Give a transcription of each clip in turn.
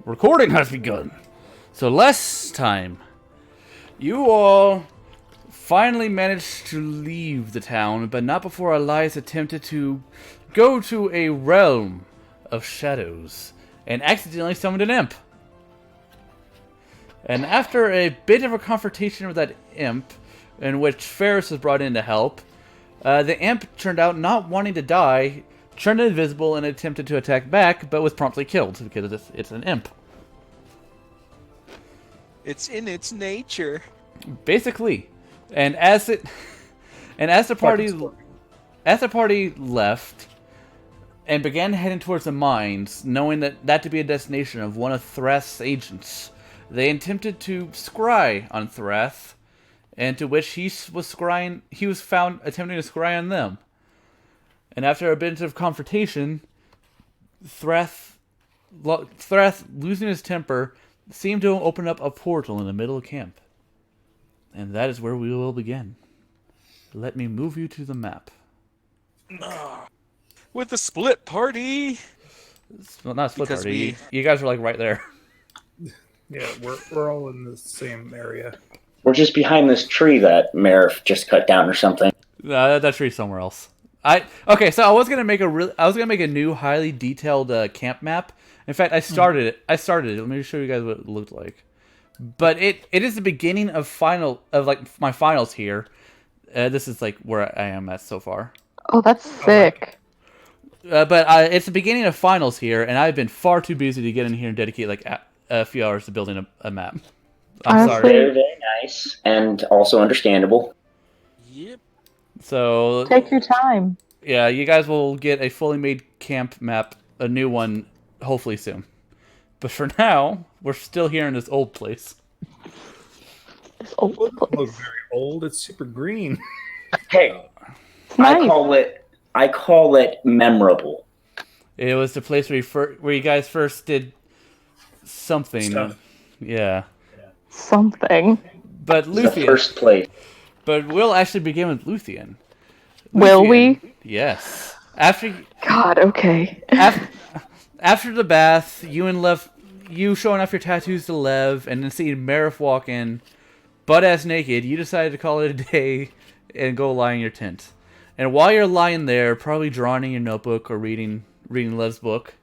Recording has begun. So last time, you all finally managed to leave the town, but not before Elias attempted to go to a realm of shadows and accidentally summoned an imp. And after a bit of a confrontation with that imp, in which Ferris was brought in to help, the imp turned out not wanting to die, turned invisible and attempted to attack back, but was promptly killed because it's an imp. It's in its nature. Basically. And as the party left and began heading towards the mines, knowing that to be a destination of one of Thrath's agents, they attempted to scry on Thrath, and to which he was found attempting to scry on them. And after a bit of confrontation, Thrath losing his temper seemed to open up a portal in the middle of camp. And that is where we will begin. Let me move you to the map. With the split party. Well, not a split Because party. You guys are like right there. Yeah, we're all in the same area. We're just behind this tree that Merif just cut down or something. No, that tree's somewhere else. So I was gonna make a new highly detailed camp map. In fact, I started it. Let me show you guys what it looked like. But it is the beginning of my finals here. This is like where I am at so far. Oh, that's sick. But it's the beginning of finals here, and I've been far too busy to get in here and dedicate like a few hours to building a map. I'm Honestly, sorry. Very, very nice, and also understandable. Yep. So take your time. yeah, you guys will get a fully made camp map, a new one, hopefully soon. But for now, we're still here in this old place. This old It looks place. very old. It's super green. Hey, It's nice. I call it memorable. It was the place where you guys first did something. Stuff. Yeah. Something. But It's the Luthien. first place. But we'll actually begin with Luthien. Will Luthien, we? Yes. After God, okay. after the bath, you showing off your tattoos to Lev, and then seeing Merif walk in, butt-ass naked, you decided to call it a day and go lie in your tent. And while you're lying there, probably drawing in your notebook or reading Lev's book.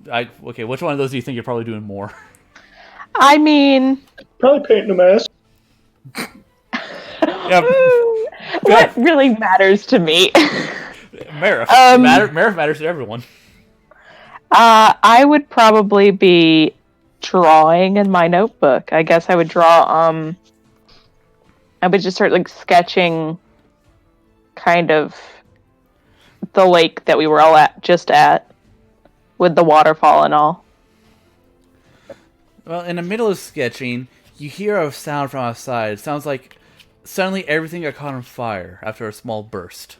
Okay, which one of those do you think you're probably doing more? I mean, Probably painting a mess. Yeah, what really matters to me? Merif. Merif matters to everyone. I would probably be drawing in my notebook. I guess I would draw, I would just start, like, sketching kind of the lake that we were all at, with the waterfall and all. Well, in the middle of sketching, you hear a sound from outside. It sounds like suddenly everything got caught on fire after a small burst.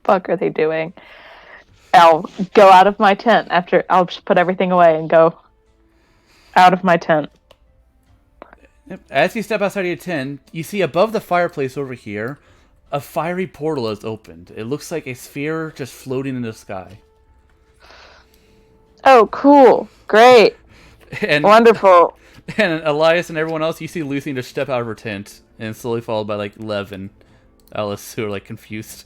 Fuck are they doing? I'll go out of my tent after. I'll just put everything away and go out of my tent. Yep. As you step outside of your tent, you see above the fireplace over here, a fiery portal has opened. It looks like a sphere just floating in the sky. Oh, cool. Great. And Wonderful. And Elias and everyone else, you see Luthien just step out of her tent, and slowly followed by like Lev and Alice, who are like confused.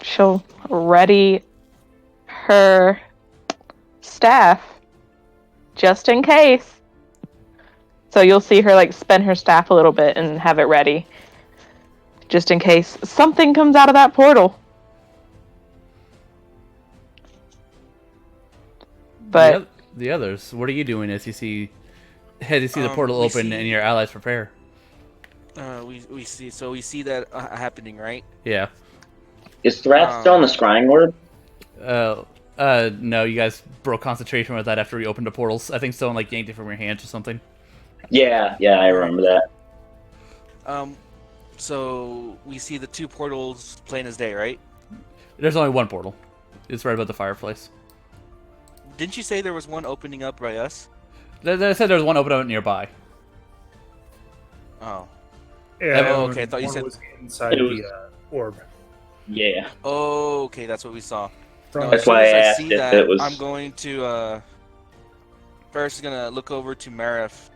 She'll ready her staff just in case. So you'll see her like spin her staff a little bit and have it ready just in case something comes out of that portal. But The others, what are you doing as you see the portal open and your allies prepare? We see that happening, right? Yeah. Is Thrath still on the scrying word? No, you guys broke concentration with that after we opened the portals. I think someone like yanked it from your hands or something. Yeah, I remember that. So we see the two portals plain as day, right? There's only one portal. It's right above the fireplace. Didn't you say there was one opening up by us? They said there was one open up nearby. Oh. Yeah. Oh, okay, I thought you one said- was inside It was- the orb. Yeah. Okay, that's what we saw. From That's as soon why I as I asked see if that, it was- I'm going to. Ferris is gonna look over to Marif,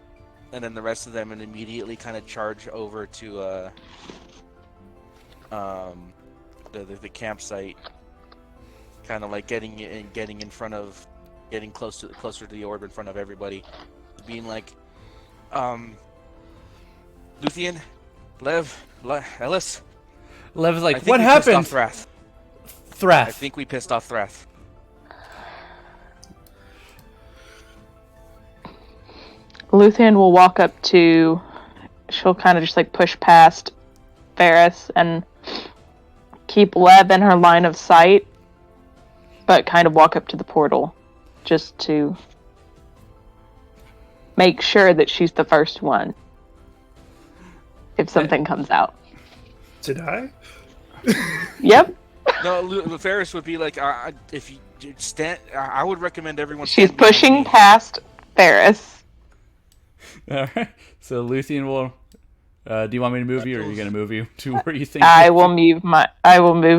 and then the rest of them, and immediately kind of charge over to the campsite, kind of like getting closer to the orb in front of everybody, being like, Luthien, Ellis. Lev is I like, think what we pissed happened? off Thrath. Thrath. I think we pissed off Thrath. Luthien will walk up to. She'll kind of just like push past Ferris and keep Lev in her line of sight, but kind of walk up to the portal just to make sure that she's the first one if something comes out. Did I? Yep. No, Ferris would be like, if you stand, I would recommend everyone. She's stand behind pushing me. past Ferris. All right. So Luthien will. Do you want me to move you, or are you going to move you to where you think? I will move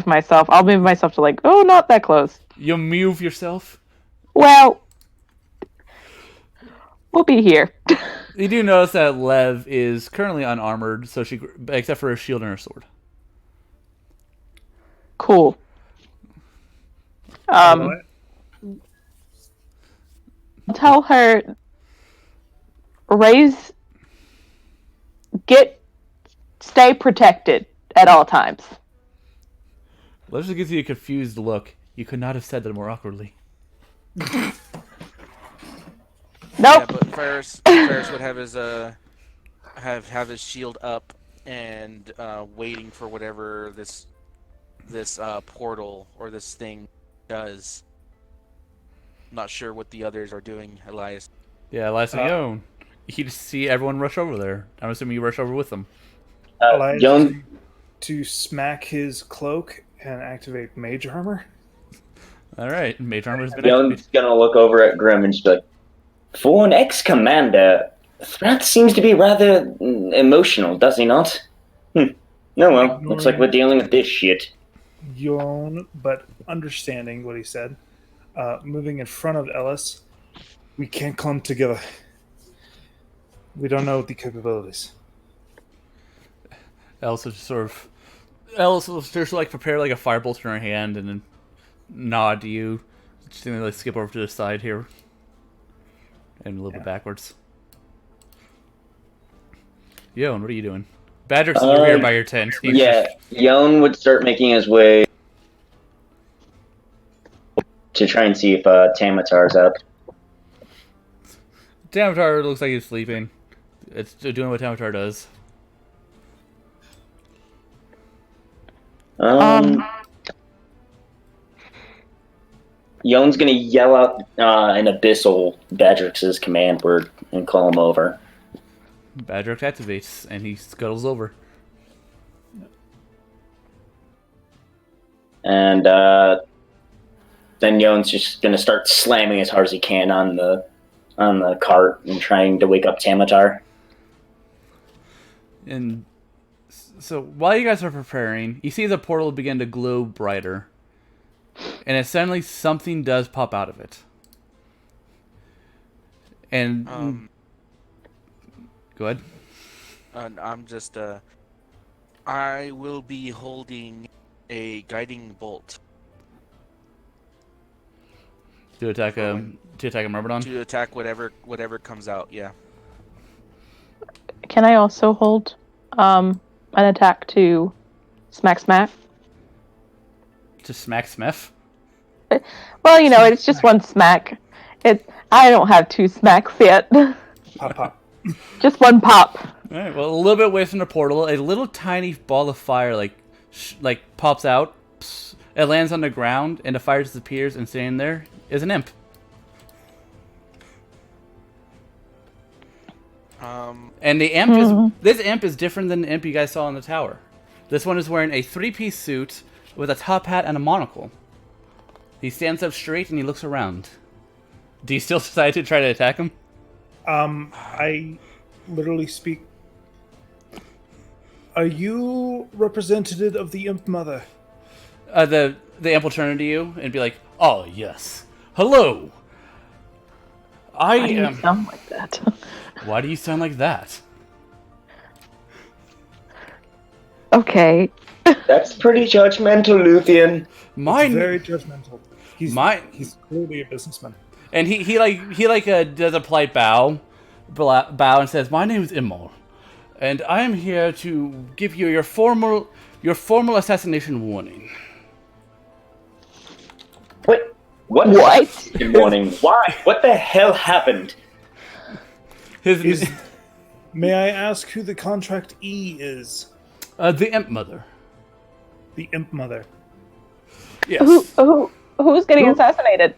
myself. I'll move myself to like, oh, not that close. You'll move yourself. Well, we'll be here. You do notice that Lev is currently unarmored, so she, except for her shield and her sword. Cool. What? Tell her stay protected at all times. Lev just gives you a confused look. You could not have said that more awkwardly. Nope. Yeah, but Ferris would have his have his shield up and waiting for whatever this portal or this thing does. Not sure what the others are doing, Elias. Yeah, last thing you know, you just see everyone rush over there. I'm assuming you rush over with them. Elias Young, to smack his cloak and activate mage armor. All right, Mage Armor has been Young's activated. gonna look over at Grim and just be like, for an ex-commander, Thrath seems to be rather emotional, does he not? No, well, looks like we're dealing with this shit. Yon, but understanding what he said, moving in front of Ellis, we can't come together. We don't know the capabilities. Alice will just like prepare like a firebolt in her hand and then nod to you. Just gonna like skip over to the side here and a little bit backwards. Yo, what are you doing? Badger's over here by your tent. Yeah, Yon would start making his way to try and see if Tamatar's up. Tamatar looks like he's sleeping. It's doing what Tamatar does. Yon's gonna yell out an abyssal Badrix's command word and call him over. Badger activates and he scuttles over. And then Yon's just gonna start slamming as hard as he can on the cart and trying to wake up Tamatar. And so while you guys are preparing, you see the portal begin to glow brighter. And then suddenly something does pop out of it. And go ahead. I'm just I will be holding a guiding bolt To attack a Myrmidon? to attack whatever comes out. Yeah. Can I also hold an attack to smack? To smack Smith? Well, you know, it's just one smack. I don't have two smacks yet. Pop, pop. Just one pop. Alright, well, a little bit away from the portal, a little tiny ball of fire like pops out. Psst, it lands on the ground, and the fire disappears, and standing there is an imp. And the imp this imp is different than the imp you guys saw in the tower. This one is wearing a three-piece suit with a top hat and a monocle. He stands up straight and he looks around. Do you still decide to try to attack him? I literally speak Are you representative of the Imp Mother? The imp will turn to you and be like, "Oh yes, hello. I Why do you am." sound like that? Why do you sound like that? Okay. That's pretty judgmental, Luthien. It's very judgmental. He's clearly a businessman. And he does a polite bow and says, "My name is Immol, and I am here to give you your formal assassination warning." Wait, what? What? Good morning. Why? What the hell happened? May I ask who the contract E is? The Imp Mother. The Imp Mother. Yes. Who's getting assassinated?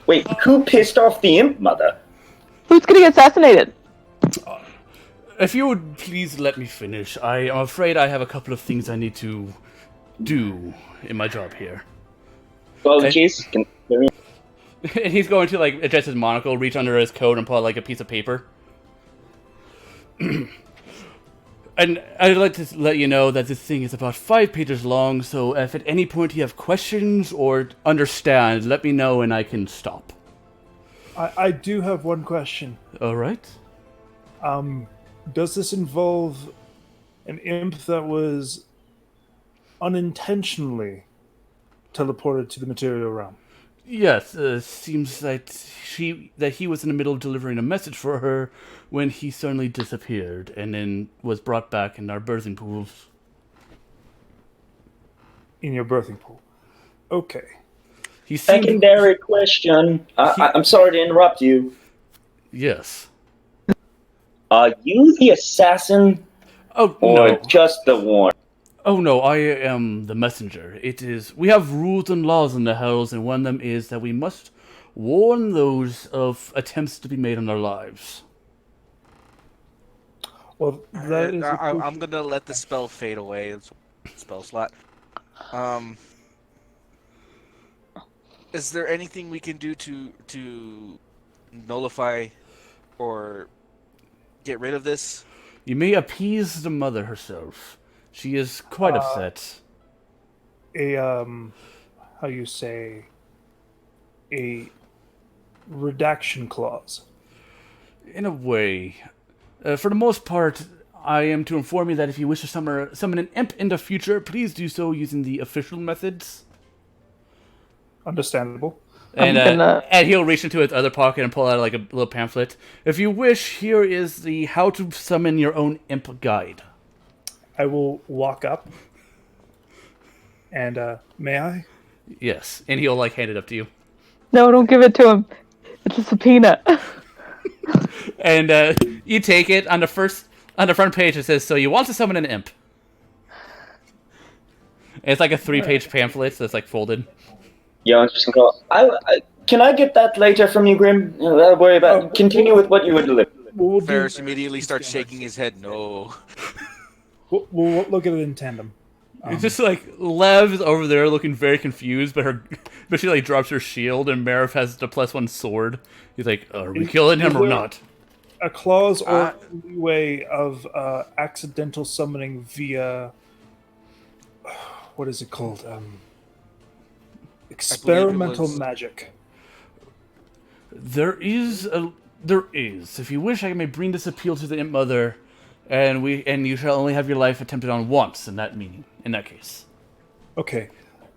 Wait, who pissed off the Imp Mother? Who's getting assassinated? If you would please let me finish, I am afraid I have a couple of things I need to do in my job here. Apologies. And he's going to adjust his monocle, reach under his coat, and pull out a piece of paper. And I'd like to let you know that this thing is about 5 pages long, so if at any point you have questions or understand, let me know and I can stop. I do have one question. All right. Does this involve an imp that was unintentionally teleported to the material realm? Yes, seems that he was in the middle of delivering a message for her when he suddenly disappeared and then was brought back in our birthing pools. In your birthing pool. Okay. Secondary question. I'm sorry to interrupt you. Yes. Are you the assassin Oh, or no. just the warner? Oh no, I am the messenger. We have rules and laws in the Hells, and one of them is that we must warn those of attempts to be made on their lives. Well, that is. I'm gonna let the spell fade away. It's spell slot. Is there anything we can do to nullify or get rid of this? You may appease the mother herself. She is quite upset. How you say, a redaction clause. In a way. For the most part, I am to inform you that if you wish to summon an imp in the future, please do so using the official methods. Understandable. And he'll reach into his other pocket and pull out a little pamphlet. If you wish, here is the How to Summon Your Own Imp Guide. I will walk up. And, may I? Yes, and he'll hand it up to you. No, don't give it to him. It's a subpoena. And you take it. On the front page it says, "So you want to summon an imp." And it's a 3-page pamphlet that's folded. Yeah, interesting call. Can I get that later from you, Grim? Don't worry about it. Continue with what you were delivering. Ferris immediately starts shaking his head. No. We'll look at it in tandem. It's just Lev is over there looking very confused, but she drops her shield, and Marif has the +1 sword. He's like, "Are we killing him or not?" A clause or leeway of accidental summoning via what is it called? Experimental magic. There is. If you wish, I may bring this appeal to the Imp Mother, and you shall only have your life attempted on once. In that case. Okay.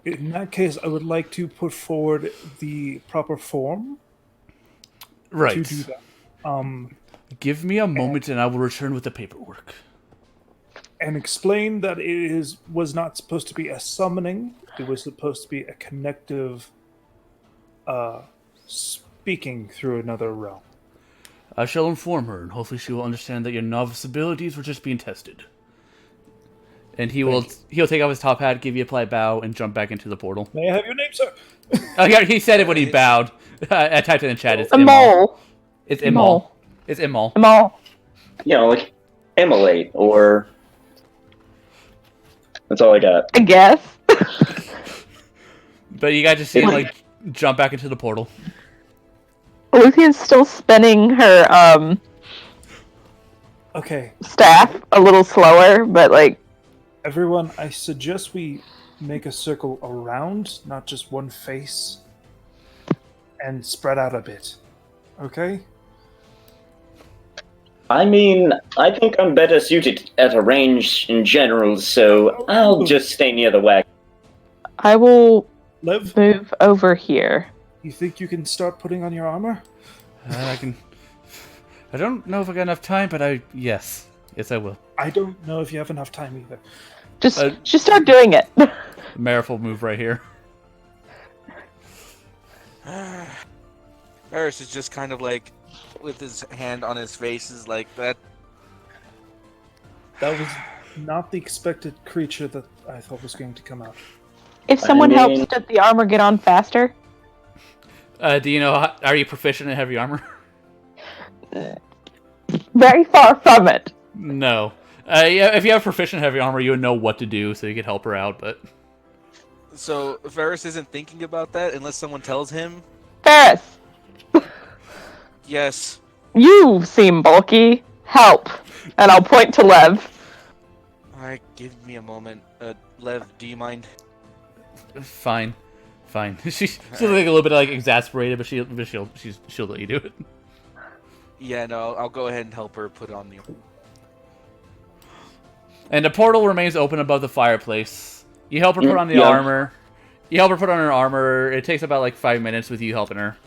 In that case, I would like to put forward the proper form. Right. To do that. Give me a moment, and I will return with the paperwork. And explain that it was not supposed to be a summoning. It was supposed to be a connective speaking through another realm. I shall inform her, and hopefully she will understand that your novice abilities were just being tested. And he'll take off his top hat, give you a polite bow, and jump back into the portal. May I have your name, sir? Oh yeah, he said it when he bowed. I typed it in the chat. It's Immol. It's Immol. It's Immol. Immol. Like immolate, or... That's all I got. I guess. But you guys just see him jump back into the portal. Luthie's still spinning her Okay, staff a little slower, but like everyone, I suggest we make a circle around, not just one face, and spread out a bit. Okay? I mean, I think I'm better suited at a range in general, so I'll just stay near the wagon. I will Liv, move over here. you think you can start putting on your armor? I can. I don't know if I got enough time, but yes, I will. I don't know if you have enough time either. Just start doing it. Marif will move right here. Varys is just kind of like, with his hand on his face, is like that. That was not the expected creature that I thought was going to come out. If someone mean- helps, does the armor get on faster? Do you know? Are you proficient in heavy armor? Very far from it. No. Yeah, if you have proficient heavy armor, you would know what to do, so you could help her out. But So Varys isn't thinking about that unless someone tells him. Ferris, Yes. you seem bulky. Help. And I'll point to Lev. Alright, give me a moment. Lev, do you mind? fine. She's like a little bit like exasperated, but she'll let you do it. Yeah, no, I'll go ahead and help her put on the. And the portal remains open above the fireplace. You help her put on the Yeah. armor. You help her put on her armor. It takes about like 5 minutes with you helping her.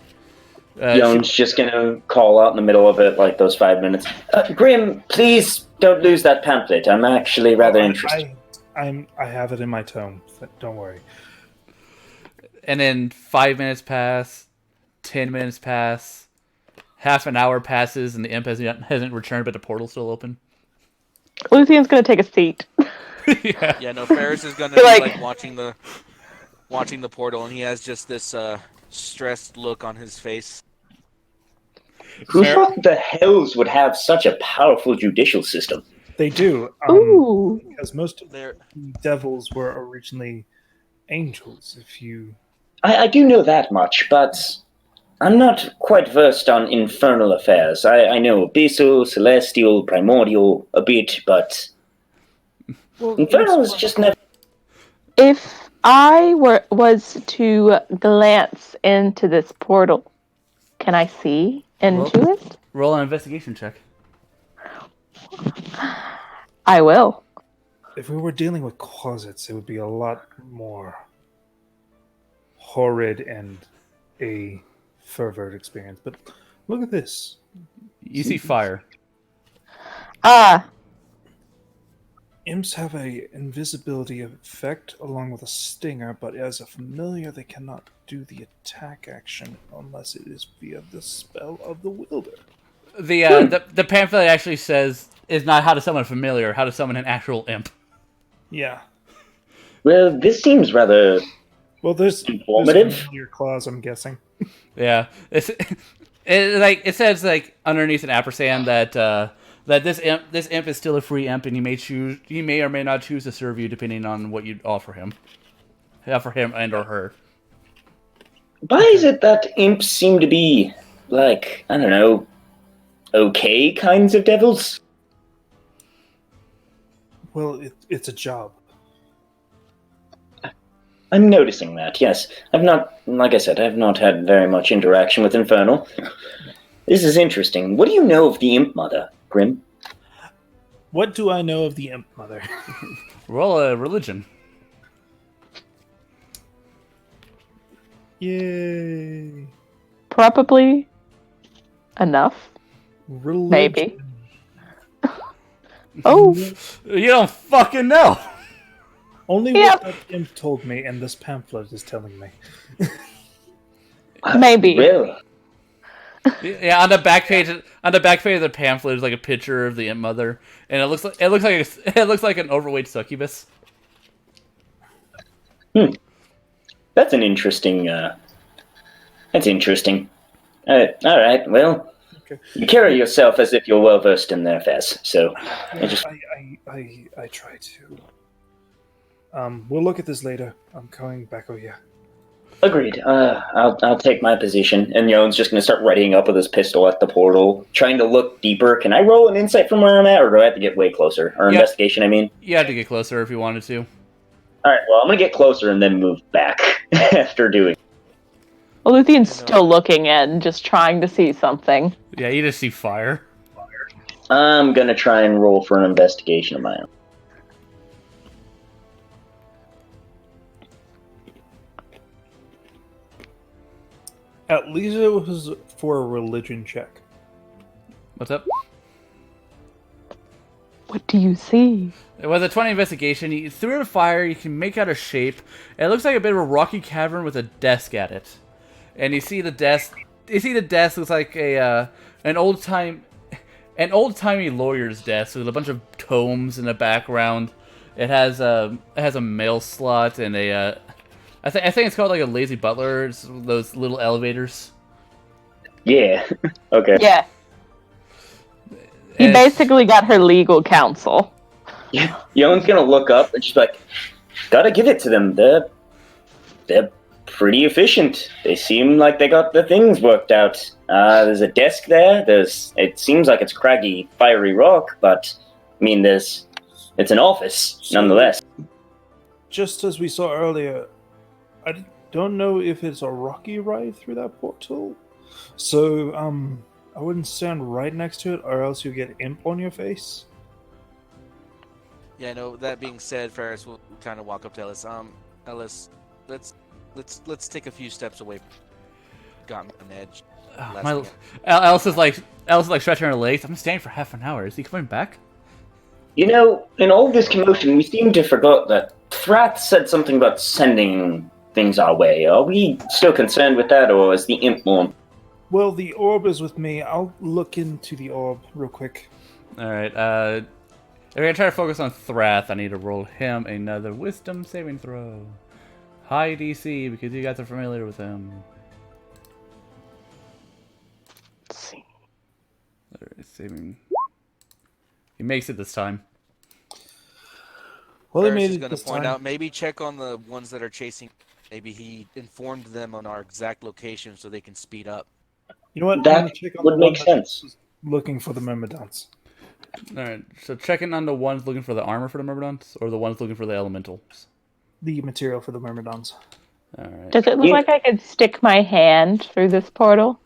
Young's just gonna call out in the middle of it, like those 5 minutes. Grim, please don't lose that pamphlet. I'm actually rather interested. I have it in my tome. So don't worry. And then 5 minutes pass. 10 minutes pass. Half an hour passes, and the imp hasn't returned, but the portal's still open. Lucian's gonna take a seat. Yeah. Yeah, no, Ferris is gonna You're be like- like watching the portal, and he has just this stressed look on his face. Who Fair- thought the hells would have such a powerful judicial system? They do. Ooh. Because most of There, the devils were originally angels. If you I do know that much, but I'm not quite versed on infernal affairs. I know abyssal, celestial, primordial a bit, but infernal is just never. If I was to glance into this portal, can I see into it? Roll an investigation check. I will. if we were dealing with closets, it would be a lot more horrid and a fervent experience. But look at this. You see fire. Ah, Imps have a invisibility effect along with a stinger, but as a familiar, they cannot do the attack action unless it is via the spell of the wielder. The pamphlet actually says is not how to summon a familiar, how to summon an actual imp. Yeah. Well, this seems rather. Well, there's Informative? familiar clause, I'm guessing. Yeah, it says like underneath an ampersand that that this imp is still a free imp, and he may or may not choose to serve you depending on what you offer him and or her. Why is it that imps seem to be, like, I don't know, okay kinds of devils? Well, it's a job. I'm noticing that, yes. I've not, like I said, I've not had very much interaction with Infernal. This is interesting. What do you know of the Imp Mother, Grim? What do I know of the Imp Mother? Roll a religion. Yay. probably enough. Religion. Maybe. Oh, You don't fucking know. Only Yep. what that imp told me, and this pamphlet is telling me. maybe. Really? Yeah, on the back page of the pamphlet is like a picture of the imp mother, and it looks like an overweight succubus. That's an interesting, that's interesting. Alright, well, Okay. you carry yourself as if you're well versed in their affairs, so I just... I try to. We'll look at this later. I'm coming back over here. Agreed. I'll take my position, and Yone's just gonna start readying up with his pistol at the portal, trying to look deeper. Can I roll an insight from where I'm at, or do I have to get way closer? Or Yeah. investigation, I mean. You had to get closer if you wanted to. All right. Well, I'm gonna get closer and then move back after doing. Well, Luthion's still looking and just trying to see something. Yeah, you just see fire. I'm gonna try and roll for an investigation of my own. At least it was for a religion check. What's up? What do you see? It was a 20 investigation. Through the fire, you can make out a shape. It looks like a bit of a rocky cavern with a desk at it. And you see the desk. You see the desk looks like an old-timey lawyer's desk with a bunch of tomes in the background. It has a mail slot and a I think it's called like a lazy butler. It's those little elevators. Yeah. Okay. Yeah. He And- basically got her legal counsel. Yone's gonna look up and she's like, "Gotta give it to them. They're pretty efficient. They seem like they got the things worked out. There's a desk there. It seems like it's craggy, fiery rock, but I mean, it's an office nonetheless." Just as we saw earlier, I don't know if it's a rocky ride through that portal. So, I wouldn't stand right next to it, or else you get imp on your face. Yeah, no. That being said, Ferris will kind of walk up to Ellis. Ellis, let's take a few steps away. Got me on edge. Alice is like stretching her legs. I'm staying for half an hour. Is he coming back? You know, in all this commotion, we seem to forgot that Thrath said something about sending things our way. Are we still concerned with that, or is the imp more? Well, the orb is with me. I'll look into the orb real quick. All right. If we're gonna try to focus on Thrath, I need to roll him another Wisdom saving throw. High DC because you guys are familiar with him. Let's see. All right, saving. He makes it this time. Well, they Ferris made is it going this to point time. out. Maybe check on the ones that are chasing. Maybe he informed them on our exact location so they can speed up. You know what? I'm That gonna check on would the make one sense. that's looking for the myrmidons. All right. So checking on the ones looking for the armor for the Myrmidons, or the ones looking for the elementals. The material for the myrmidons. All right. Does it look Yeah. like I could stick my hand through this portal?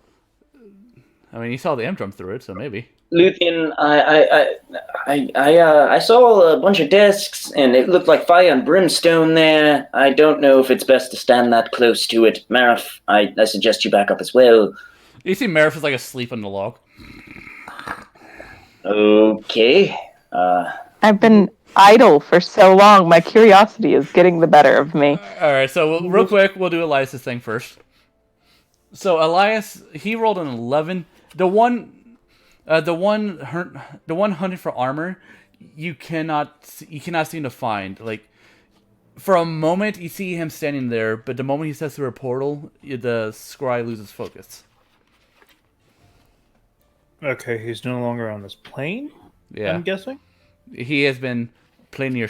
I mean, you saw the imp jump through it, so maybe. Luthien, I saw a bunch of desks, and it looked like fire and brimstone there. I don't know if it's best to stand that close to it. Marif, I suggest you back up as well. You see, Marif is like asleep on the log. Okay. I've been idle for so long. My curiosity is getting the better of me. All right. So real quick, we'll do Elias's thing first. So Elias, he rolled an 11. The one hunting for armor, you cannot seem to find. Like, for a moment, you see him standing there, but the moment he steps through a portal, the scry loses focus. Okay, he's no longer on this plane, Yeah, I'm guessing? he has been planar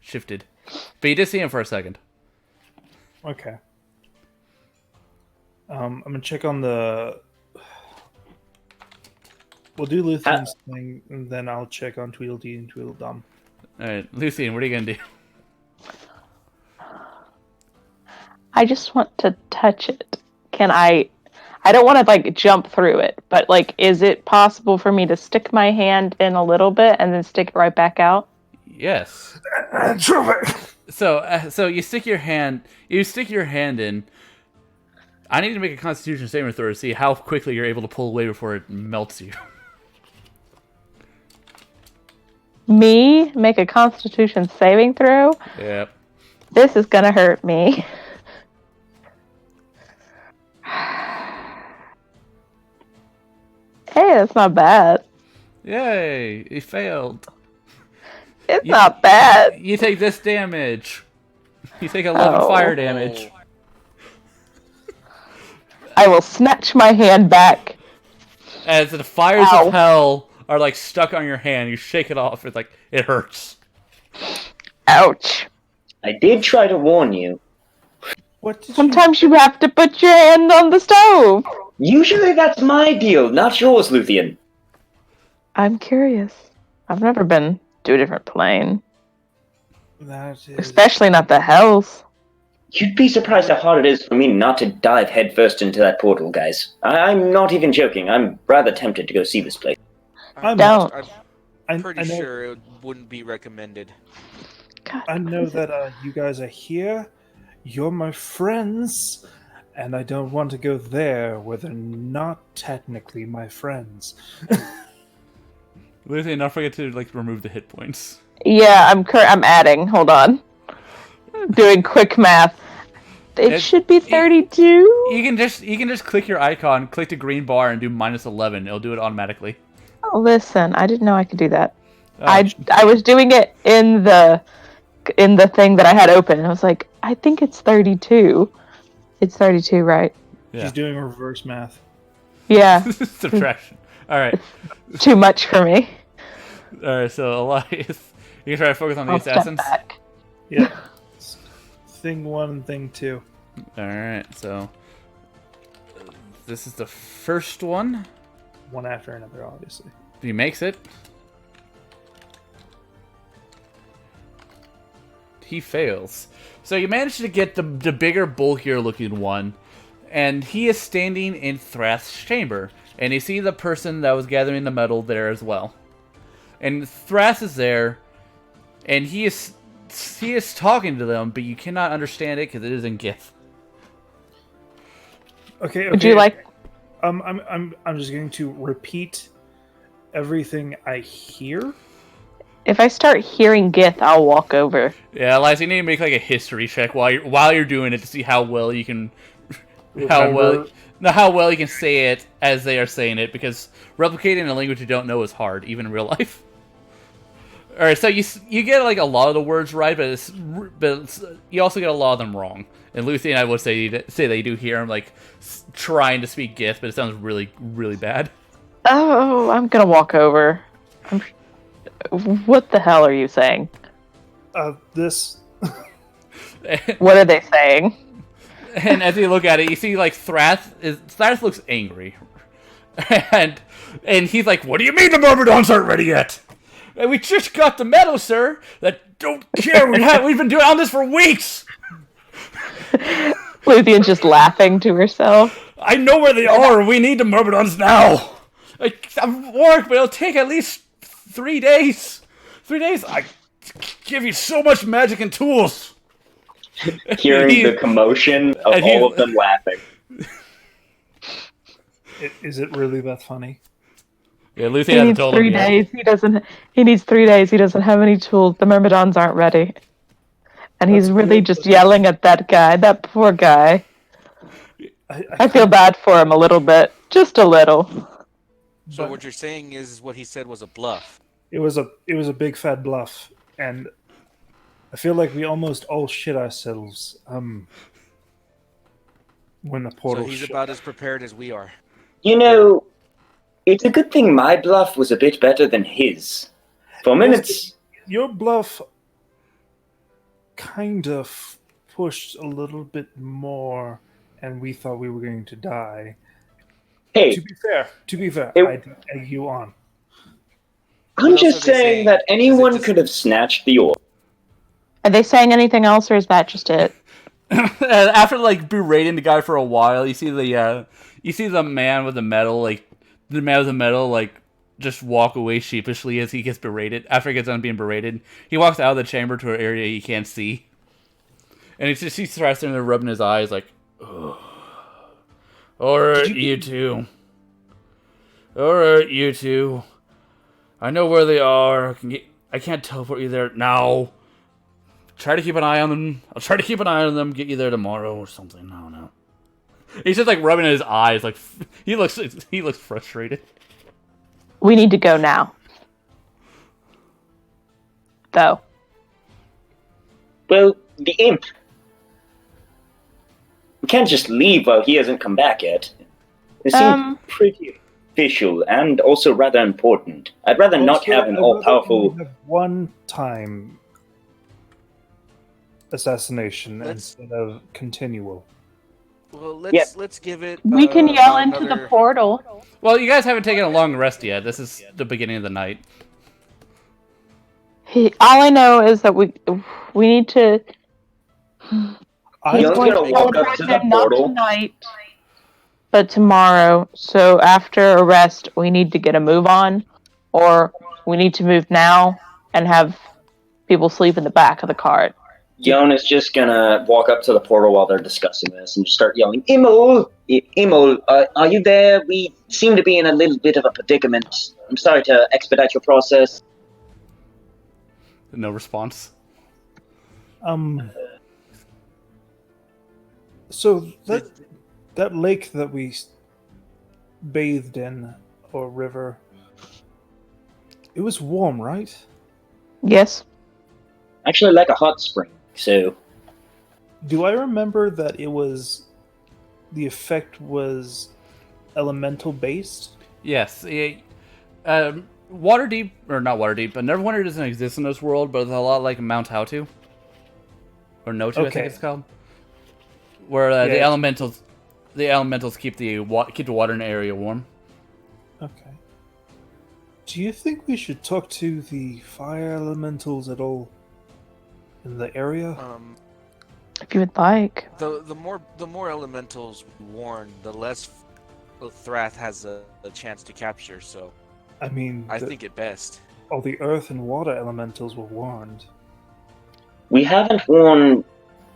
shifted, but you did see him for a second. Okay. I'm gonna check on the... We'll do Luthien's thing, and then I'll check on Tweedledee and Tweedledum. All right, Lucian, what are you gonna do? I just want to touch it. Can I don't want to like jump through it, but like, is it possible for me to stick my hand in a little bit and then stick it right back out? Yes. So you stick your hand in. I need to make a Constitution saving throw to see how quickly you're able to pull away before it melts you. Me make a Constitution saving throw? Yep. This is gonna hurt me. Hey, that's not bad. Yay! He failed. It's not bad. You take this damage. You take 11 Oh. fire damage. I will snatch my hand back. As the fires Ow. of hell are like stuck on your hand, you shake it off. It's like it hurts. Ouch. I did try to warn you. What did Sometimes you have to put your hand on the stove. Usually that's my deal, not yours, Luthien. I'm curious. I've never been to a different plane. That is... Especially not the hells. You'd be surprised how hard it is for me not to dive headfirst into that portal, guys. I'm not even joking. I'm rather tempted to go see this place. I'm Don't. I'm pretty I know, sure it wouldn't be recommended. God. I know that you guys are here. You're my friends. And I don't want to go there where they're not technically my friends. Luthien, don't forget to remove the hit points. Yeah, I'm adding. Hold on. Doing quick math. It should be 32. You can just click your icon, click the green bar, and do -11. It'll do it automatically. Oh, listen, I didn't know I could do that. Oh, I was doing it in the thing that I had open, and I was like, I think it's 32. It's 32, right? yeah. She's doing reverse math. Yeah, Subtraction. All right. too much for me. All right. So Elias, you can try to focus on the I'll step assassins. back. Yeah. Thing 1 and thing 2. All right. So this is the first one. One after another, obviously. He makes it. He fails. So you manage to get the bigger, bulkier looking one, and he is standing in Thrath's chamber. And you see the person that was gathering the metal there as well. And Thrath is there, and he is talking to them, but you cannot understand it because it is in Gith. Okay. Would you like? I'm just going to repeat everything I hear. If I start hearing Gith, I'll walk over. Yeah, Elias, you need to make a history check while you're doing it to see how well you can how well you can say it as they are saying it, because replicating a language you don't know is hard, even in real life. All right, so you get a lot of the words right, but you also get a lot of them wrong. And Luthien, I would say that you do hear him trying to speak Gith, but it sounds really, really bad. Oh, I'm gonna walk over. What the hell are you saying? This. What are they saying? And as you look at it, you see Thrath looks angry, and he's like, "What do you mean the Myrmidons aren't ready yet? And we just got the metal, sir. That don't care. We've been doing on this for weeks." Luthien's just laughing to herself. I know where they are. We need the Myrmidons now. I'm work, but it'll take at least 3 days. 3 days. I give you so much magic and tools. Hearing the commotion of all of them laughing. Is it really that funny? Yeah, Luthien He hasn't needs told 3 him yet. days. He needs 3 days. He doesn't have any tools. The Myrmidons aren't ready. And he's That's really good. just yelling at that guy, that poor guy. I feel bad for him a little bit. Just a little. So But what you're saying is what he said was a bluff. it was a big fat bluff, and I feel like we almost all shit ourselves. When the portal. So he's about as prepared as we are. You know, it's a good thing my bluff was a bit better than his. For minutes, Your bluff kind of pushed a little bit more, and we thought we were going to die. hey, To be fair, It- I did egg you on. I'm What else just are they saying saying? that Is it anyone just- could have snatched the orb. Are they saying anything else, or is that just it? After berating the guy for a while, you see the man with the metal, just walk away sheepishly as he gets berated. After he gets done being berated, he walks out of the chamber to an area he can't see, and he starts there rubbing his eyes like, ugh. Alright, you two. Alright, you two. I know where they are. I can't teleport you there now. Try to keep an eye on them. I'll try to keep an eye on them. Get you there tomorrow or something. I don't know. He's just rubbing his eyes. He looks frustrated. We need to go now. Though. Well, the imp. We can't just leave while he hasn't come back yet. It seems pretty official and also rather important. I'd rather not Also, have an I'd rather all-powerful... only have one time. assassination Let's- instead of continual. Well, Yep. let's give it. We can yell about into the another- portal. Well, you guys haven't taken a long rest yet. This is the beginning of the night. All I know is that we need to. I He's Young's going gonna to walk tell up to the Brendan not portal. tonight, but tomorrow. So after a rest, we need to get a move on, or we need to move now and have people sleep in the back of the cart. Yon is just gonna walk up to the portal while they're discussing this and just start yelling, Imol! Imol, are you there? We seem to be in a little bit of a predicament. I'm sorry to expedite your process. No response. So that lake that we bathed in, or river, it was warm, right? Yes. Actually, like a hot spring, so... Do I remember that the effect was elemental based? Yes. Waterdeep, or not Waterdeep, but Neverwinter doesn't exist in this world, but it's a lot like Mount Hautu. Or Notu, I think Okay. it's called. Where Yeah, the it's- elementals keep the water in the area warm. Okay. Do you think we should talk to the fire elementals at all in the area? If you would like. The more elementals warn, the less Thrath has a chance to capture. So I mean, I think it best. all the earth and water elementals were warned. We haven't warned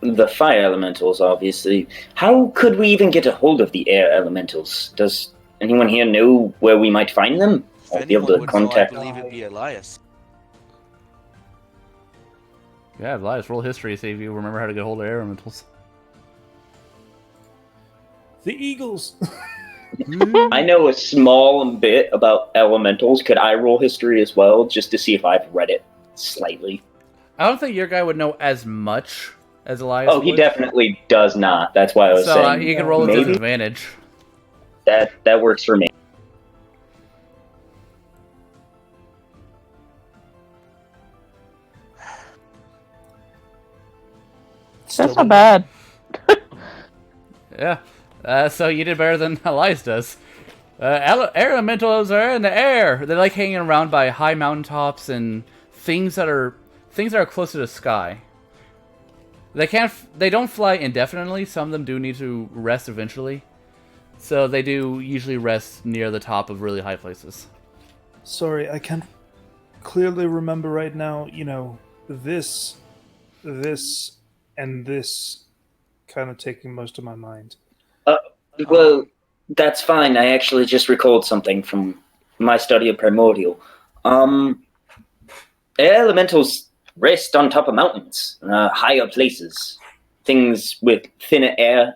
the fire elementals, obviously. How could we even get a hold of the air elementals? Does anyone here know where we might find them? If I'll be able anyone to would contact... know, I believe it'd be Elias. Yeah, Elias, roll history, see if you remember how to get hold of air elementals. The eagles! I know a small bit about elementals. Could I roll history as well, just to see if I've read it slightly? I don't think your guy would know as much as Elias Oh, he would. definitely does not. That's why I was So saying you can roll a maybe disadvantage. that works for me. That's not bad. Yeah. So you did better than Elias does. Air elementals are in the air. They like hanging around by high mountaintops and things that are close to the sky. They don't fly indefinitely. Some of them do need to rest eventually. So they do usually rest near the top of really high places. Sorry, I can't clearly remember right now, this, and this kind of taking most of my mind. Well, that's fine. I actually just recalled something from my study of primordial. Air elementals rest on top of mountains, higher places, things with thinner air.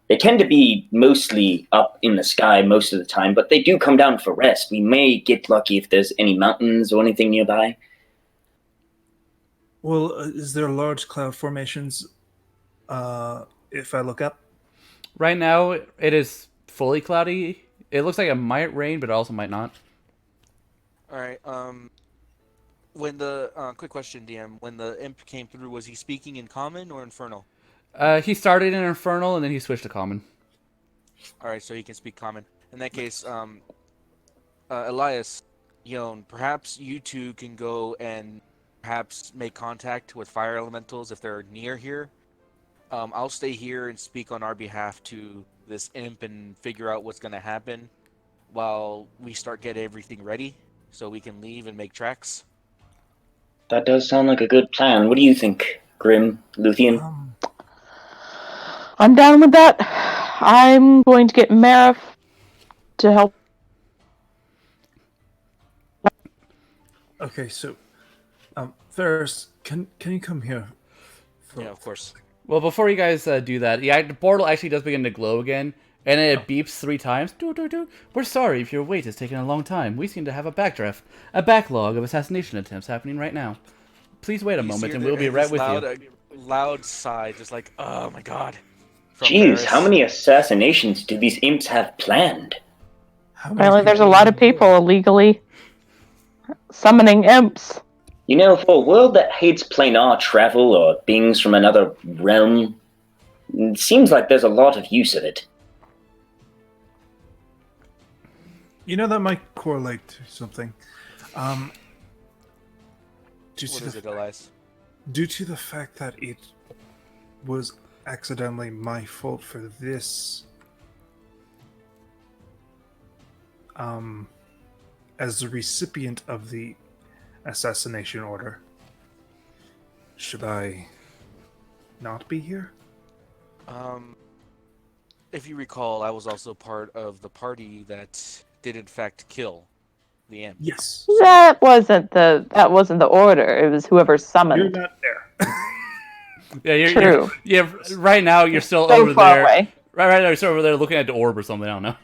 They tend to be mostly up in the sky most of the time, but they do come down for rest. We may get lucky if there's any mountains or anything nearby. Well, is there large cloud formations if I look up? Right now, it is fully cloudy. It looks like it might rain, but it also might not. All right. When the quick question, DM, when the imp came through, was he speaking in common or infernal? He started in Infernal, and then he switched to Common. All right, so he can speak common. In that case, Elias, perhaps you two can go and perhaps make contact with fire elementals if they're near here. I'll stay here and speak on our behalf to this imp and figure out what's going to happen while we start getting everything ready so we can leave and make tracks. That does sound like a good plan. What do you think, Grim, Luthien? I'm down with that. I'm going to get Marif to help. Okay, so, Ferris, can you come here? Yeah, of course. Well, before you guys do that, the portal actually does begin to glow again, and it beeps 3 times. Doo-doo-doo. We're sorry if your wait has taken a long time. We seem to have a backlog of assassination attempts happening right now. Please wait a You moment, see and her we'll be there, right this with loud, you. Loud sigh, just like, oh my god. From Jeez, Paris. how many assassinations do these imps have planned? How many Apparently, there's a people lot in of people illegally summoning imps. You know, for a world that hates planar travel or beings from another realm, it seems like there's a lot of use of it. You know, that might correlate to something. Due What to is the it, Elias? due to the fact that it was accidentally my fault for this, as the recipient of the assassination order, should I not be here? If you recall, I was also part of the party that did in fact kill the imp. Yes. That wasn't the order. It was whoever You're summoned. not there. Yeah, True. right now you're still So over far there. away. Right now you're still over there looking at the orb or something. I don't know.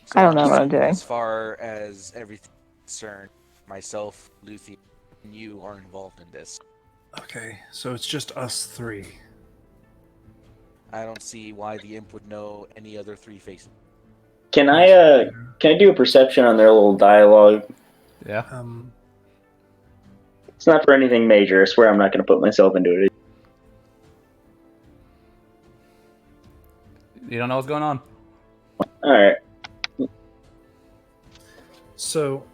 So I don't know what I'm assuming doing. As far as everything concerned, myself, Lucy, and you are involved in this. Okay, so it's just us three. I don't see why the imp would know any other three faces. Can I do a perception on their little dialogue? Yeah. It's not for anything major. I swear I'm not going to put myself into it. You don't know what's going on. All right. So,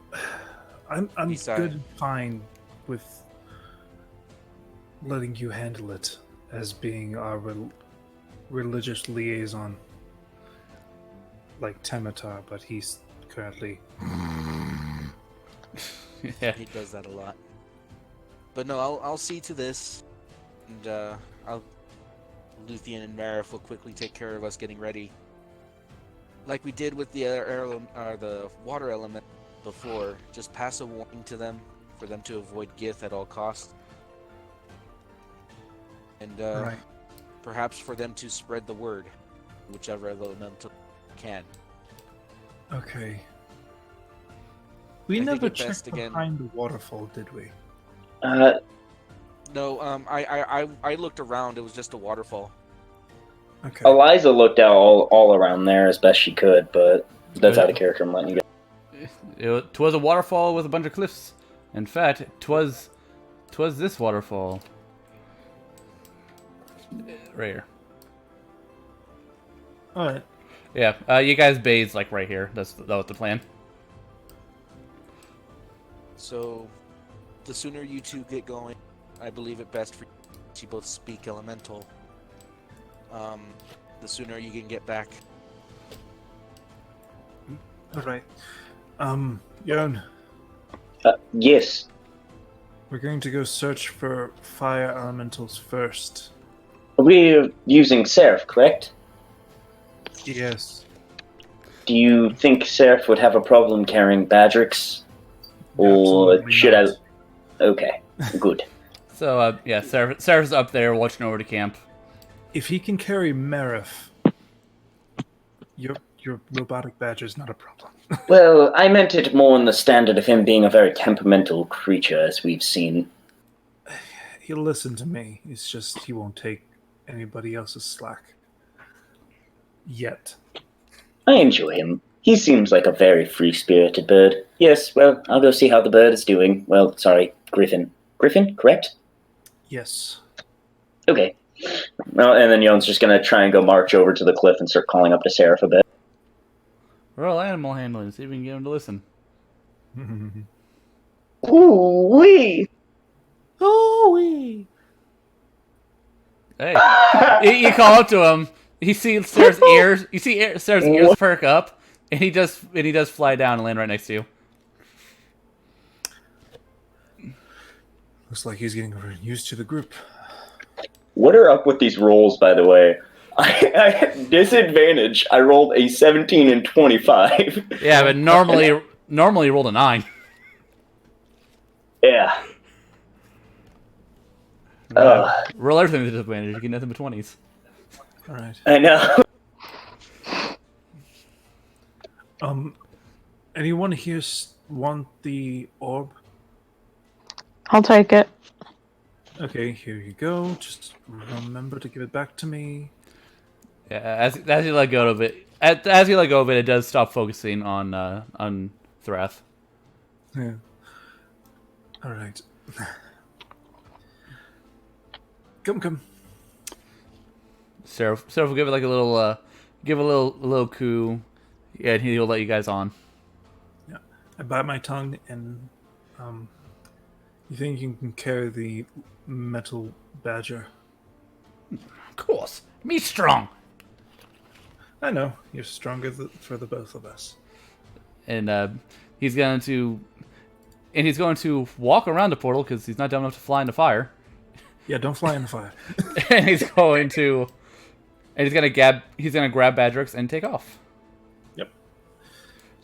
I'm Besides- good and fine with letting you handle it as being our religious liaison, like Tematar, but he's currently. Yeah. He does that a lot. But no, I'll see to this, and Luthien and Marif will quickly take care of us getting ready, like we did with the the water element before. Just pass a warning to them for them to avoid Gith at all costs, and Right. perhaps for them to spread the word, whichever elemental can. Okay. We I think never it best checked again- behind the waterfall, did we? No, I looked around. It was just a waterfall. Okay. Eliza looked out all around there as best she could, but that's out of character. I'm letting you go. Twas a waterfall with a bunch of cliffs. In fact, twas this waterfall. Right here. Alright. Yeah, you guys bathe like right here. That was the plan. So, the sooner you two get going, I believe it best for you to both speak elemental. The sooner you can get back. Alright. Yon, Yes. we're going to go search for fire elementals first. We're using Seraph, correct? Yes. Do you think Seraph would have a problem carrying Badrix? Or Absolutely should not. I... Okay, good. So, yeah, Seraph's up there watching over the camp. If he can carry Marif, your robotic badger is not a problem. Well, I meant it more in the standard of him being a very temperamental creature, as we've seen. He'll listen to me. It's just he won't take anybody else's slack. Yet. I enjoy him. He seems like a very free-spirited bird. Yes, well, I'll go see how the bird is doing. Well, sorry, Griffin. Griffin, correct? Yes. Okay. Well, and then Yon's just gonna try and go march over to the cliff and start calling up to Seraph a bit. Roll animal handling. See if we can get him to listen. Ooh-wee! Oh-wee! Hey, you call up to him. You see Sarah's ears. You see Sarah's ears perk up, and he does fly down and land right next to you. Looks like he's getting used to the group. What are up with these rolls, by the way? I had disadvantage. I rolled a 17 and 25. Yeah, but normally you rolled a 9. Yeah. Roll everything with disadvantage. You get nothing but 20s. Alright. I know. Anyone here want the orb? I'll take it. Okay, here you go. Just remember to give it back to me. Yeah, as you let go of it, as you let go of it, it does stop focusing on Thrath. Yeah. Alright. Come. Seraph will give it like a little, give a little coo, and he'll let you guys on. Yeah, I bite my tongue, and you think you can carry the metal badger? Of course, me strong. I know you're stronger for the both of us. And he's going to walk around the portal because he's not dumb enough to fly in the fire. Yeah, don't fly in the fire. And he's gonna grab Badrix and take off. Yep,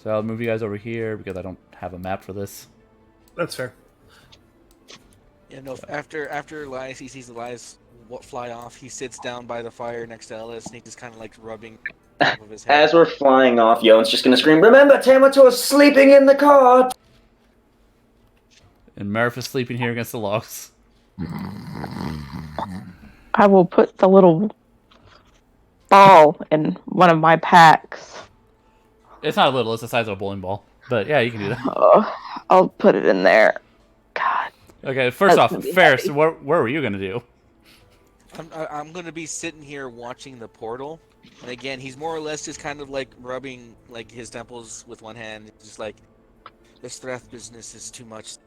So I'll move you guys over here because I don't have a map for this. that's fair. Yeah, no. After Elias, he sees Elias fly off. He sits down by the fire next to Ellis, and he just kind of like rubbing the top of his head. As we're flying off, Yoan's just gonna scream, "Remember, Tamator's sleeping in the cart!" And Merif is sleeping here against the logs. I will put the little ball in one of my packs. It's not little; it's the size of a bowling ball. But yeah, you can do that. Oh, I'll put it in there. God. Okay, first That's off, gonna be Ferris, heavy. where were you gonna do? I'm gonna be sitting here watching the portal, and again, he's more or less just kind of like rubbing like his temples with one hand, just like this Threth business is too much.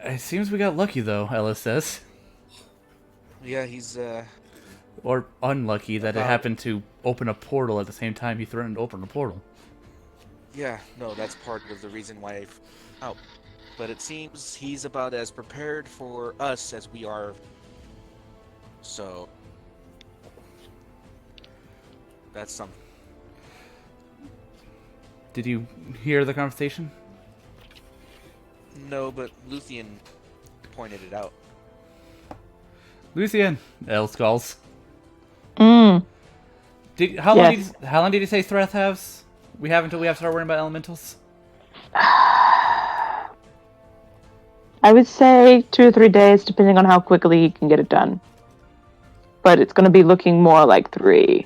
It seems we got lucky though, Ellis says, Yeah, he's or unlucky that it happened to open a portal at the same time he threatened to open a portal. yeah, no, that's part of the reason why I've out. But it seems he's about as prepared for us as we are. So that's something. Did you hear the conversation? No, but Luthien pointed it out. Lucian, Ellis calls. Mm. How Yes. long did you say Threth has? We have until we have to start worrying about elementals. I would say 2 or 3 days, depending on how quickly he can get it done. But it's going to be looking more like 3.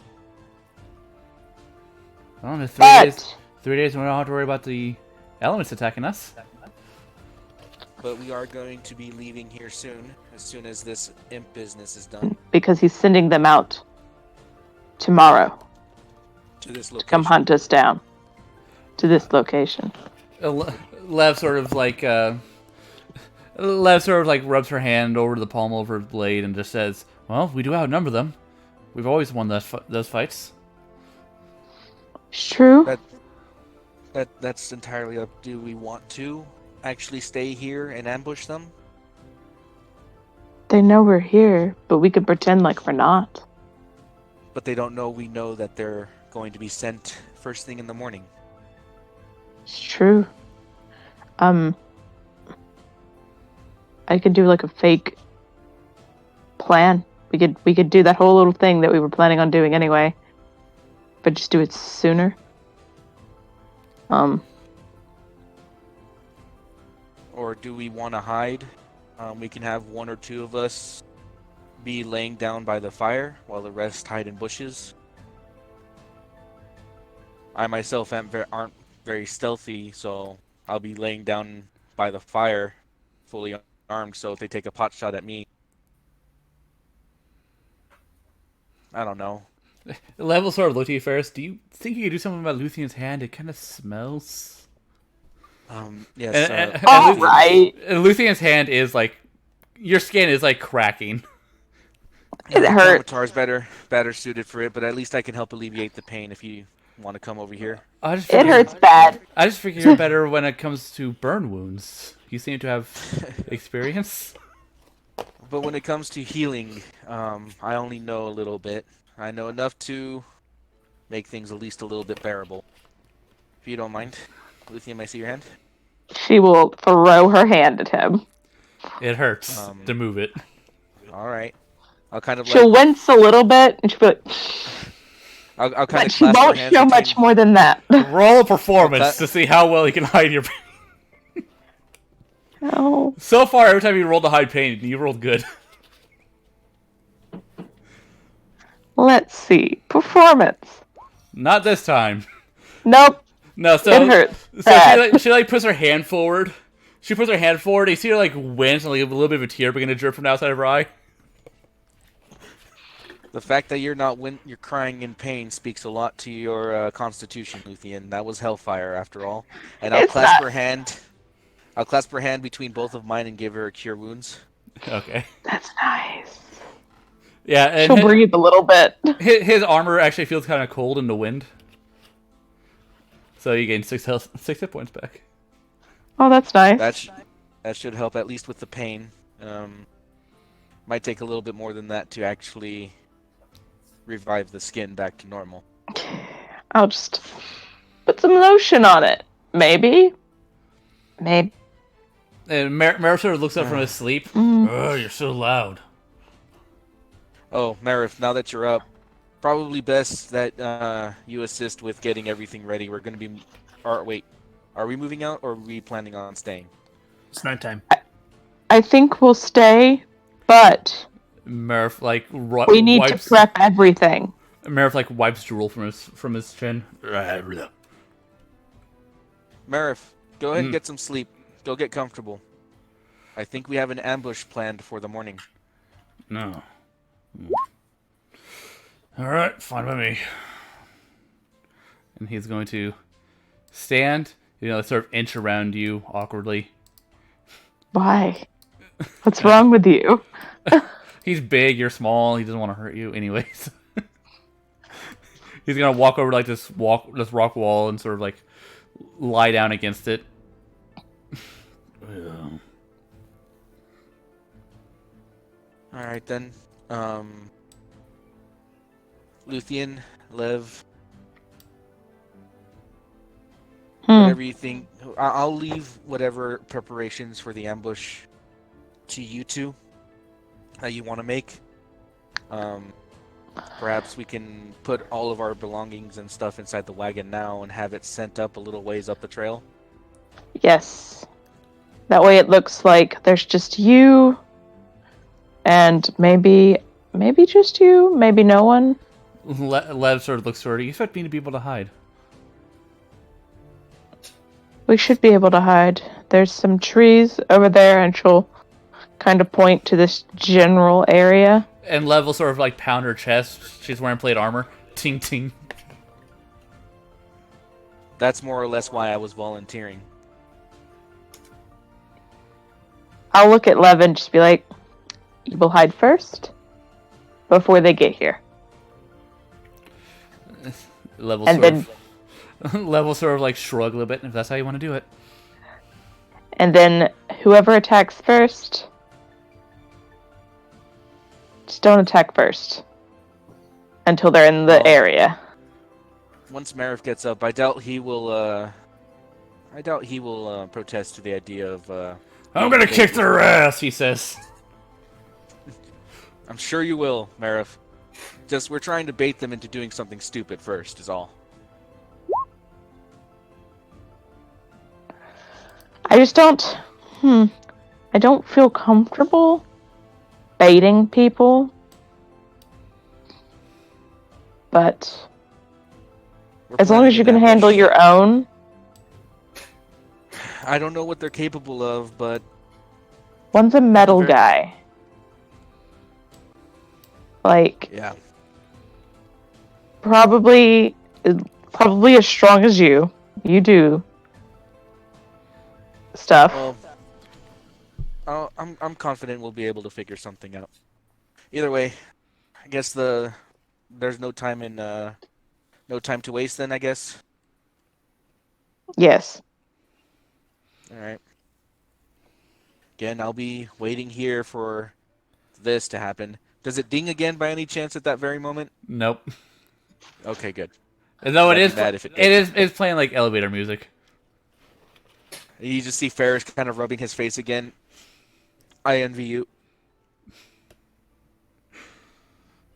Well, in 3 But days. 3 days, and we don't have to worry about the elements attacking us. But we are going to be leaving here soon as this imp business is done. because he's sending them out tomorrow To this to location. come hunt us down to this location. Lev sort of like rubs her hand over the pommel of her blade and just says, "Well, we do outnumber them. We've always won those fights." It's true. That's entirely up. Do we want to actually stay here and ambush them? They know we're here, but we could pretend like we're not. But they don't know we know that they're going to be sent first thing in the morning. It's true. I could do like a fake plan. We could do that whole little thing that we were planning on doing anyway, but just do it sooner. Or do we want to hide? We can have 1 or 2 of us be laying down by the fire while the rest hide in bushes. I myself aren't very stealthy, so I'll be laying down by the fire, fully armed, so if they take a pot shot at me, I don't know. Level sort of looked at you, Ferris. Do you think you could do something about Luthien's hand? It kind of smells. Yes. All right. And Luthien's hand is like, your skin is like cracking. It hurts. Avatar's better suited for it, but at least I can help alleviate the pain if you want to come over here. It hurts bad. I just figure you're better when it comes to burn wounds. You seem to have experience. But when it comes to healing, I only know a little bit. I know enough to make things at least a little bit bearable. If you don't mind. Luthien, I see your hand? She will throw her hand at him. It hurts to move it. Alright. I'll kind of She'll wince a little bit, and she'll be like, I'll kind but of she clasp her won't hands show between- much more than that. Roll a performance to see how well you can hide your pain. No. So far, every time you rolled to hide pain, you rolled good. Let's see. Performance. Not this time. Nope. No, so It hurts. So Bad. she puts her hand forward, She puts her hand forward. You see her like wince and like a little bit of a tear begin to drip from the outside of her eye. The fact that you're you're crying in pain speaks a lot to your constitution, Luthien. That was hellfire, after all. And I'll It's clasp not. her hand. I'll clasp her hand between both of mine and give her a cure wounds. Okay. That's nice. Yeah, and She'll breathe a little bit. his armor actually feels kind of cold in the wind. So you gain 6 hit points back. Oh, that's nice. That should help at least with the pain. Might take a little bit more than that to actually revive the skin back to normal. I'll just put some lotion on it. Maybe. And Marif sort of looks up from his sleep. Oh, you're so loud. Oh, Marif, now that you're up, probably best that you assist with getting everything ready. We're going to be... wait. Are we moving out, or are we planning on staying? It's nighttime. I think we'll stay, but Marif like we need to prep everything. Marif like wipes drool from his chin. Marif, go ahead and get some sleep. Go get comfortable. I think we have an ambush planned for the morning. No. Alright, fine by me. And he's going to stand, sort of inch around you awkwardly. Why? What's wrong with you? He's big, you're small, he doesn't want to hurt you anyways. He's gonna walk over like this rock wall and sort of like lie down against it. Alright then. Luthien, Lev, whatever you think. I'll leave whatever preparations for the ambush to you two that you want to make. Perhaps we can put all of our belongings and stuff inside the wagon now and have it sent up a little ways up the trail. Yes. That way it looks like there's just you and maybe just you, maybe no one. Lev sort of looks toward you. You expect me to be able to hide? We should be able to hide. There's some trees over there, and she'll kind of point to this general area. And Lev will sort of like pound her chest. She's wearing plate armor. Ting ting. That's more or less why I was volunteering. I'll look at Lev and just be like, you will hide first before they get here. Level sort of like shrug a little bit, if that's how you want to do it. And then whoever attacks first, just don't attack first until they're in the area. Once Marif gets up, I doubt he will protest to the idea of. I'm gonna kick their ass, he says. I'm sure you will, Marif. Just we're trying to bait them into doing something stupid first, is all. I just don't. I don't feel comfortable baiting people. But as long as you can handle your own. I don't know what they're capable of, but One's a metal guy. Like, yeah, probably as strong as you. You do stuff. Well, I'm confident we'll be able to figure something out. Either way, I guess there's no time to waste then, I guess. Yes. All right. Again, I'll be waiting here for this to happen. Does it ding again by any chance at that very moment? Nope. Okay, good. No, it's playing like elevator music. You just see Ferris kind of rubbing his face again. I envy you.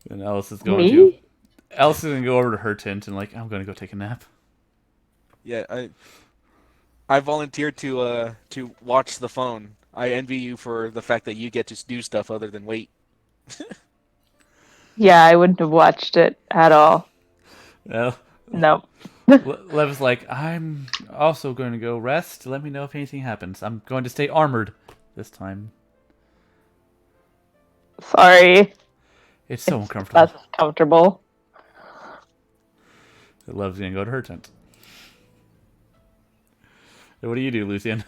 And Alice is going to go over to her tent and like, I'm going to go take a nap. Yeah, I volunteered to watch the phone. I envy you for the fact that you get to do stuff other than wait. Yeah, I wouldn't have watched it at all. Well, No. Lev is like, I'm also going to go rest. Let me know if anything happens. I'm going to stay armored this time. Sorry. It's so uncomfortable. That's comfortable. Lev's going to go to her tent. So what do you do, Lucian?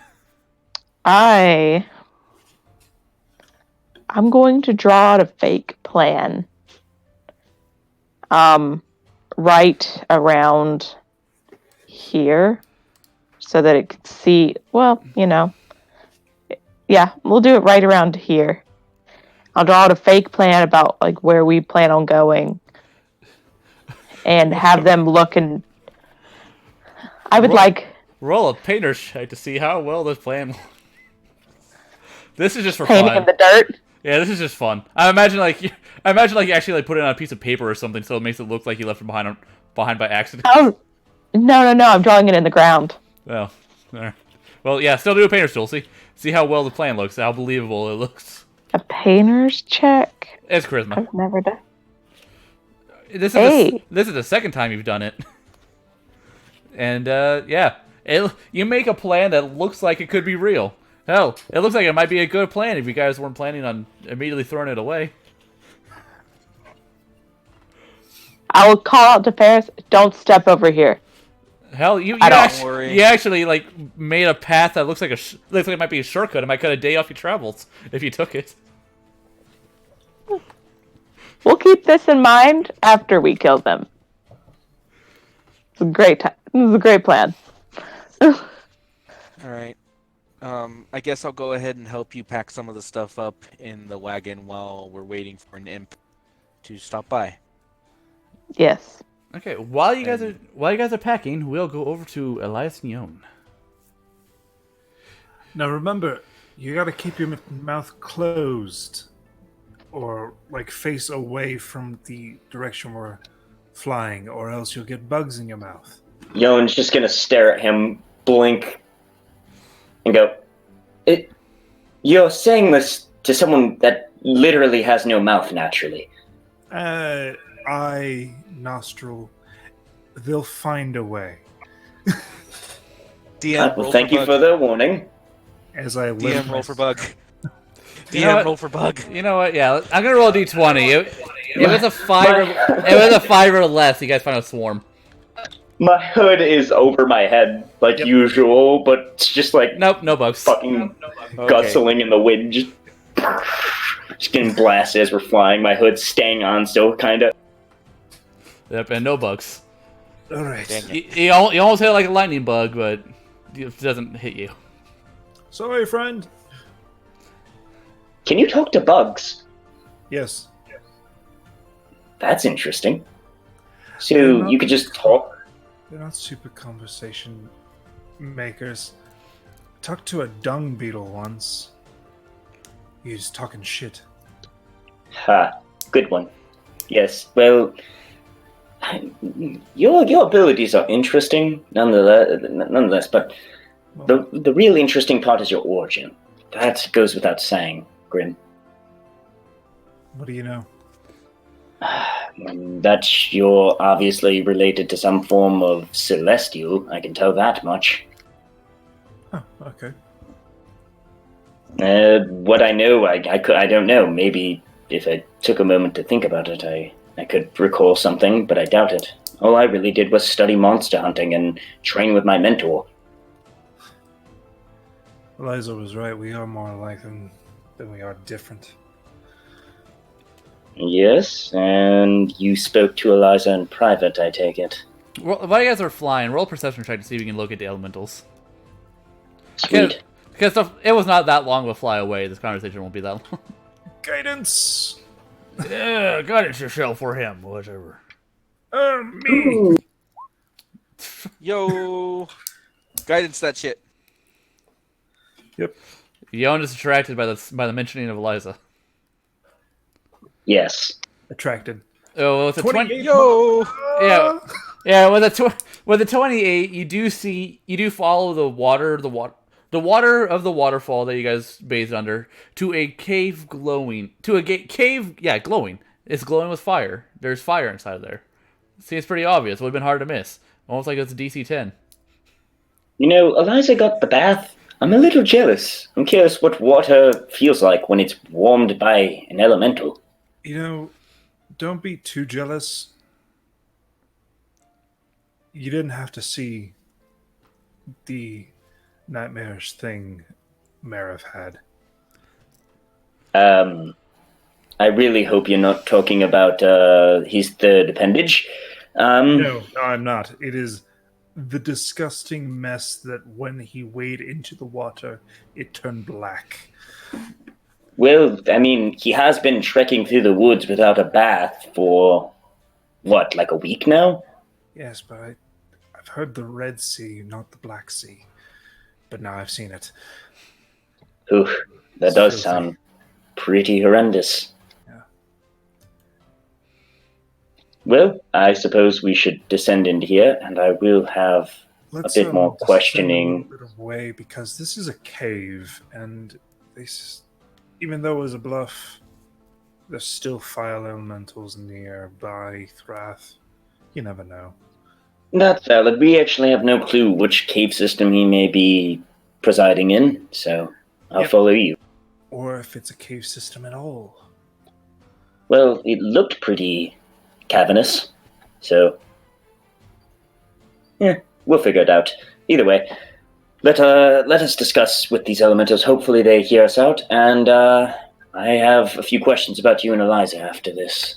I'm going to draw out a fake plan. Right around here, so that it could see. Well, yeah, we'll do it right around here. I'll draw out a fake plan about like where we plan on going, and have them look. And I would roll a painter's check to see how well this plan. This is just for painting fun. in the dirt. Yeah, this is just fun. I imagine you actually like put it on a piece of paper or something, so it makes it look like you left it behind by accident. Oh, no! I'm drawing it in the ground. Well, alright. Well, yeah, still do a painter's tool. See how well the plan looks, how believable it looks. A painter's check. It's charisma. I've never done. This Hey. is the second time you've done it, and yeah, you make a plan that looks like it could be real. Hell, it looks like it might be a good plan if you guys weren't planning on immediately throwing it away. I will call out to Ferris. Don't step over here. Hell, you actually like made a path that looks like looks like it might be a shortcut. It might cut a day off your travels if you took it. We'll keep this in mind after we kill them. It's a great time. This is a great plan. All right. I guess I'll go ahead and help you pack some of the stuff up in the wagon while we're waiting for an imp to stop by. Yes. Okay, while you guys are packing, we'll go over to Elias and Yon. Now remember, you gotta keep your mouth closed, or like face away from the direction we're flying, or else you'll get bugs in your mouth. Yoan's just gonna stare at him, blink, and go, You're saying this to someone that literally has no mouth naturally. Eye, nostril, they'll find a way. DM, Well, thank you for the warning. As I DM roll for bug. You know DM what? roll for bug. You know what? Yeah, I'm gonna roll a d20. It was a 5. It was a 5 or less. You guys find a swarm. My hood is over my head like usual, but it's just like Nope, no bugs. fucking guzzling in the wind, just getting blasted as we're flying. My hood's staying on still, kind of. Yep, and no bugs. All right. Dang it. You almost hit it like a lightning bug, but it doesn't hit you. Sorry, friend. Can you talk to bugs? Yes. That's interesting. So you could just talk? They're not super conversation makers. I talked to a dung beetle once. He was talking shit. Ha, good one. Yes, well, your abilities are interesting, nonetheless, but the real interesting part is your origin. That goes without saying, Grim. What do you know? That you're obviously related to some form of celestial, I can tell that much. Oh, okay. What I know, I don't know. Maybe if I took a moment to think about it, I could recall something, but I doubt it. All I really did was study monster hunting and train with my mentor. Eliza was right. We are more alike than we are different. Yes, and you spoke to Eliza in private, I take it. While you guys are flying, roll a perception check to see if you can locate the elementals. Sweet. Because it was not that long of a fly away. This conversation won't be that long. Guidance! Yeah, guidance yourself for him, whatever. Me! Yo, guidance that shit. Yep. Yon is attracted by the mentioning of Eliza. Yes. Attracted. Oh, well, it's a 20. Yo, Yeah. With a 28, you do follow the water of the waterfall that you guys bathed under to a cave glowing. Glowing. It's glowing with fire. There's fire inside of there. See, it's pretty obvious. It would have been hard to miss. Almost like it's a DC 10. You know, Eliza got the bath. I'm a little jealous. I'm curious what water feels like when it's warmed by an elemental. You know, don't be too jealous. You didn't have to see the nightmarish thing Marif had. I really hope you're not talking about his third appendage. No, I'm not. It is the disgusting mess that when he waded into the water, it turned black. Well, I mean, he has been trekking through the woods without a bath for, what, like a week now? Yes, but I've heard the Red Sea, not the Black Sea. But now I've seen it. Ooh, that does sound pretty horrendous. Yeah. Well, I suppose we should descend into here, and I will have a bit more questioning. A little bit of way, because this is a cave, and even though it was a bluff, there's still fire elementals nearby Thrath. You never know. That's valid. We actually have no clue which cave system he may be presiding in, so I'll follow you. Or if it's a cave system at all. Well, it looked pretty cavernous, so yeah, we'll figure it out. Either way, let us discuss with these elementals. Hopefully they hear us out, and I have a few questions about you and Eliza after this,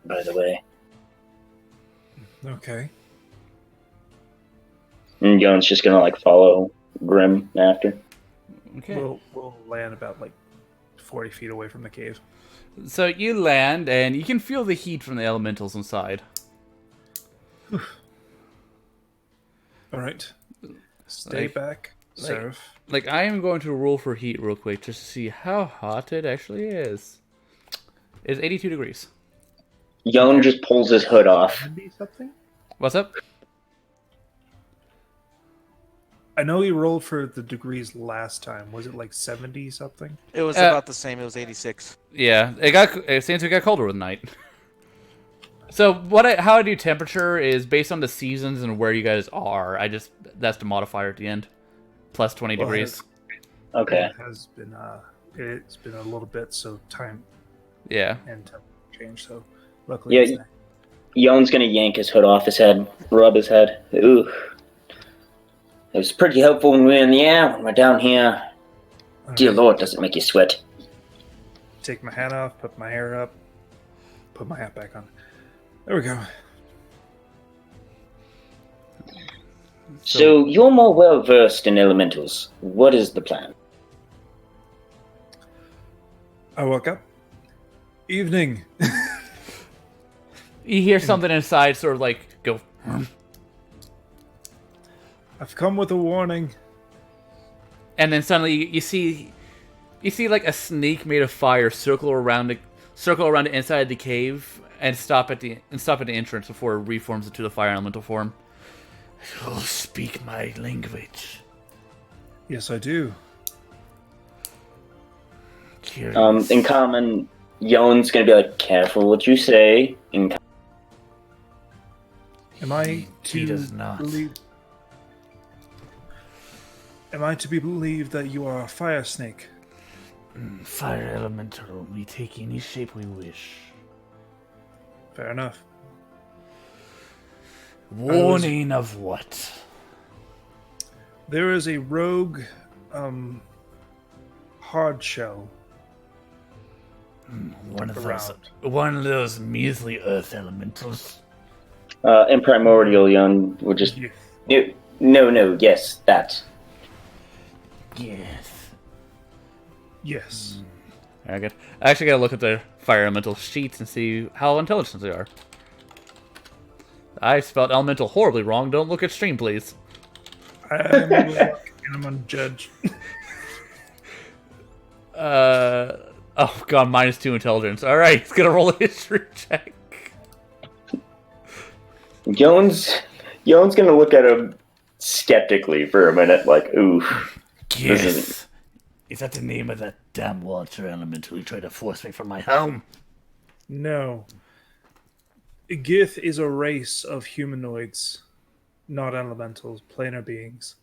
by the way. Okay. And Yone's just gonna follow Grim after. Okay. We'll land about 40 feet away from the cave. So you land, and you can feel the heat from the elementals inside. All right. Stay back, Seraph. I am going to roll for heat real quick just to see how hot it actually is. It's 82 degrees. Yone just pulls his hood off. Something? What's up? I know he rolled for the degrees last time. Was it 70 something? It was about the same. It was 86. Yeah, it seems it got colder with night. So how I do temperature is based on the seasons and where you guys are. That's the modifier at the end, plus 20 degrees. Okay. It's been a little bit, so time. Yeah. And temperature change. So luckily, yeah. Yone's gonna yank his hood off his head, rub his head. Ooh. It was pretty helpful when we were in the air. When we're down here, dear Lord, does it make you sweat? Take my hat off, put my hair up, put my hat back on. There we go. So you're more well versed in elementals. What is the plan? I woke up. Evening. You hear something inside, sort of go. I've come with a warning. And then suddenly you see a snake made of fire circle around the inside of the cave and stop at the entrance before it reforms into the fire elemental form. You speak my language. Yes, I do. Curious. In common, Yone's gonna be careful what you say. Am I He does not. Am I to be believed that you are a fire snake? Fire elemental, we take any shape we wish. Fair enough. Warning of what? There is a rogue, hard shell. One of those measly earth elementals. In Primordial, Yone would just... No, yes, that. Yes. Yes. Very good. I actually gotta look at the fire elemental sheets and see how intelligent they are. I spelled elemental horribly wrong. Don't look at stream, please. I'm and I'm unjudged. Oh god, -2 intelligence. Alright, it's gonna roll a history check. Yone's gonna look at him skeptically for a minute, ooh. Yes. Is that the name of that damn water elemental who tried to force me from my home? No. Gith is a race of humanoids. not elementals, planar beings.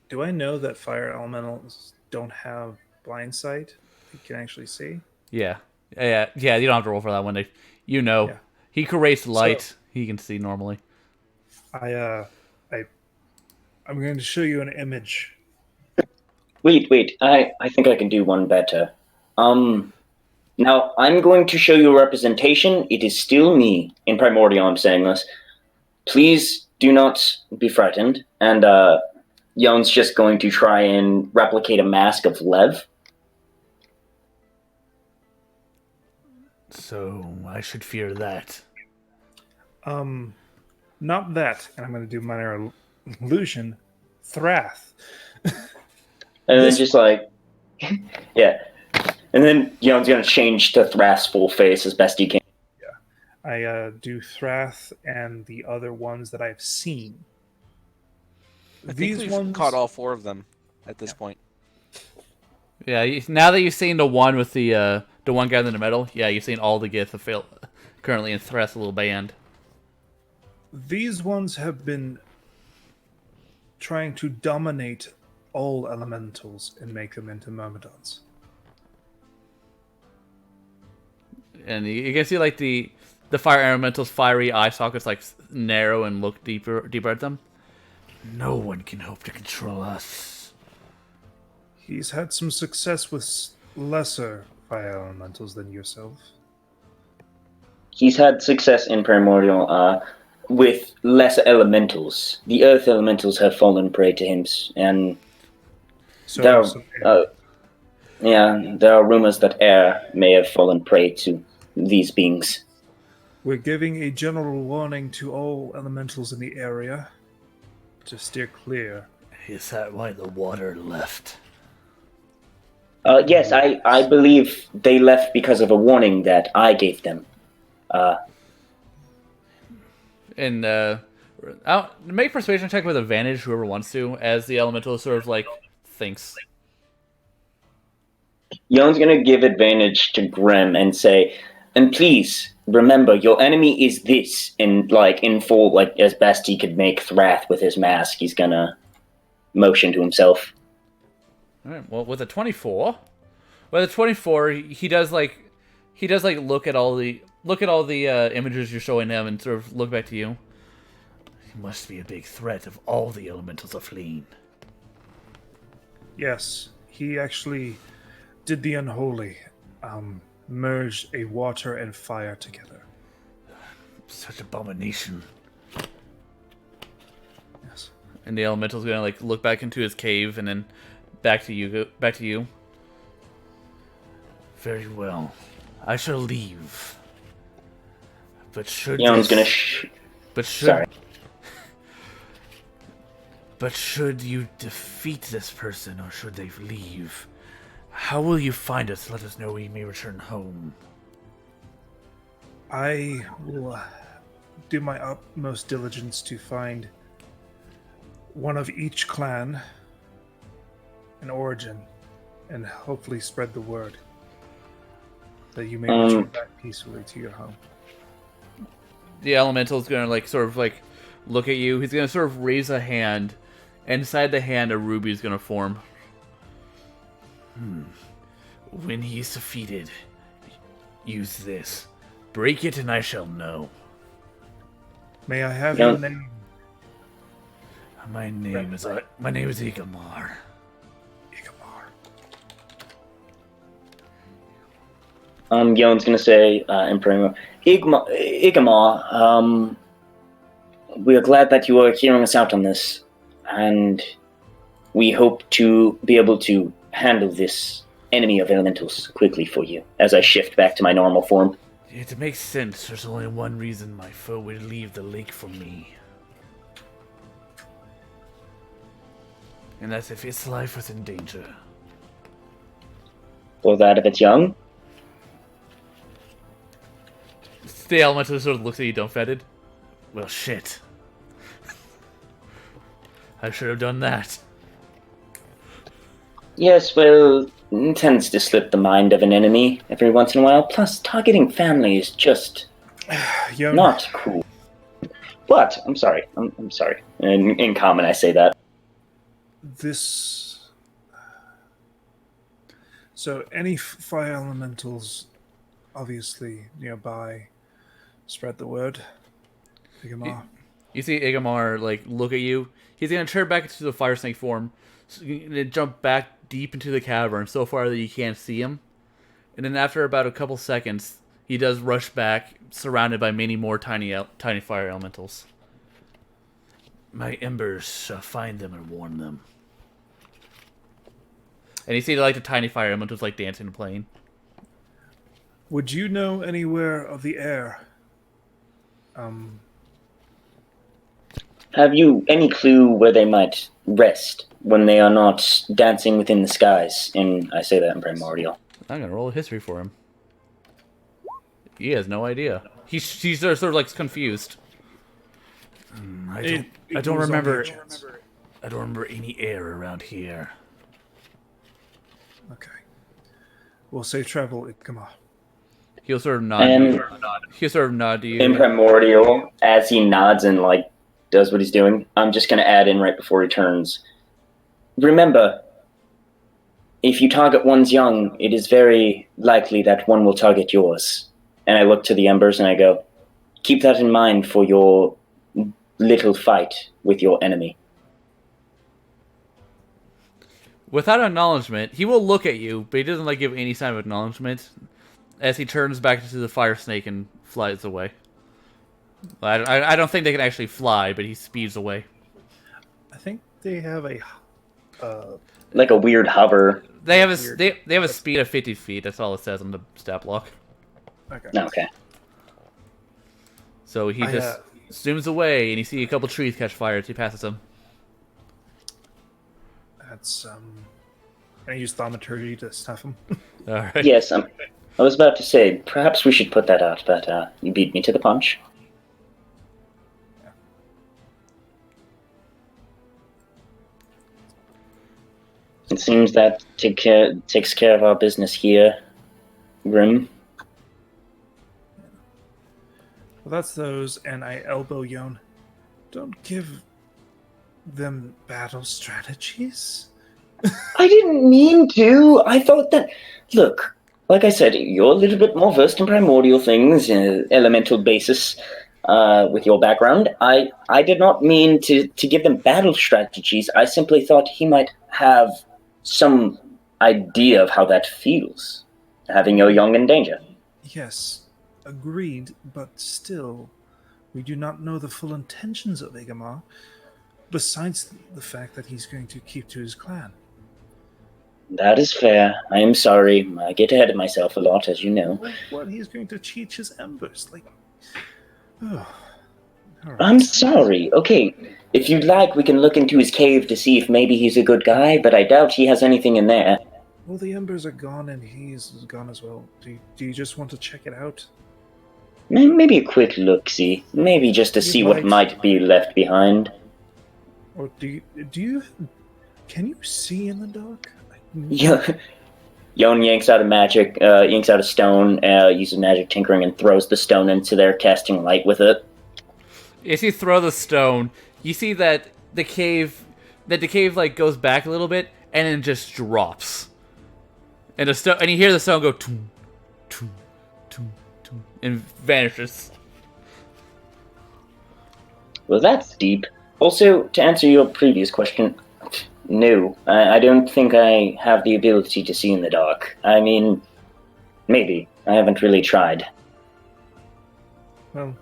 Do I know that fire elementals don't have blind sight? They can actually see. Yeah. Yeah, you don't have to roll for that one. Yeah. He creates light. So- He can see normally. I'm going to show you an image. Wait. I think I can do one better. Now I'm going to show you a representation. It is still me in Primordial. I'm saying this. Please do not be frightened. And Yon's just going to try and replicate a mask of Lev. So I should fear that. Not that. And I'm going to do minor illusion. Thrath. And then just like, yeah. And then Yon's going to change to Thrath's full face as best he can. I do Thrath and the other ones that I've seen. I think we've caught all 4 of them at this point. Yeah, now that you've seen the one with the one guy in the middle, yeah, you've seen all the Gith currently in Threth's little band. These ones have been trying to dominate all elementals and make them into myrmidons. And you can see like the fire elemental's fiery eye sockets like narrow and look deeper at them. No one can hope to control us. He's had some success with lesser fire elementals than yourself. He's had success in Primordial with lesser elementals. The earth elementals have fallen prey to him, and there are rumors that air may have fallen prey to these beings. We're giving a general warning to all elementals in the area to steer clear. Is that why the water left? Yes, I believe they left because of a warning that I gave them. Make persuasion check with advantage, whoever wants to, as the elemental sort of like thinks. Yon's gonna give advantage to Grim and say, and please remember, your enemy is this. And like in full, like as best he could make Thrath with his mask, he's gonna motion to himself. All right. Well, with a 24, he does look at all the images you're showing him and sort of look back to you. He must be a big threat if all the elementals are fleeing. Yes, he actually did the unholy, merged a water and fire together. Such abomination. Yes. And the elemental's gonna like look back into his cave and then back to you. Very well. I shall leave. But should Yon's gonna Sorry. But should you defeat this person or should they leave? How will you find us? Let us know we may return home. I will do my utmost diligence to find one of each clan, an origin, and hopefully spread the word that you may return back peacefully to your home. The elemental's gonna like sort of like look at you. He's gonna sort of raise a hand. Inside the hand, a ruby is gonna form. When he is defeated, use this. Break it and I shall know. May I have your name? My name is Igamar. Yon's gonna say in Primo, Igamar, we are glad that you are hearing us out on this, and we hope to be able to handle this enemy of elementals quickly for you, as I shift back to my normal form. It makes sense. There's only one reason my foe would leave the lake for me. And that's if its life was in danger. Or that if it's young? The elemental sort of looks at you dumbfounded. Well, shit. I should have done that. Yes, well, it tends to slip the mind of an enemy every once in a while. Plus, targeting family is just Yon, Not cool. But I'm sorry. I'm sorry. In common, I say that. this. So, any fire elementals, obviously nearby, spread the word. Pick him off. You see Igamar like look at you. He's gonna turn back into the fire snake form, so he's gonna jump back deep into the cavern so far that you can't see him. And then after about a couple seconds, he does rush back, surrounded by many more tiny fire elementals. My embers shall find them and warn them. And you see like the tiny fire elementals like dancing and playing. Would you know anywhere of the air? Have you any clue where they might rest when they are not dancing within the skies? And I say that in Primordial. I'm gonna roll a history for him. He has no idea. He's sort of like confused. I don't remember. I don't remember any air around here. Okay. We'll say travel. Come on. He'll sort of nod. And He'll sort of nod to you. in Primordial, as he nods and like does what he's doing, I'm just gonna add in right before he turns. Remember, if you target one's young, it is very likely that one will target yours. And I look to the embers and I go, keep that in mind for your little fight with your enemy. Without acknowledgement, he will look at you, but he doesn't like give any sign of acknowledgement as he turns back into the fire snake and flies away. I don't think they can actually fly, but he speeds away. I think they have a. Like a weird hover. They have a speed of 50 feet. That's all it says on the stat block. Okay. Okay. So he just zooms away, and you see a couple trees catch fire as he passes them. That's Can I use thaumaturgy to stuff him? All right. Yes, I was about to say, perhaps we should put that out, but you beat me to the punch. It seems that takes care of our business here, Grim. Well, that's those, and I elbow Yon. Don't give them battle strategies. I didn't mean to. I thought that... Look, like I said, you're a little bit more versed in primordial things, elemental basis, with your background. I did not mean to give them battle strategies. I simply thought he might have some idea of how that feels, having your young in danger. Yes, agreed, but still, we do not know the full intentions of Igamar, besides the fact that he's going to keep to his clan. That is fair. I am sorry. I get ahead of myself a lot, as you know. What he's going to teach his embers, like... Oh. All right. I'm sorry. Okay, if you'd like, we can look into his cave to see if maybe he's a good guy, but I doubt he has anything in there. Well, the embers are gone, and he's gone as well. Do you just want to check it out? Maybe a quick look-see. Maybe just to You see what might be left behind. Or do you... Can you see in the dark? Yon yanks out a stone, uses magic tinkering, and throws the stone into there, casting light with it. As you throw the stone, you see that the cave like goes back a little bit and then just drops. And and you hear the stone go toom, toom, toom, toom, and vanishes. Well, that's deep. Also, to answer your previous question, no, I don't think I have the ability to see in the dark. I mean, maybe. I haven't really tried. Well...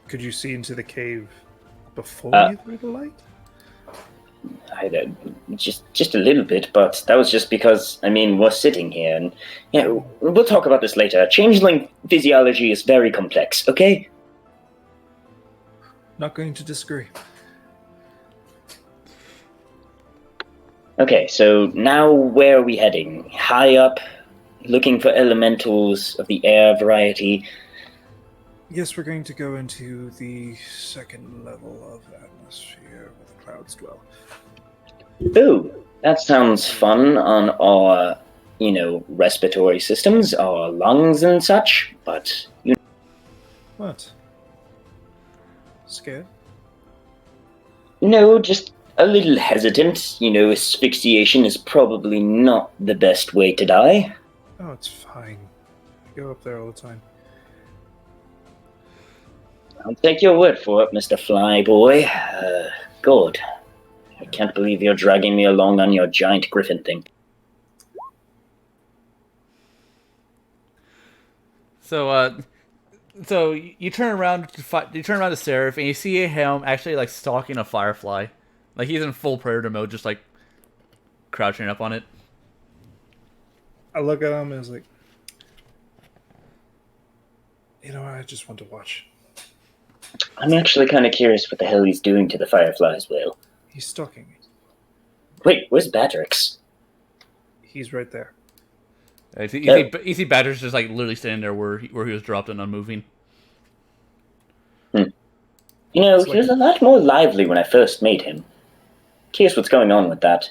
Could you see into the cave before you threw the light? Just a little bit, but that was just because, I mean, we're sitting here, and we'll talk about this later. Changeling physiology is very complex, okay? Not going to disagree. Okay, so now where are we heading? High up, looking for elementals of the air variety. Yes, we're going to go into the second level of atmosphere where the clouds dwell. Ooh, that sounds fun on our respiratory systems, our lungs and such, but What? Scared? no, just a little hesitant. Asphyxiation is probably not the best way to die. Oh, it's fine. I go up there all the time. I'll take your word for it, Mr. Flyboy. God, I can't believe you're dragging me along on your giant griffin thing. So you turn around to fight. You turn around to Seraph, and you see him actually like stalking a firefly, like he's in full predator mode, just like crouching up on it. I look at him and I was like, I just want to watch. I'm actually kind of curious what the hell he's doing to the firefly as well. He's stalking me. Wait, where's Batrix? He's right there. You see Badger's just like literally standing there where he was dropped and unmoving. He was a lot more lively when I first made him. Curious what's going on with that.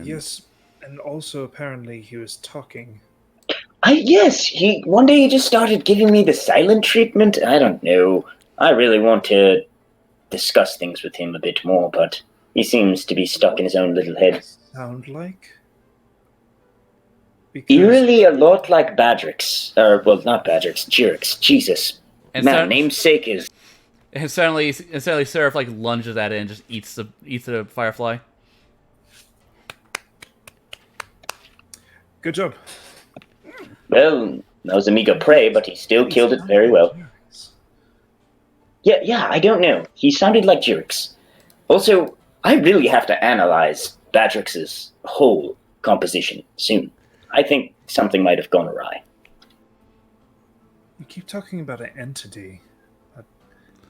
Yes, and also apparently he was talking. One day he just started giving me the silent treatment. I don't know. I really want to discuss things with him a bit more, but he seems to be stuck in his own little head. Sound like? Eerily a lot like Badrix. Not Badrix, Jirix. Jesus. And Man, namesake is... And suddenly Seraph like lunges at it and just eats the firefly. Good job. Well, that was a meager prey, but he still killed it very well. Yeah, I don't know. He sounded like Jirix. Also, I really have to analyze Badrix's whole composition soon. I think something might have gone awry. You keep talking about an entity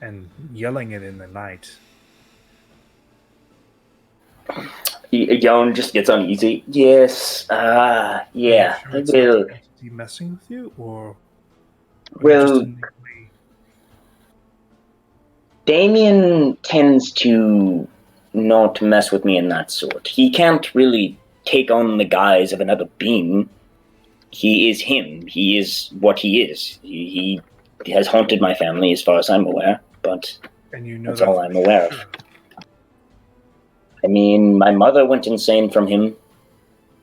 and yelling it in the night. Yon just gets uneasy. Yes, yeah, Sure it's I will. not the entity messing with you, or Well, Damien tends to not mess with me in that sort. He can't really take on the guise of another being. He is him. He is what he is. He has haunted my family as far as I'm aware, but that's all I'm aware of. I mean, my mother went insane from him.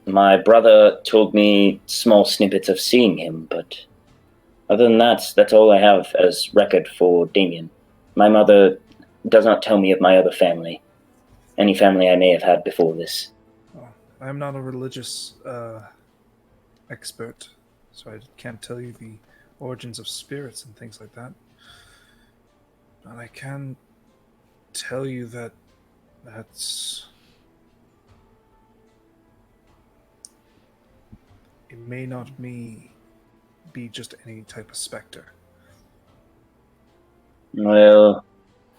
My brother told me small snippets of seeing him, but other than that, that's all I have as record for Damien. My mother does not tell me of my other family. Any family I may have had before this. I'm not a religious expert, so I can't tell you the origins of spirits and things like that. But I can tell you that it may not be just any type of specter. Well,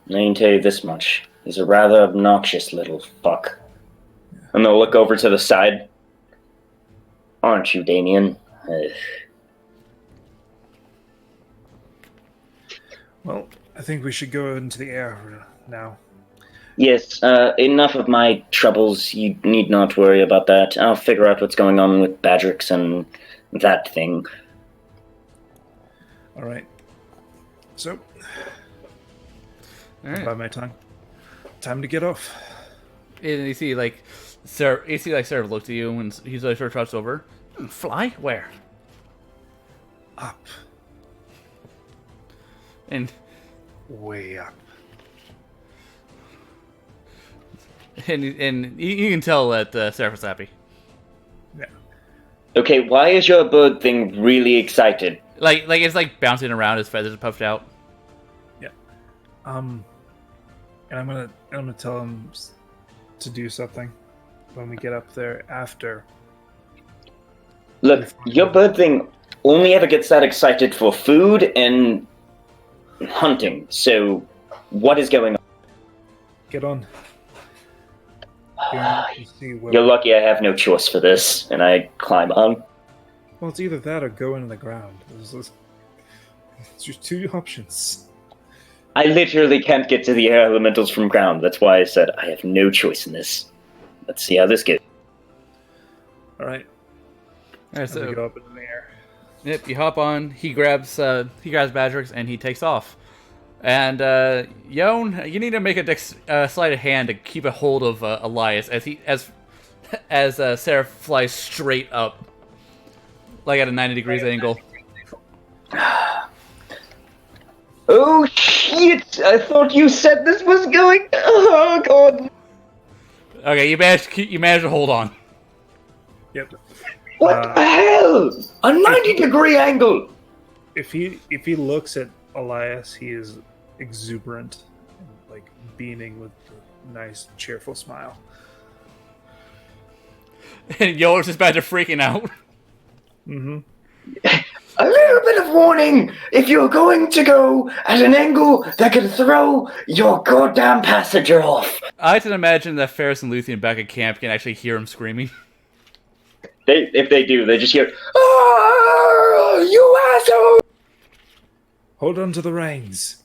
I can tell you this much. He's a rather obnoxious little fuck. And they'll look over to the side. Aren't you, Damien? Well, I think we should go into the air now. Yes, enough of my troubles. You need not worry about that. I'll figure out what's going on with Badrix and that thing. Alright. So, Alright. by my tongue. Time to get off. And you see like Seraph looked at you and he's like sort of crouched over. Fly? Where? Up. And Way up. and you can tell that Seraph is happy. Yeah. Okay, why is your bird thing really excited? Like it's like bouncing around, his feathers are puffed out. Yeah. And I'm gonna tell him to do something when we get up there after. Look, your bird thing only ever gets that excited for food and hunting. So, what is going on? Get on. You see where- You're lucky I have no choice for this, and I climb on. Well, it's either that or go into the ground. There's just two options. I literally can't get to the air elementals from ground. That's why I said I have no choice in this. Let's see how this goes. All right. All right, So we so go up in the air. yep, you hop on. He grabs Badrix and he takes off. And Yon, you need to make a sleight of hand to keep a hold of Elias as Seraph flies straight up, like at a 90 degrees angle. Oh shit! I thought you said this was going. Oh god! Okay, you managed to hold on. Yep. What the hell? A 90-degree angle. If he looks at Elias, he is exuberant, and, like beaming with a nice, cheerful smile. And Yo's just about to freaking out. Mm-hmm. A little bit of warning: if you're going to go at an angle that can throw your goddamn passenger off. I can imagine that Ferris and Luthien back at camp can actually hear him screaming. If they do, they just hear, "Oh, you asshole!" Hold on to the reins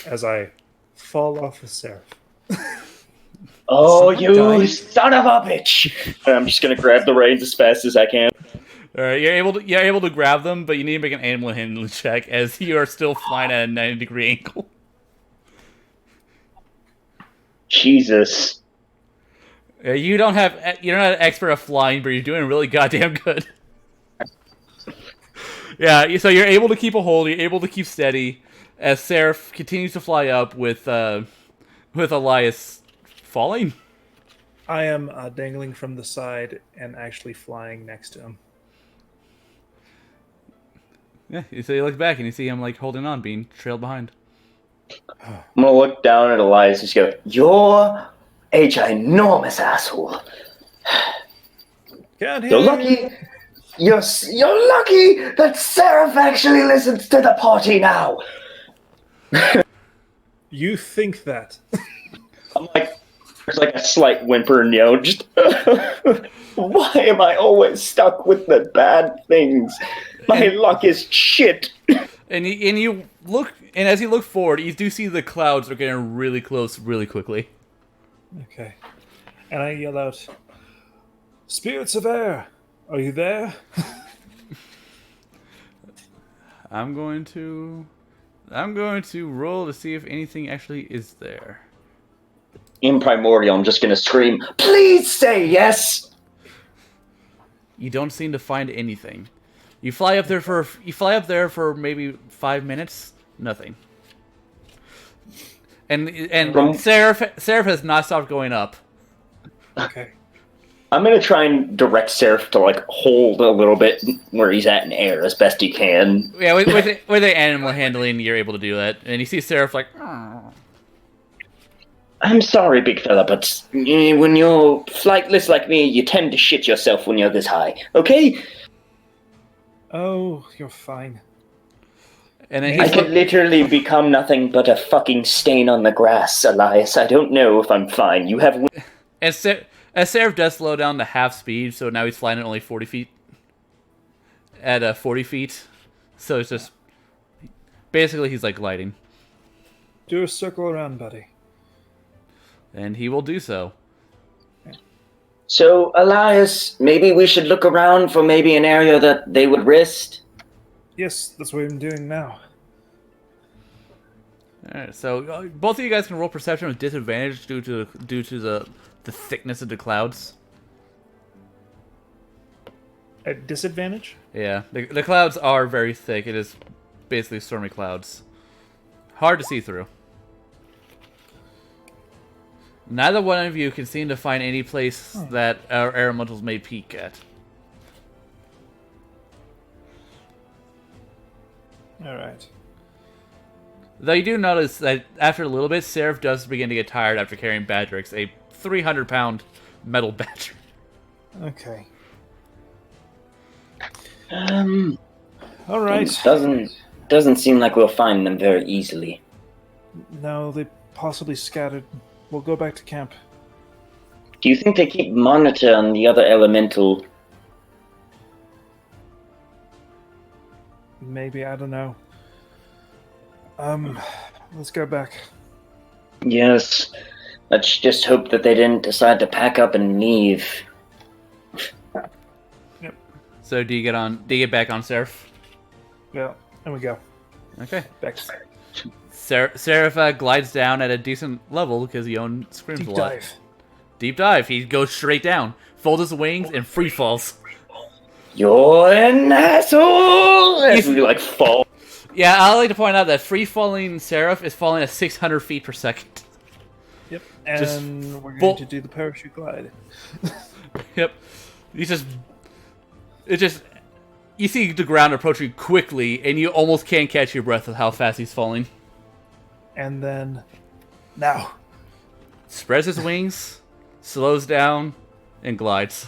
as I fall off the Seraph. Oh, you son of a bitch! And I'm just gonna grab the reins as fast as I can. All right, you're able to grab them, but you need to make an animal handling check as you are still flying at a 90-degree angle. Jesus. You're not an expert at flying, but you're doing really goddamn good. Yeah, so you're able to keep a hold. You're able to keep steady as Seraph continues to fly up with Elias falling. I am dangling from the side and actually flying next to him. Yeah, so you look back and you see him like holding on, being trailed behind. I'm gonna look down at Elias and just go, "You're a ginormous asshole. Can't hear You're you. lucky. You're lucky that Seraph actually listens to the party now." You think that? I'm like, there's like a slight whimper, and just, why am I always stuck with the bad things? My luck is shit. And you look, and as you look forward, you do see the clouds are getting really close, really quickly. Okay. And I yell out, "Spirits of air, are you there?" I'm going to roll to see if anything actually is there. In Primordial, I'm just gonna scream, "Please say yes!" You don't seem to find anything. You fly up there for maybe 5 minutes. Nothing. And Seraph has not stopped going up. Okay. I'm gonna try and direct Seraph to like hold a little bit where he's at in air as best he can. Yeah, with the animal handling, you're able to do that. And you see Seraph like, "Oh." I'm sorry, big fella, but when you're flightless like me, you tend to shit yourself when you're this high, okay? Oh, you're fine. And then I he's could literally become nothing but a fucking stain on the grass, Elias. I don't know if I'm fine. You have... as Seraph does slow down to half speed, so now he's flying at only 40 feet. At 40 feet. So it's just... Basically, he's like gliding. Do a circle around, buddy. And he will do so. So, Elias, maybe we should look around for maybe an area that they would rest? Yes, that's what I'm doing now. Alright, so both of you guys can roll perception with disadvantage due to the thickness of the clouds. At disadvantage? Yeah, the clouds are very thick. It is basically stormy clouds. Hard to see through. Neither one of you can seem to find any place that our elementals may peek at. Alright. Though you do notice that after a little bit, Seraph does begin to get tired after carrying Badrix, a 300-pound metal badger. Okay. Alright. Doesn't seem like we'll find them very easily. No, they possibly scattered. We'll go back to camp. Do you think they keep monitor on the other elemental? Maybe, I don't know. Let's go back. Yes. Let's just hope that they didn't decide to pack up and leave. So do you get back on Seraph? Yeah, and we go. Okay. Back. Seraph glides down at a decent level because Yon screams Deep a lot. dive. Deep dive. He goes straight down, folds his wings, and free falls. You're an asshole! As we like fall. Yeah, I like to point out that free falling Seraph is falling at 600 feet per second. Yep, Just and we're going to do the parachute glide. Yep. You see the ground approaching quickly, and you almost can't catch your breath with how fast he's falling. And then, now. Spreads his wings, slows down, and glides.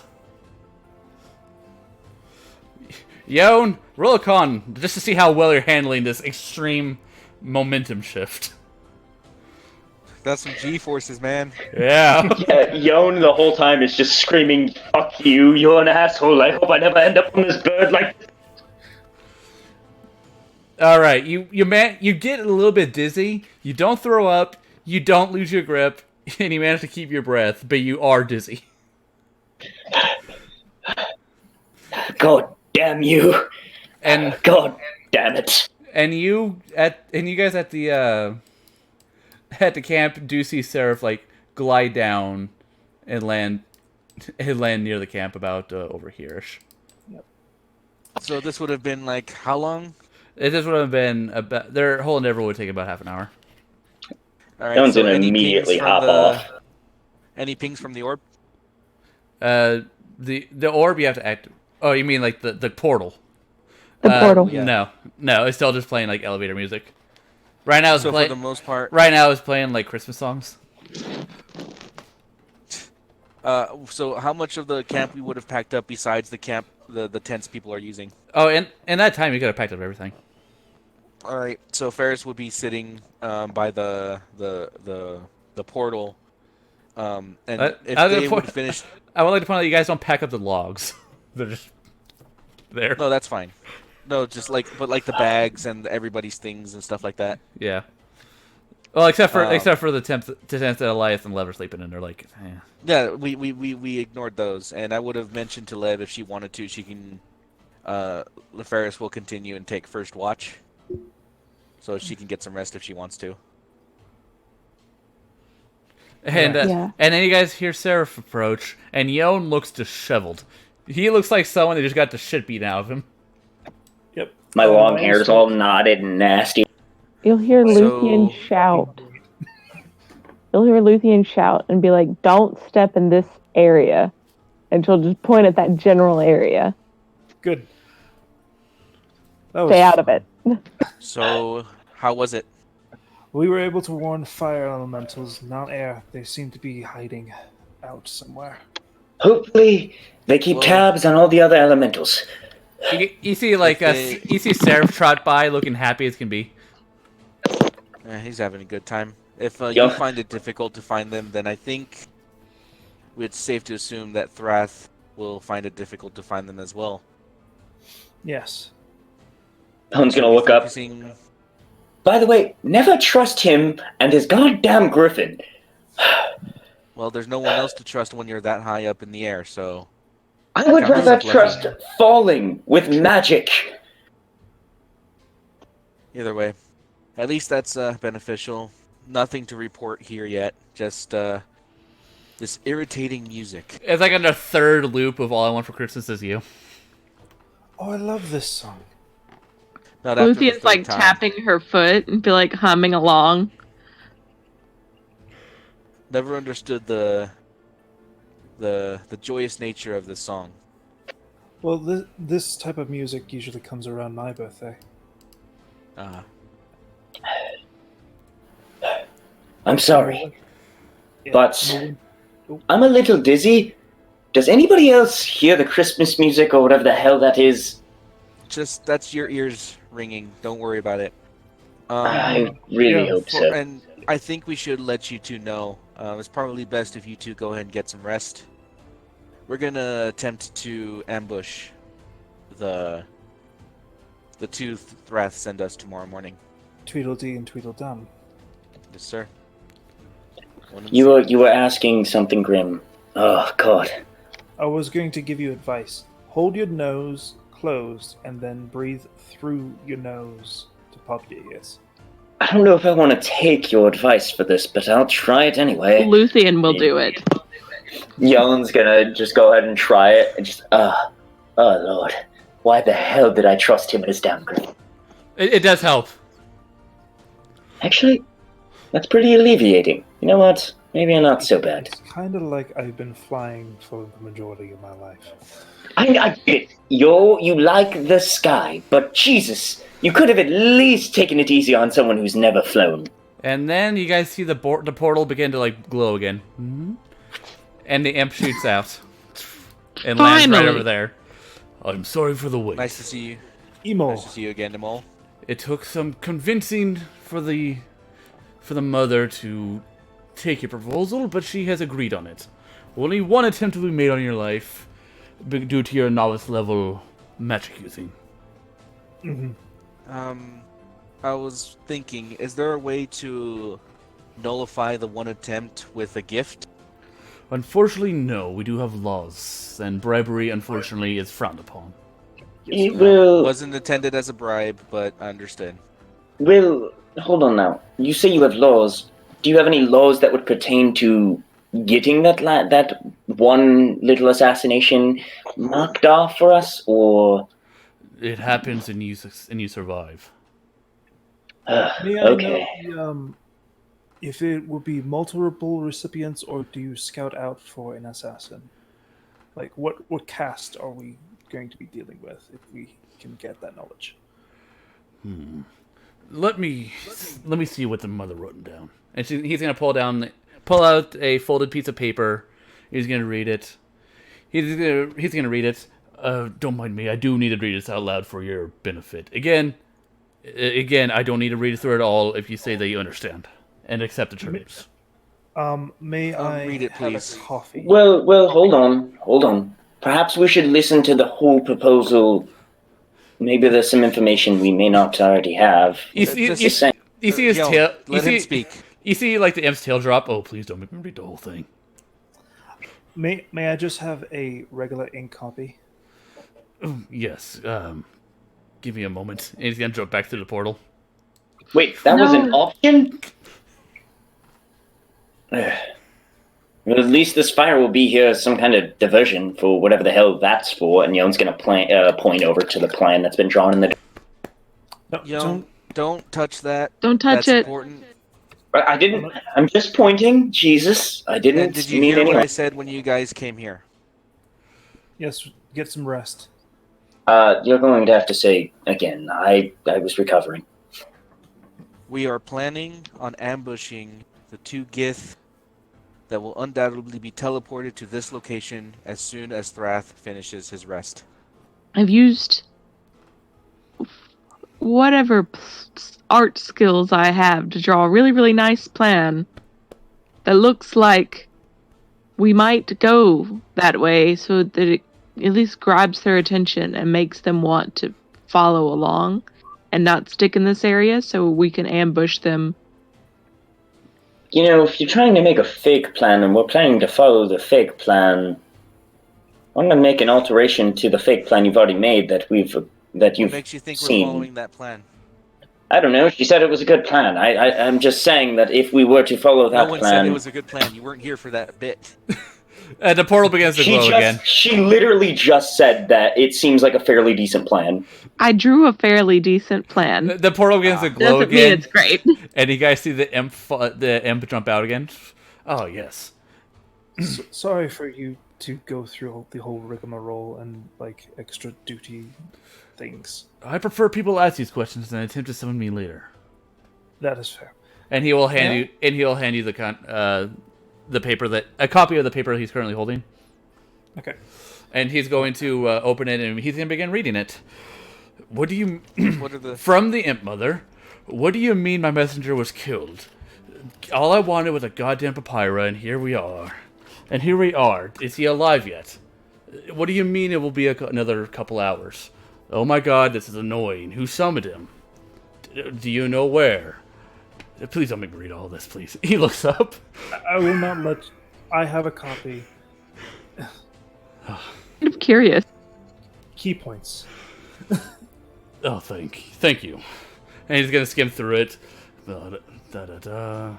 Yon, roll a con, just to see how well you're handling this extreme momentum shift. That's some G-forces, man. Yeah. Yeah, Yon the whole time is just screaming, "Fuck you! You're an asshole! I hope I never end up on this bird like." All right, you get a little bit dizzy. You don't throw up. You don't lose your grip, and you manage to keep your breath, but you are dizzy. God damn you! And God damn it! and you guys at the camp do see Seraph like glide down and land near the camp about over here-ish. So this would have been like how long? This would have been about their whole endeavor would take about half an hour. All right. Yone's So gonna any immediately pings from hop the off. any pings from the orb? The orb you have to act. Oh, you mean like the portal? The portal. Yeah. No, it's still just playing like elevator music. Right now, So for the most part, right now it's playing like Christmas songs. so how much of the camp we would have packed up besides the camp, the tents people are using? Oh, and in that time you could have packed up everything. All right. So Ferris would be sitting by the portal, and if they would finish. I would like to point out that you guys don't pack up the logs. They're just there. No, that's fine. No, just like the bags and everybody's things and stuff like that. Yeah. Well, except for the tents that Elias and Lev are sleeping in. They're like, eh. Yeah, we ignored those, and I would have mentioned to Lev if she wanted to, she can. LeFerris will continue and take first watch, so she can get some rest if she wants to. And Yeah. and then you guys hear Seraph approach, and Yon looks disheveled. He looks like someone that just got the shit beaten out of him. Yep. My long hair's all knotted and nasty. You'll hear Luthien shout. You'll hear Luthien shout and be like, "Don't step in this area." And she'll just point at that general area. Good. That was Stay out of it. So, how was it? We were able to warn fire elementals, not air. They seem to be hiding out somewhere. Hopefully, they keep Well- tabs on all the other elementals. You see like you see Seraph trot by, looking happy as can be. He's having a good time. If Yeah. you find it difficult to find them, then I think it's safe to assume that Thrath will find it difficult to find them as well. Yes. Someone's gonna look up. Focusing- By the way, never trust him and his goddamn griffin. Well, there's no one else to trust when you're that high up in the air, so... I would Sounds rather like trust falling with magic. Either way. At least that's beneficial. Nothing to report here yet. Just this irritating music. It's like on the third loop of All I Want for Christmas Is You. Oh, I love this song. Not after the Luthien is third like time. tapping her foot and be like humming along. Never understood the joyous nature of this song. Well, this type of music usually comes around my birthday. I'm sorry, Yeah, but I'm a little dizzy. Does anybody else hear the Christmas music or whatever the hell that is? Just that's your ears ringing. Don't worry about it. I really hope so. And I think we should let you two know. It's probably best if you two go ahead and get some rest. We're gonna attempt to ambush the two Thraths send us tomorrow morning. Tweedledee and Tweedledum. Yes, sir. You were asking something grim. Oh God. I was going to give you advice. hold your nose closed and then breathe through your nose to pop your ears. I don't know if I want to take your advice for this, but I'll try it anyway. Luthien will do it. Yellen's gonna just go ahead and try it and just, oh lord. Why the hell did I trust him in his damn grave? It does help. Actually, that's pretty alleviating. You know what? Maybe I'm not so bad. It's kind of like I've been flying for the majority of my life. I get it. You like the sky, but Jesus, you could have at least taken it easy on someone who's never flown. And then you guys see the portal begin to like glow again. Mm-hmm. And the imp shoots out. And lands right over there. I'm sorry for the wait. Nice to see you. Emo. Nice to see you again, Nimol. It took some convincing for the mother to take your proposal, but she has agreed on it. Only one attempt will be made on your life, due to your novice level magic using. I was thinking, is there a way to nullify the one attempt with a gift? Unfortunately, no. We do have laws, and bribery, unfortunately, is frowned upon. It will... Wasn't intended as a bribe, but I understood. Will, hold on now. You say you have laws. Do you have any laws that would pertain to getting that one little assassination marked off for us, or... It happens and you survive. May I Okay. know if it would be multiple recipients, or do you scout out for an assassin? Like, what caste are we going to be dealing with if we can get that knowledge? Let me see what the mother wrote down. And he's gonna pull out a folded piece of paper. He's gonna read it. He's gonna read it. Don't mind me. I do need to read this out loud for your benefit. Again, I don't need to read it through it all if you say that you understand and accept the terms. May I read it, have please. a coffee? Well, hold on. Perhaps we should listen to the whole proposal. Maybe there's some information we may not already have. You see his Yo, tail. Let him speak. You see, like, the imp's tail drop. Oh, please don't make me read the whole thing. May I just have a regular ink copy? Yes. Give me a moment. And he's gonna jump back through the portal. Wait, that was an No. option? Well, at least this fire will be here as some kind of diversion for whatever the hell that's for, and Yone's gonna point over to the plan that's been drawn in the... No, Yo, don't touch that. Don't touch That's it. important. I didn't... I'm just pointing, Jesus. I And didn't did you mean hear what anything. I said when you guys came here? Yes, get some rest. You're going to have to say again. I was recovering. We are planning on ambushing the two Gith that will undoubtedly be teleported to this location as soon as Thrath finishes his rest. I've used whatever art skills I have to draw a really, really nice plan that looks like we might go that way so that it at least grabs their attention and makes them want to follow along and not stick in this area so we can ambush them. You know, if you're trying to make a fake plan and we're planning to follow the fake plan, I'm going to make an alteration to the fake plan you've already made that you've What makes you think seen. we're following that plan? I don't know. She said it was a good plan. I'm just saying that if we were to follow that No one plan... said it was a good plan. You weren't here for that bit. The portal begins to glow again. She literally just said that it seems like a fairly decent plan. I drew a fairly decent plan. The portal begins to glow Doesn't mean again. it's great. And you guys see the imp jump out again. Oh, yes. Sorry for you to go through the whole rigmarole and, like, extra duty things. I prefer people ask these questions than attempt to summon me later. That is fair. And he will hand you the paper a copy of the paper he's currently holding. Okay. And he's going to open it and he's going to begin reading it. What do you... What are the... From the imp mother, what do you mean my messenger was killed? All I wanted was a goddamn papyra, and here we are. And here we are. Is he alive yet? What do you mean it will be another couple hours? Oh my god, this is annoying. Who summoned him? Do you know where? Please don't make me read all this, please. He looks up. I will not let... I have a copy. I'm curious. key points. Oh, thank you. And he's gonna skim through it. Da-da-da.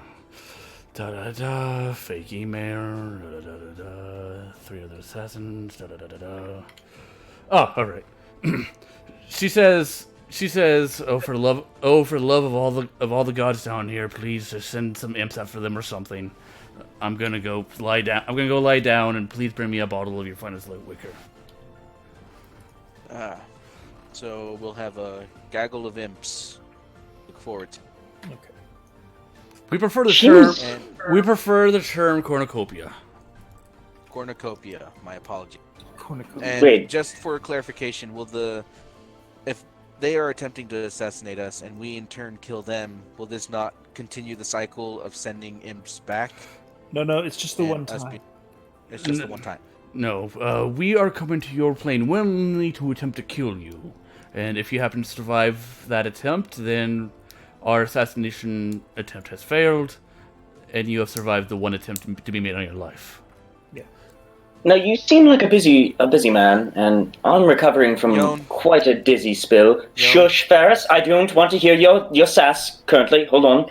Da-da-da. Fake email. Da-da-da-da. 3 other assassins. Da-da-da-da. Oh, all right. She says, oh for love of all the gods down here, please just send some imps after them or something. I'm gonna go lie down, and please bring me a bottle of your finest liquor. So we'll have a gaggle of imps. Look forward to. Okay. We prefer the Jeez. term. We prefer the term cornucopia. Cornucopia. My apology. Cornucopia. And Wait. just for clarification, if they are attempting to assassinate us and we in turn kill them, will this not continue the cycle of sending imps back? No, it's just the and one us time. It's just the one time. No, we are coming to your plane willingly to attempt to kill you. And if you happen to survive that attempt, then our assassination attempt has failed, and you have survived the one attempt to be made on your life. Now, you seem like a busy man, and I'm recovering from Yon. quite a dizzy spill. Shush, Ferris, I don't want to hear your sass currently. Hold on.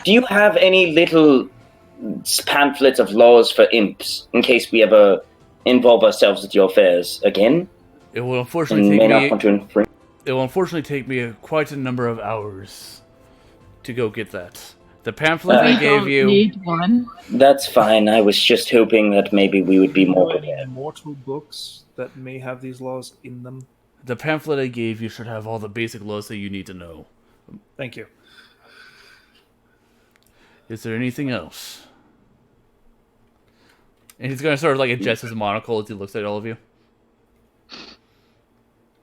Do you have any little pamphlets of laws for imps, in case we ever involve ourselves with your affairs again? It will And unfortunately may take not me. want to infringe. It will unfortunately take me quite a number of hours to go get that. The pamphlet I We gave don't you. need one. That's fine. I was just hoping that maybe we would be Do you more know any prepared. mortal books that may have these laws in them? The pamphlet I gave you should have all the basic laws that you need to know. Thank you. Is there anything else? And he's gonna sort of like adjust his monocle as he looks at all of you.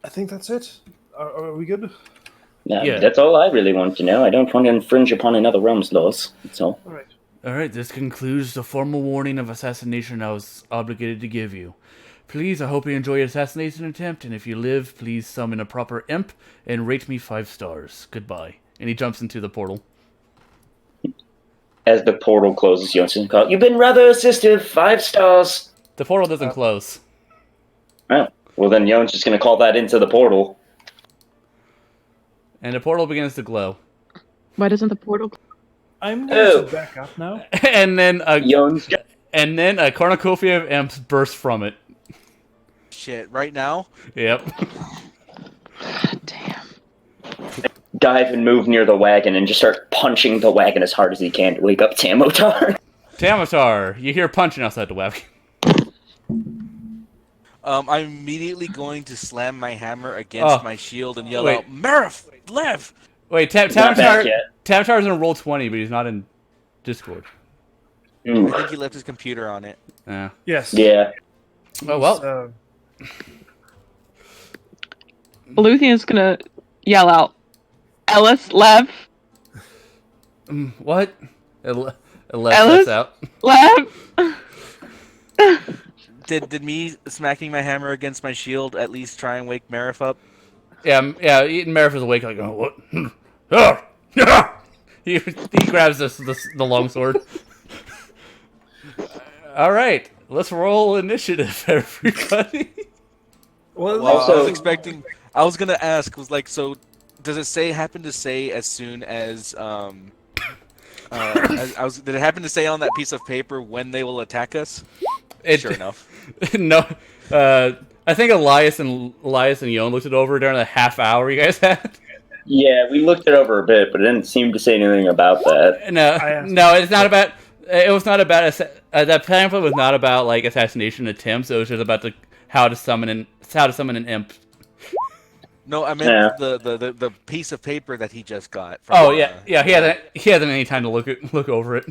I think that's it. Are we good? Yeah. That's all I really want to know. I don't want to infringe upon another realm's laws. That's all. All right. Alright, this concludes the formal warning of assassination I was obligated to give you. Please, I hope you enjoy your assassination attempt, and if you live, please summon a proper imp and rate me 5 stars. Goodbye. And he jumps into the portal. As the portal closes, Johnson calls, "You've been rather assistive. 5 stars." The portal doesn't close. Oh, well then Yone's just going to call that into the portal. And the portal begins to glow. Why doesn't the portal? I'm going Oh. to back up now. and then Yone's a cornucopia of imps bursts from it. Shit, right now? Yep. Damn. dive and move near the wagon and just start punching the wagon as hard as he can to wake up Tamotar. Tamatar, you hear punching outside the wagon. I'm immediately going to slam my hammer against my shield and yell wait. out, Marif, Lev! Wait, Not back yet. Tamatar's in roll 20, but he's not in Discord. I think he left his computer on it. Yeah. Yes. Yeah. Oh well. So, Luthien's gonna yell out, Ellis, Lev, What? Ellis Ellis? lets out. Lev. Did me smacking my hammer against my shield at least try and wake Marif up? Yeah, Marif is awake, like, oh, what? he grabs the longsword. All right, let's roll initiative, everybody. well, Well, Also- I was expecting. I was gonna ask. Was like, so does it happen to say as soon as did it happen to say on that piece of paper when they will attack us? Sure enough. No, I think Elias and Yon looked it over during the half hour you guys had. Yeah, we looked it over a bit, but it didn't seem to say anything about that. No, it's not about. It was not about that pamphlet was not about like assassination attempts. It was just about how to summon an imp. No, I meant the piece of paper that he just got. From, Oh yeah. He hasn't any time to look over it.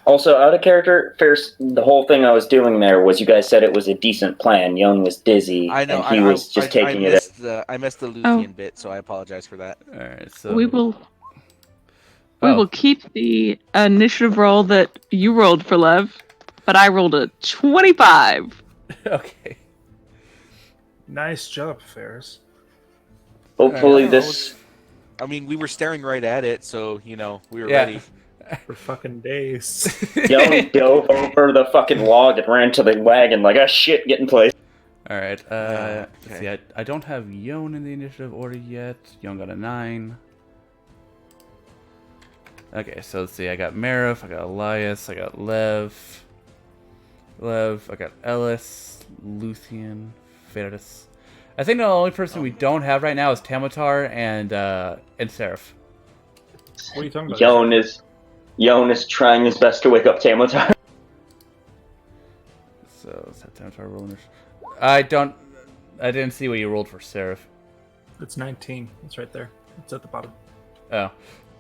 Also, out of character, first, the whole thing I was doing there was you guys said it was a decent plan. Young was dizzy, I know. and he was just taking it. I missed the Luthien bit, so I apologize for that. All right, so We will keep the initiative roll that you rolled for Lev, but I rolled a 25. Okay. nice job, Ferris. Hopefully, Yeah, this. I mean, we were staring right at it, so we were Yeah. ready. For fucking days. Young dove over the fucking log and ran to the wagon like, oh shit, get in place. Alright, okay. let's see, I don't have Yon in the initiative order yet. Yon got a 9. Okay, so let's see, I got Marif, I got Elias, I got Lev, I got Ellis, Luthien, Ferris. I think the only person we don't have right now is Tamatar and Seraph. What are you talking about? Yon is trying his best to wake up Tamotar. So let's have Tamatar roll I didn't see what you rolled for Seraph. It's 19. It's right there. It's at the bottom. Oh.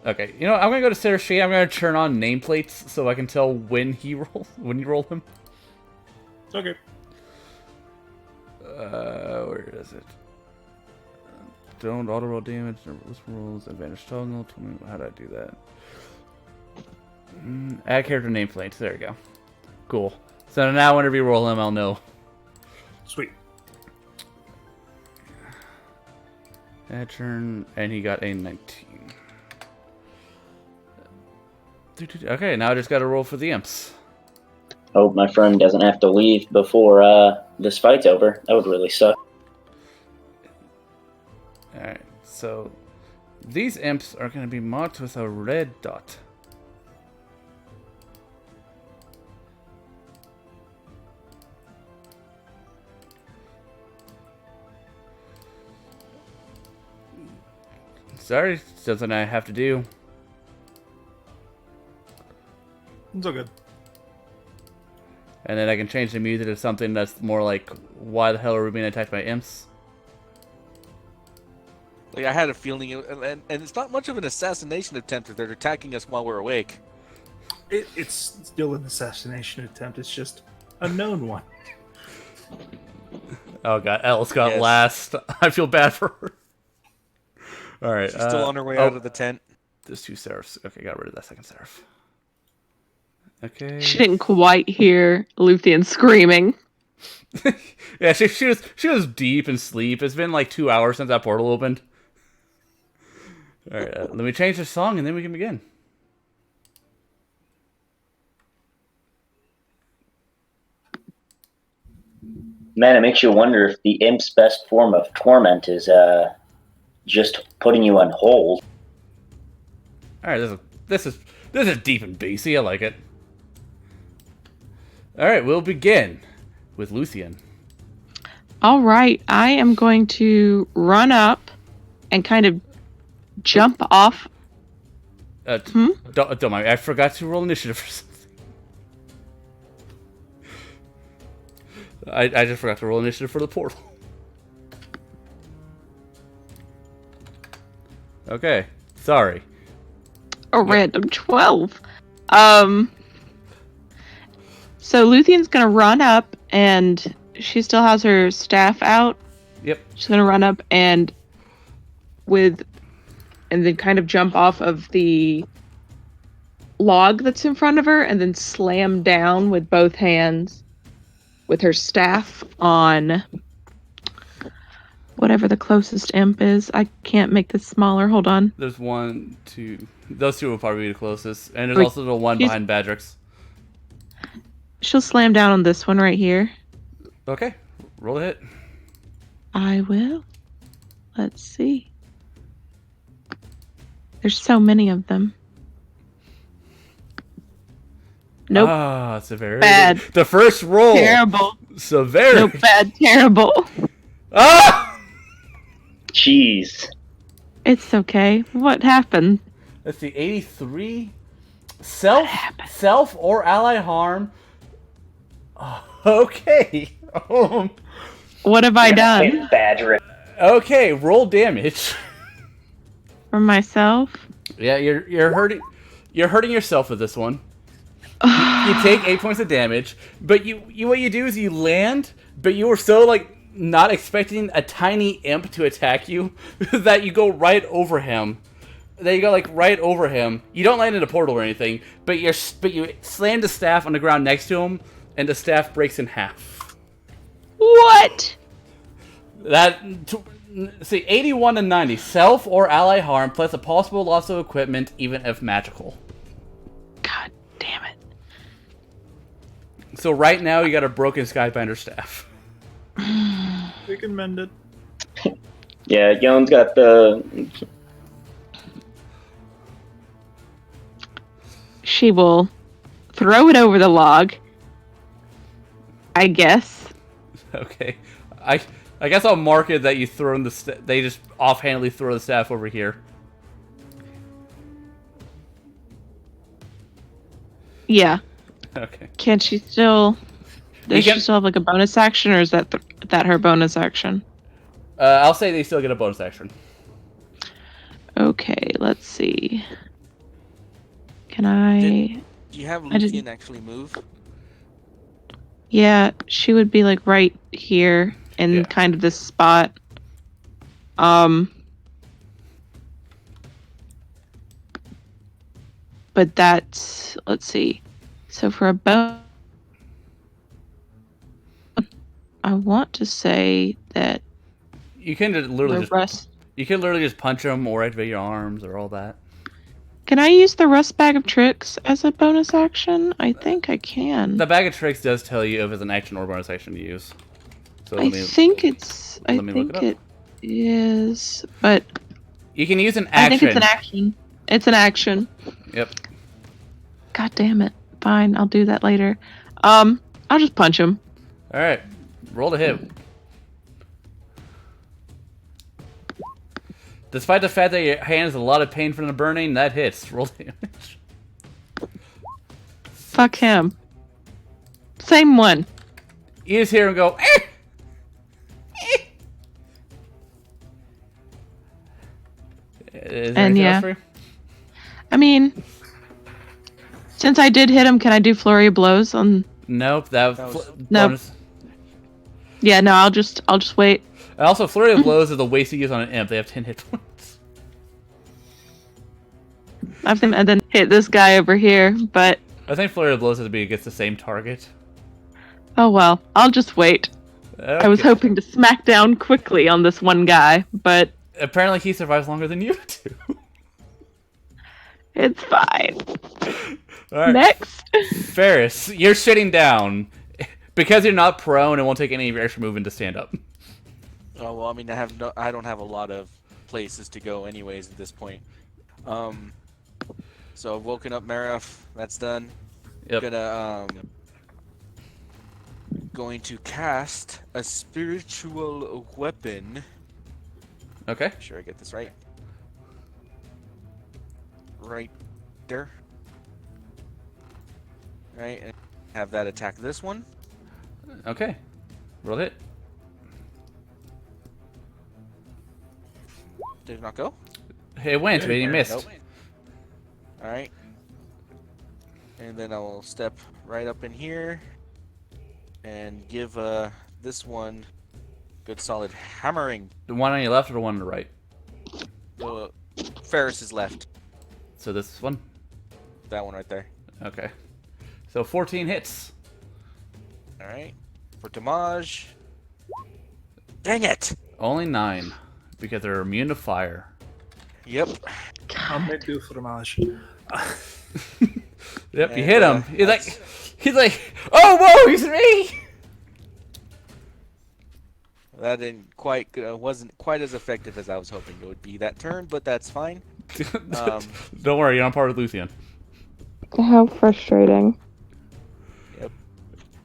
Okay. You know, I'm gonna go to Seraph Shade. I'm gonna turn on nameplates so I can tell when you roll him. It's okay. Where is it? Don't auto roll damage, whisper rolls, advantage toggle. Tell me how do I do that? Add character nameplates. There we go. Cool. So now whenever you roll him, I'll know. Sweet. That turn, and he got a 19. Okay, now I just gotta roll for the imps. Hope my friend doesn't have to leave before this fight's over. That would really suck. Alright, so these imps are gonna be marked with a red dot. Sorry, something I have to do. It's all good. And then I can change the music to something that's more like, why the hell are we being attacked by imps? Like, I had a feeling, and it's not much of an assassination attempt if they're attacking us while we're awake. It's still an assassination attempt. It's just a known one. Oh god, Alice got Yes. last. I feel bad for her. Alright. She's still on her way out of the tent. There's 2 seraphs. Okay, got rid of that second seraph. Okay. She didn't quite hear Luthien screaming. Yeah, she was deep in sleep. It's been like 2 hours since that portal opened. Alright, let me change the song and then we can begin. Man, it makes you wonder if the imp's best form of torment is just putting you on hold. Alright, this is deep and bassy. I like it. Alright, we'll begin with Luthien. All right, I am going to run up and kind of jump off. Don't mind me. I forgot to roll initiative for something. I just forgot to roll initiative for the portal. Okay, sorry. A random 12. So Luthien's gonna run up, and she still has her staff out. Yep. She's gonna run up and then kind of jump off of the log that's in front of her, and then slam down with both hands with her staff on whatever the closest imp is. I can't make this smaller. Hold on. There's 1, 2. Those 2 will probably be the closest, and there's Wait, also the one behind Badrix. She'll slam down on this one right here. Okay, roll a hit. I will. Let's see. There's so many of them. Nope. Ah, severity. Bad. The first roll. Terrible. Severity. Nope. Bad. Terrible. Ah! Jeez. It's okay. What happened? Let's see, 83. Self or ally harm. Okay. What have I done Badger. Okay, roll damage. for myself? Yeah, you're hurting yourself with this one. You take 8 points of damage, but what you do is you land, but you were so like not expecting a tiny imp to attack you that you go right over him. Then you go like right over him. You don't land in a portal or anything, but you slam the staff on the ground next to him, and the staff breaks in half. What? See, 81 to 90. Self or ally harm plus a possible loss of equipment, even if magical. God damn it. So right now you got a broken Skybinder staff. can mend it. Yeah, Yon's got the. She will throw it over the log, I guess. Okay. I guess I'll mark it that you throw in the they just offhandedly throw the staff over here. Yeah. Okay. Can she still? Does she still have like a bonus action, or is that her bonus action? I'll say they still get a bonus action. Okay, let's see. Can I? Do you have Luthien actually move? Yeah, she would be like right here in kind of this spot. But that's, let's see. So for a bone, I want to say that you can just literally you can literally just punch them or activate your arms or all that. Can I use the Rust Bag of Tricks as a bonus action? I think I can. The Bag of Tricks does tell you if it's an action or bonus action to use. So I think it is, but you can use an action. I think it's an action. It's an action. Yep. God damn it. Fine, I'll do that later. I'll just punch him. All right, roll to hit. Despite the fact that your hand is a lot of pain from the burning, that hits. Roll damage. Fuck him. Same one. You just hear him go, eh! Eh! Is there anything else for you? I mean, since I did hit him, can I do Flurry of Blows on... Nope, that was nope. Bonus. Yeah, no, I'll just wait. And also, Flurry of Blows is a waste to use on an imp. They have 10 hit points. And then hit this guy over here, but... I think Flurry of Blows has to be against the same target. Oh well, I'll just wait. Okay. I was hoping to smack down quickly on this one guy, but... Apparently he survives longer than you do. It's fine. Alright. Next. Ferris, you're sitting down. Because you're not prone, it won't take any of your extra movement to stand up. Oh well, I mean, I don't have a lot of places to go anyways at this point. So I've woken up Marif. That's done. Yep. Going to cast a spiritual weapon. Okay. Make sure I get this right. Right there. Right, and have that attack this one. Okay. Roll hit. Did it not go? It went, but you missed. Nope. Alright. And then I will step right up in here and give this one good solid hammering. The one on your left or the one on the right? Ferris is left. So this one? That one right there. Okay. So 14 hits. Alright. For damage. Dang it! Only 9. Because they're immune to fire. Yep. I'll make do for damage. Yep, you hit him. He's like, oh, whoa, he's me! That didn't wasn't quite as effective as I was hoping it would be that turn, but that's fine. Don't worry, you're on par with Luthien. How frustrating. Yep.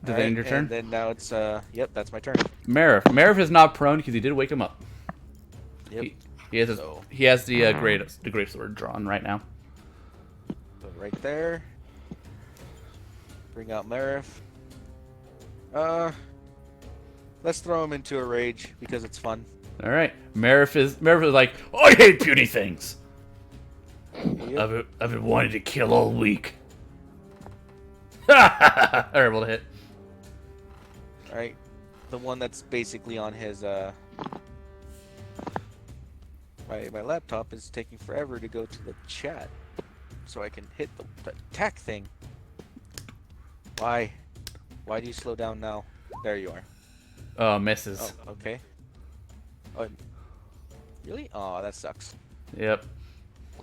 Did that end your turn? And then now it's, yep, that's my turn. Marif is not prone because he did wake him up. Yep. He has the great sword drawn right now. So right there. Bring out Marif. Let's throw him into a rage because it's fun. All right, Marif is like, I hate puny things. Yep. I've been wanting to kill all week. Terrible to hit. All right, the one that's basically on his my laptop is taking forever to go to the chat, so I can hit the attack thing. Why do you slow down now? There you are. Oh, misses. Oh, okay. Oh, really? Oh, that sucks. Yep.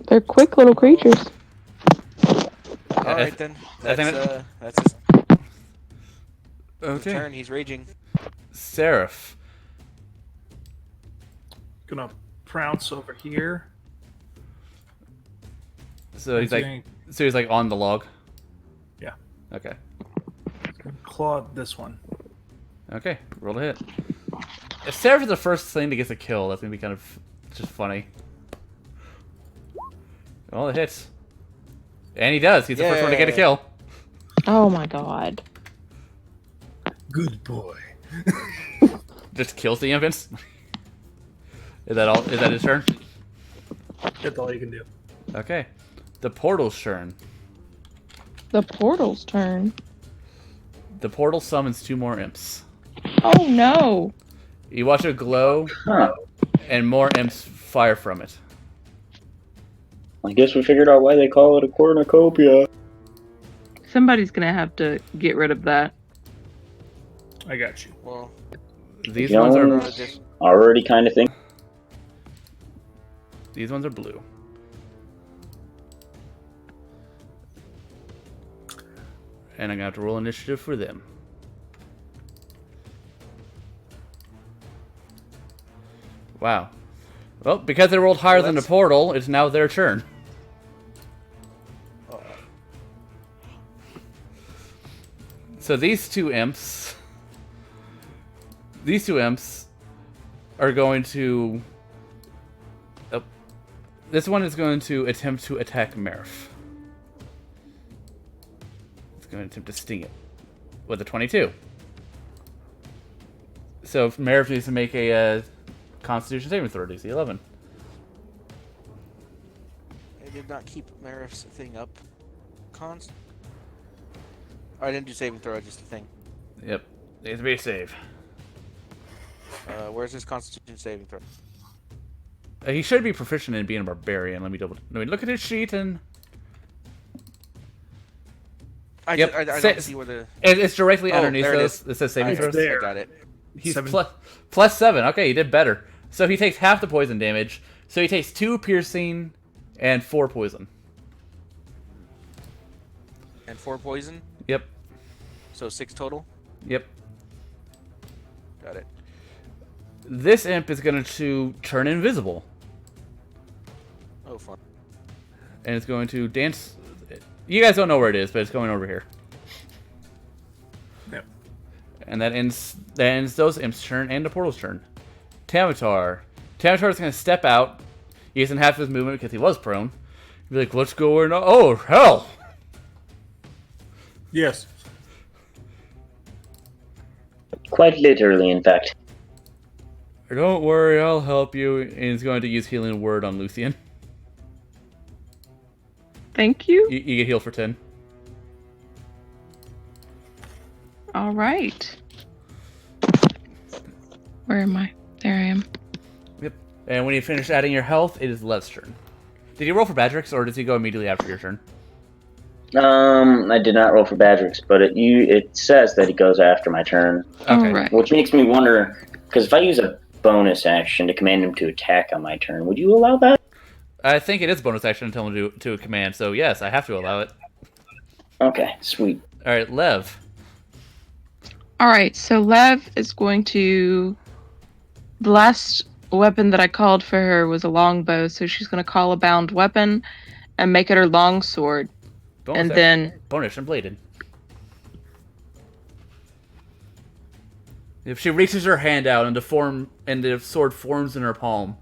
They're quick little creatures. All right then. That's his okay. turn. He's raging. Seraph. gonna prounce over here. So he's like on the log. Yeah. Okay. Claw this one. Okay. Roll a hit. If Seraph is the first thing to get the kill, that's gonna be kind of just funny. Well, it hits. And he does. He's the first one to get a kill. Oh my god. Good boy. Just kills the infants. Is that all? Is that his turn? That's all you can do. Okay. The portal's turn. The portal's turn. The portal summons 2 more imps. Oh no. You watch it glow, and more imps fire from it. I guess we figured out why they call it a cornucopia. Somebody's gonna have to get rid of that. I got you. Well, These ones are already kind of think. These ones are blue. And I'm gonna have to roll initiative for them. Wow. Well, because they rolled higher than the portal, it's now their turn. So these two imps are going to... Oh, this one is going to attempt to attack Merif. It's going to attempt to sting it with a 22. So Merif needs to make a Constitution saving throw, DC 11. I did not keep Merif's thing up. I didn't do saving throw, just a thing. Yep. Needs to be a save. Where's his Constitution saving throw? He should be proficient in being a barbarian. Let me look at his sheet and... I don't see where the... It's directly underneath there those. It says saving throws. I got it. He's plus 7. Okay, he did better. So he takes half the poison damage. So he takes 2 piercing and 4 poison. And 4 poison? Yep. So 6 total? Yep. Got it. This imp is going to turn invisible. Oh, fun. And it's going to dance... You guys don't know where it is, but it's going over here. Yep. And that ends those imps' turn and the portal's turn. Tamatar. Tamatar's going to step out. He doesn't have his movement because he was prone. He'll be like, let's go in. Oh, hell! Yes. Quite literally, in fact. Don't worry, I'll help you. And he's going to use Healing Word on Luthien. Thank you. You get healed for 10. All right. Where am I? There I am. Yep. And when you finish adding your health, it is Lev's turn. Did you roll for Badrix, or does he go immediately after your turn? I did not roll for Badrix, but it says that it goes after my turn. Okay. All right. Which makes me wonder, because if I use a bonus action to command him to attack on my turn, would you allow that? I think it is bonus action to tell him to a command, so yes, I have to allow it. Okay, sweet. Alright, Lev. All right. So Lev is going to. The last weapon that I called for her was a longbow, so she's going to call a bound weapon and make it her longsword. Bonus And action. then Bonus and bladed. If she reaches her hand out and the sword forms in her palm,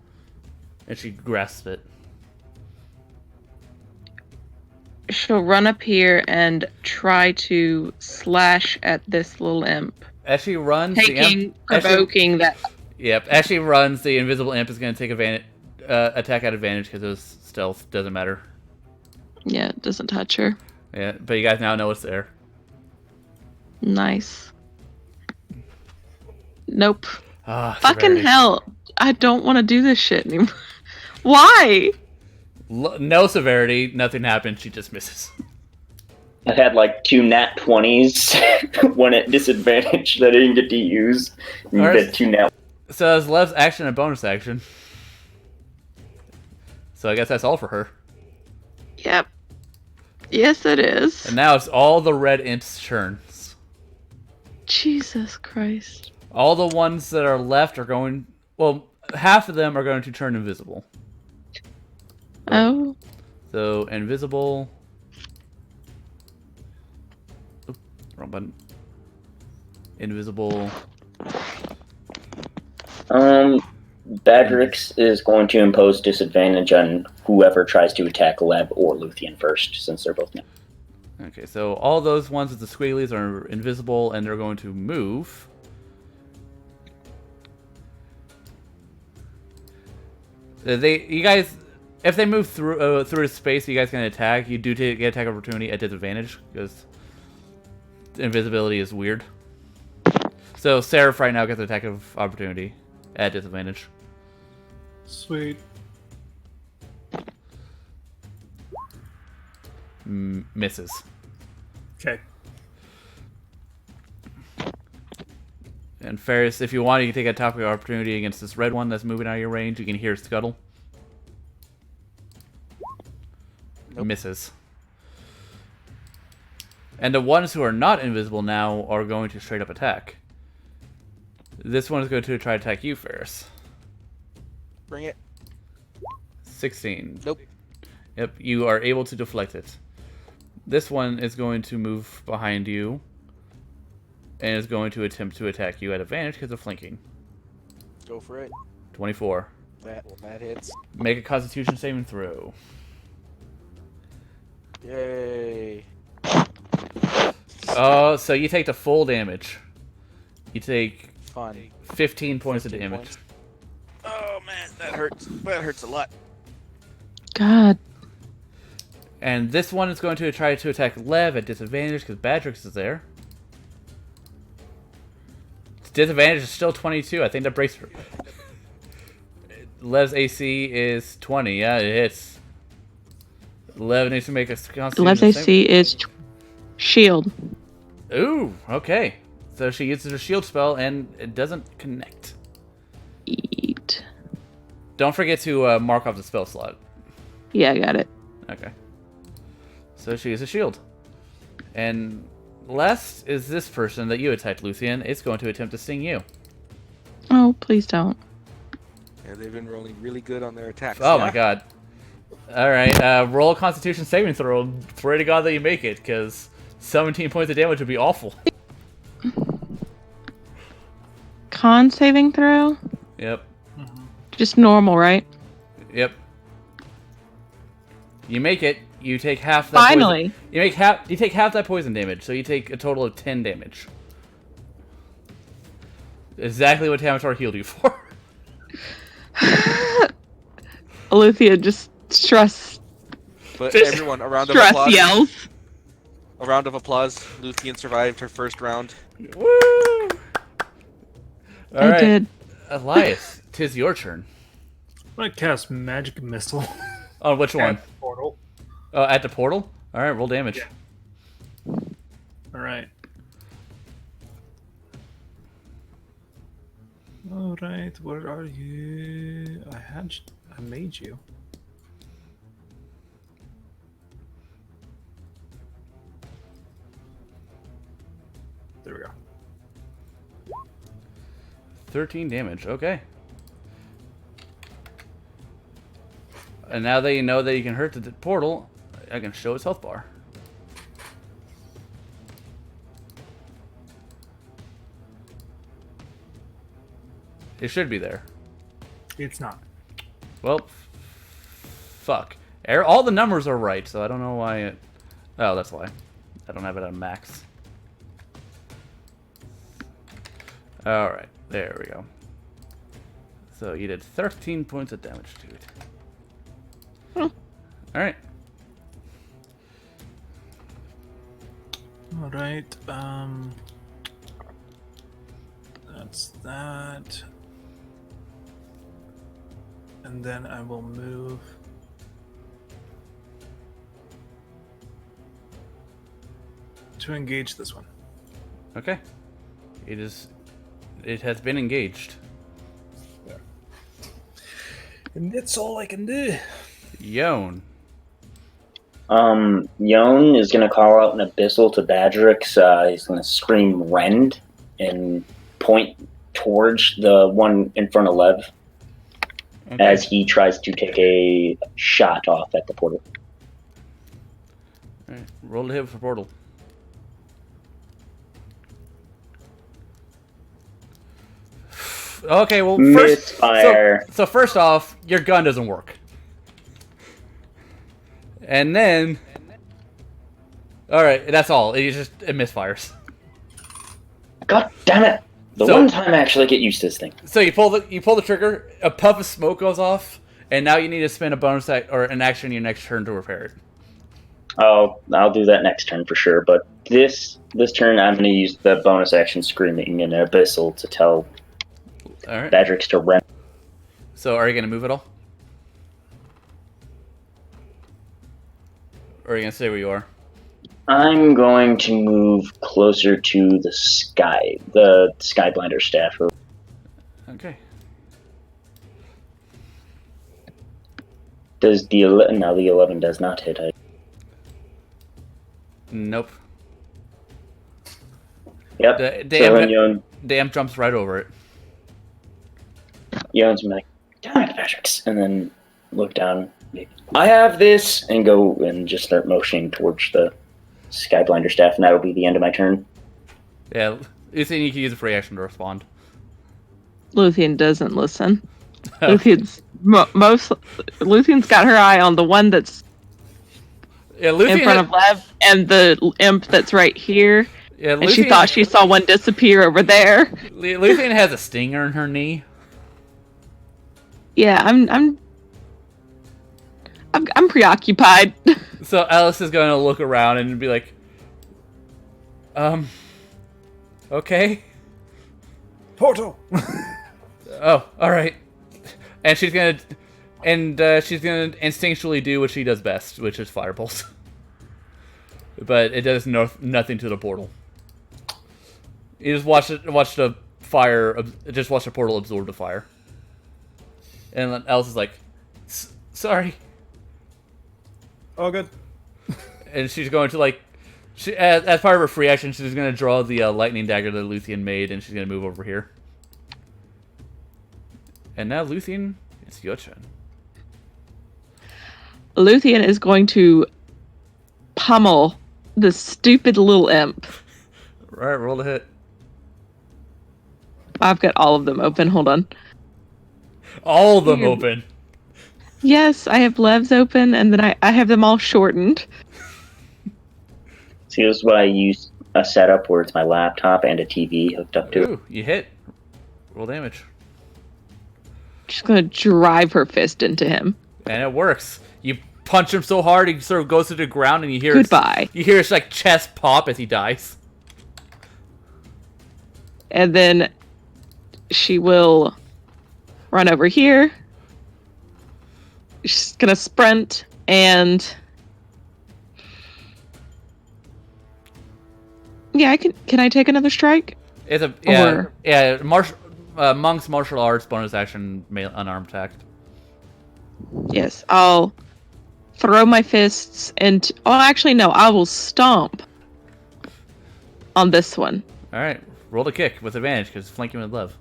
and she grasps it. she'll run up here and try to slash at this little imp. As she runs, Provoking that. Yep. As she runs, the invisible imp is going to take attack at advantage because it was stealth. Doesn't matter. Yeah, it doesn't touch her. Yeah, but you guys now know it's there. Nice. Nope. Fucking hell. I don't want to do this shit anymore. Why? No severity. Nothing happened. She just misses. I had like 2 nat 20s, one at disadvantage that I didn't get to use. And you get 2 nat. So it's Lev's action and bonus action. So I guess that's all for her. Yep. Yes, it is. And now it's all the red imps' turns. Jesus Christ. All the ones that are left are going... Well, half of them are going to turn invisible. Oh. So invisible. Oop, wrong button. Invisible. Badrix is going to impose disadvantage on whoever tries to attack Lev or Luthien first, since they're both now. Okay, so all those ones with the squigglies are invisible, and they're going to move. You guys, if they move through space, you guys can attack. You do get attack opportunity at disadvantage because invisibility is weird. So Seraph right now gets attack of opportunity at disadvantage. Sweet. Misses. Okay. And Ferris, if you want, you can take a attack of opportunity against this red one that's moving out of your range. You can hear Scuttle. Nope. Misses. And the ones who are not invisible now are going to straight up attack. This one is going to try to attack you, Ferris. Bring it. 16. Nope. Yep, you are able to deflect it. This one is going to move behind you and is going to attempt to attack you at advantage because of flanking. Go for it. 24. That hits. Make a Constitution saving throw. Yay. Oh, so you take the full damage. You take Fun. 15 points of 15 damage. points. Oh man, that hurts. That hurts a lot. God. And this one is going to try to attack Lev at disadvantage because Badrix is there. Disadvantage is still 22. I think that breaks. Lev's AC is 20. Yeah, it hits. Lev needs to make a Constitution Left AC is shield. Ooh, okay. So she uses her shield spell and it doesn't connect. Eat. Don't forget to mark off the spell slot. Yeah, I got it. Okay. So she uses a shield. And last is this person that you attacked, Luthien. It's going to attempt to sting you. Oh, please don't. Yeah, they've been rolling really good on their attacks. Oh yeah? my god. Alright, roll a Constitution saving throw. Pray to God that you make it, because 17 points of damage would be awful. Con saving throw? Yep. Just normal, right? Yep. You make it, you take half that Finally. poison. You take half that poison damage, so you take a total of 10 damage. Exactly what Tamatar healed you for. Alethea just stress But Just everyone, a round of stress applause. yells. A round of applause. Luthien survived her first round. Woo! I Alright, did. Elias, 'tis your turn. I'm gonna cast Magic Missile. Oh, which one? At the portal. Oh, at the portal? Alright, roll damage. Yeah. Alright. Alright, where are you? I made you. There we go. 13 damage, okay. And now that you know that you can hurt the portal, I can show its health bar. It should be there. It's not. Well, fuck. All the numbers are right, so I don't know why it... Oh, that's why. I don't have it on max. Alright, there we go. So you did 13 points of damage to it. Alright. Alright, that's that. And then I will move to engage this one. Okay. It has been engaged. And that's all I can do. Yon. Yon is going to call out an abyssal to Badrix. He's going to scream rend and point towards the one in front of Lev. Okay. as he tries to take a shot off at the portal. All right. Roll to hit for portal. Okay, well, first, Misfire. so first off, your gun doesn't work. And then, all right, that's all. It misfires. God damn it! The So- one time I actually get used to this thing. So you pull the trigger, a puff of smoke goes off, and now you need to spend a bonus or an action your next turn to repair it. I'll do that next turn for sure. But this turn, I'm going to use the bonus action Screaming and Abyssal to tell All right. Badrix to run. So are you gonna move at all? Or are you gonna stay where you are? I'm going to move closer to the Skyblinder staff. Okay. Does the 11? No, the 11 does not hit. Nope. Yep. The So then amp, the amp jumps right over it. Yoan's like, damn it, Badrix, and then look down. I have this, and go and just start motioning towards the Skyblinder staff, and that'll be the end of my turn. Yeah, you think you can use a free action to respond. Luthien doesn't listen. Luthien's Luthien's got her eye on the one that's Yeah, Luthien in front of Lev and the imp that's right here. Yeah, And she thought she saw one disappear over there. Luthien has a stinger in her knee. Yeah, I'm preoccupied. So Alice is going to look around and be like, okay. Portal! Oh, all right. And she's gonna instinctually do what she does best, which is firebolt. But it does nothing to the portal. You just watch the portal absorb the fire. And then Alice is like, sorry. Oh, good. And she's going to as part of her free action, she's going to draw the lightning dagger that Luthien made, and she's going to move over here. And now, Luthien, it's your turn. Luthien is going to pummel the stupid little imp. Right, roll to hit. I've got all of them open. Hold on. All of them open. Yes, I have Lev's open, and then I have them all shortened. See, this is why I use a setup where it's my laptop and a TV hooked up to it. Ooh, you hit. Roll damage. Just gonna drive her fist into him. And it works. You punch him so hard, he sort of goes to the ground, and you hear Goodbye. You hear his chest pop as he dies. And then she will run over here. She's gonna sprint and yeah, can I take another strike? It's Or- monk's martial arts bonus action unarmed attack. Yes, I'll throw my fists and actually no, I will stomp on this one. All right, roll the kick with advantage because it's flanking with love.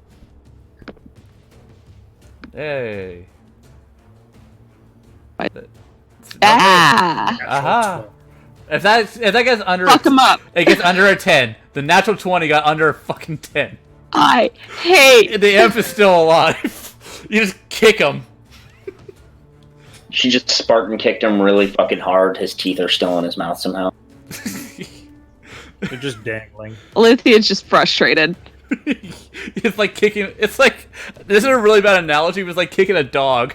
Hey. Aha! If that gets under, Fuck him up. It gets under a 10. The natural 20 got under a fucking 10. I hate The imp is still alive. You just kick him. She just Spartan kicked him really fucking hard. His teeth are still in his mouth somehow. They're just dangling. Lithia's just frustrated. It's like kicking. It's like, this is a really bad analogy, but it's like kicking a dog.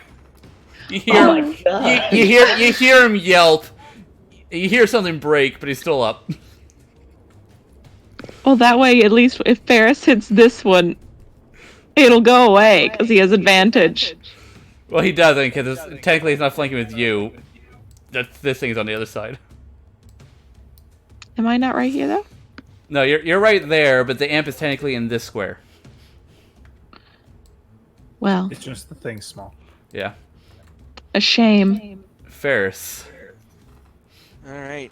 You hear, Oh my god. you hear him yelp. You hear something break, but he's still up. Well, that way, at least if Ferris hits this one, it'll go away because he has advantage. Well, he doesn't, because technically he's not flanking with you. This thing's on the other side. Am I not right here though? No, you're right there, but the amp is technically in this square. Well, It's just the thing small. Yeah. a shame. Ferris. All right,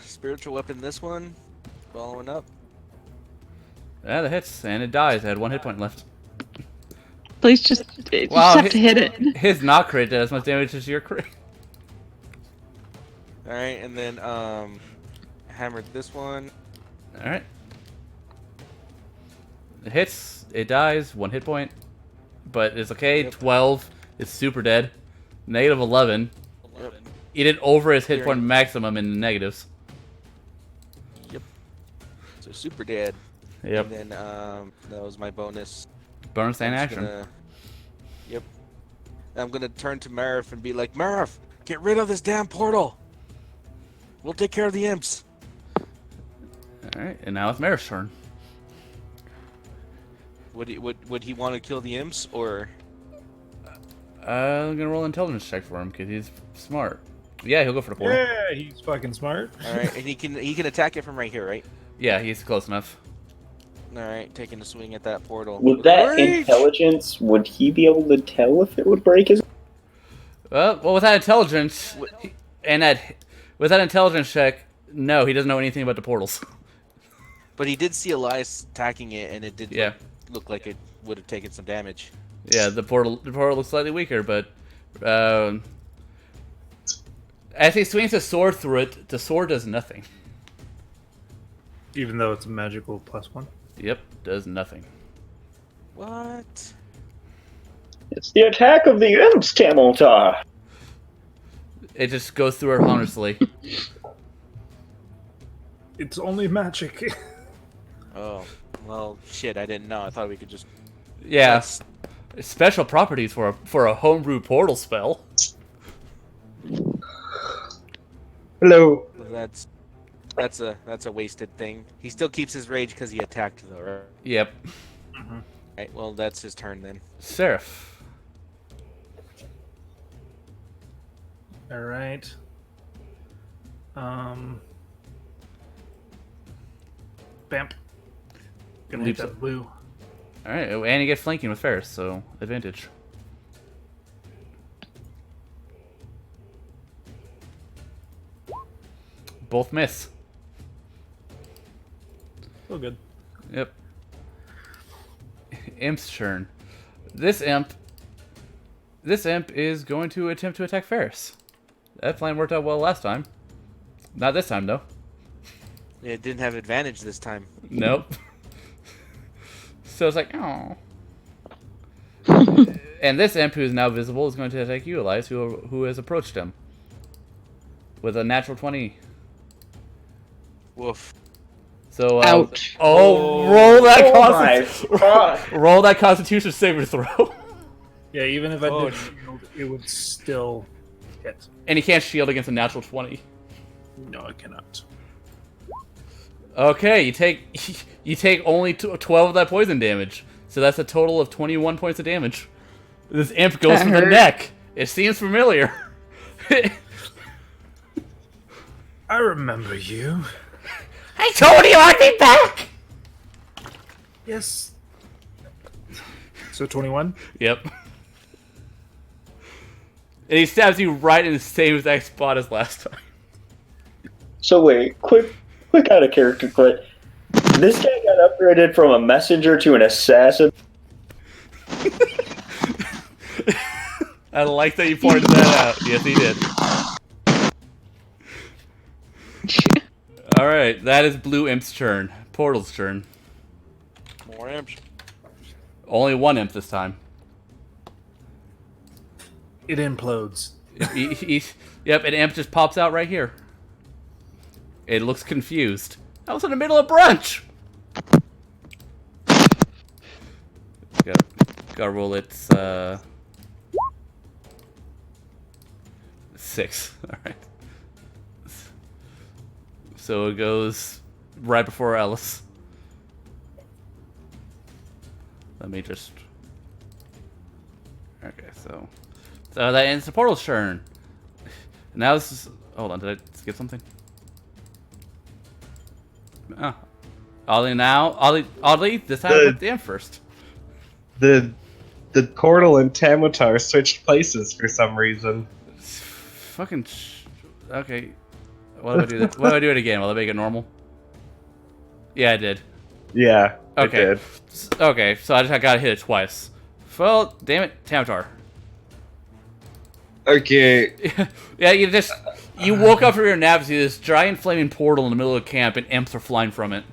spiritual weapon. This one, following up. Yeah, that hits, and it dies. It had 1 hit point left. Please just Wow, have to hit it. His not crit did as much damage as your crit. All right, and then hammered this one. All right. It hits. It dies. 1 hit point. But it's okay. Yep. 12. It's super dead. Negative 11. Yep. He did over his hit point Clearing. maximum in the negatives. So super dead. Yep. And then that was my bonus. Bonus and I'm just action. Yep. I'm gonna turn to Marif and be like, Marif, get rid of this damn portal. We'll take care of the imps. Alright, and now it's Mare's turn. Would he want to kill the imps or? I'm gonna roll an intelligence check for him because he's smart. Yeah, he'll go for the portal. Yeah, he's fucking smart. All right, and he can attack it from right here, right? Yeah, he's close enough. All right, taking a swing at that portal. With that Reach! intelligence, would he be able to tell if it would break his? Well, with that intelligence, with that intelligence check, no, he doesn't know anything about the portals. But he did see Elias attacking it, and it did Yeah. look like it would have taken some damage. Yeah, the portal looks slightly weaker, but as he swings his sword through it, the sword does nothing. Even though it's a magical +1. Yep, does nothing. What? It's the attack of the imps, Tamiltar. It just goes through it harmlessly. It's only magic. Oh, well, shit! I didn't know. I thought we could just. Yeah, That's- special properties for a homebrew portal spell. Hello. That's a wasted thing. He still keeps his rage because he attacked though, right? Yep. Right. Well, that's his turn then. Seraph. All right. Bamp. Gonna hit Leaps that up. blue. Alright, and you get flanking with Ferris, so advantage. Both miss. Oh, good. Yep. Imp's turn. This imp is going to attempt to attack Ferris. That plan worked out well last time. Not this time, though. It didn't have advantage this time. Nope. So it's like, oh. And this imp, who is now visible, is going to attack you, Elias, who has approached him with a natural 20. Woof. So, Ouch. roll that Oh my god. roll that Constitution saving throw. Yeah, even if I Oh, did shield, it would still hit. And he can't shield against a natural 20. No, I cannot. Okay, you take only 12 of that poison damage, so that's a total of 21 points of damage. This imp goes That for the hurt. neck. It seems familiar. I remember you. I told you I'd be back. Yes. So 21. Yep. And he stabs you right in the same exact spot as last time. So wait, quick out of character clip. This guy got upgraded from a messenger to an assassin. I like that you pointed that out. Yes, he did. Alright, that is Blue Imp's turn. Portal's turn. More imps. Only one imp this time. It implodes. Yep, an imp just pops out right here. It looks confused. I was in the middle of brunch! Gotta roll its, 6. Alright. So it goes right before Ellis. Let me just... Okay, so that ends the portal's turn. Now this is... Hold on, did I skip something? Oh. Oddly, this time with the imp first. The portal and Tamutar switched places for some reason. Fucking... Okay. What do I do? What do I do it again? Will I make it normal? Yeah, I did. Yeah, Okay. it did. Okay, so I gotta hit it twice. Well, damn it, Tamatar. Okay. Yeah, you woke up from your nap, see this giant flaming portal in the middle of camp, and imps are flying from it.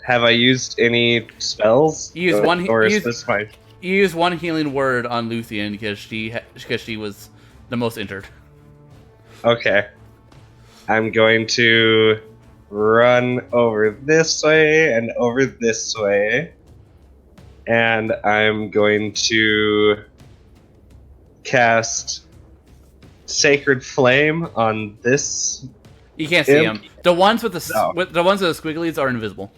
Have I used any spells? You used one. Or You is this my... used one healing word on Luthien because she was the most injured. Okay. I'm going to run over this way and over this way. And I'm going to cast Sacred Flame on this. You can't see Imp? them. The ones with the No. the ones with the squigglies are invisible.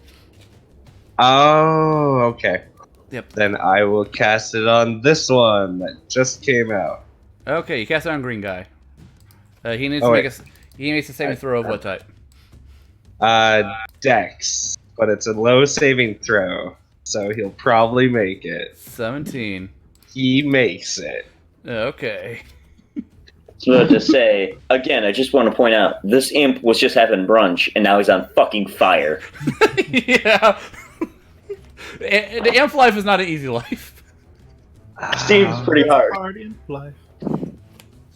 Oh, okay. Yep. Then I will cast it on this one that just came out. Okay, you cast it on green guy. He needs Oh, to wait. make he makes a saving throw of what type? Dex, but it's a low saving throw, so he'll probably make it. 17. He makes it. Okay. So to say, again, I just want to point out, this imp was just having brunch, and now he's on fucking fire. Yeah. The imp life is not an easy life. Seems pretty hard. Hard in life.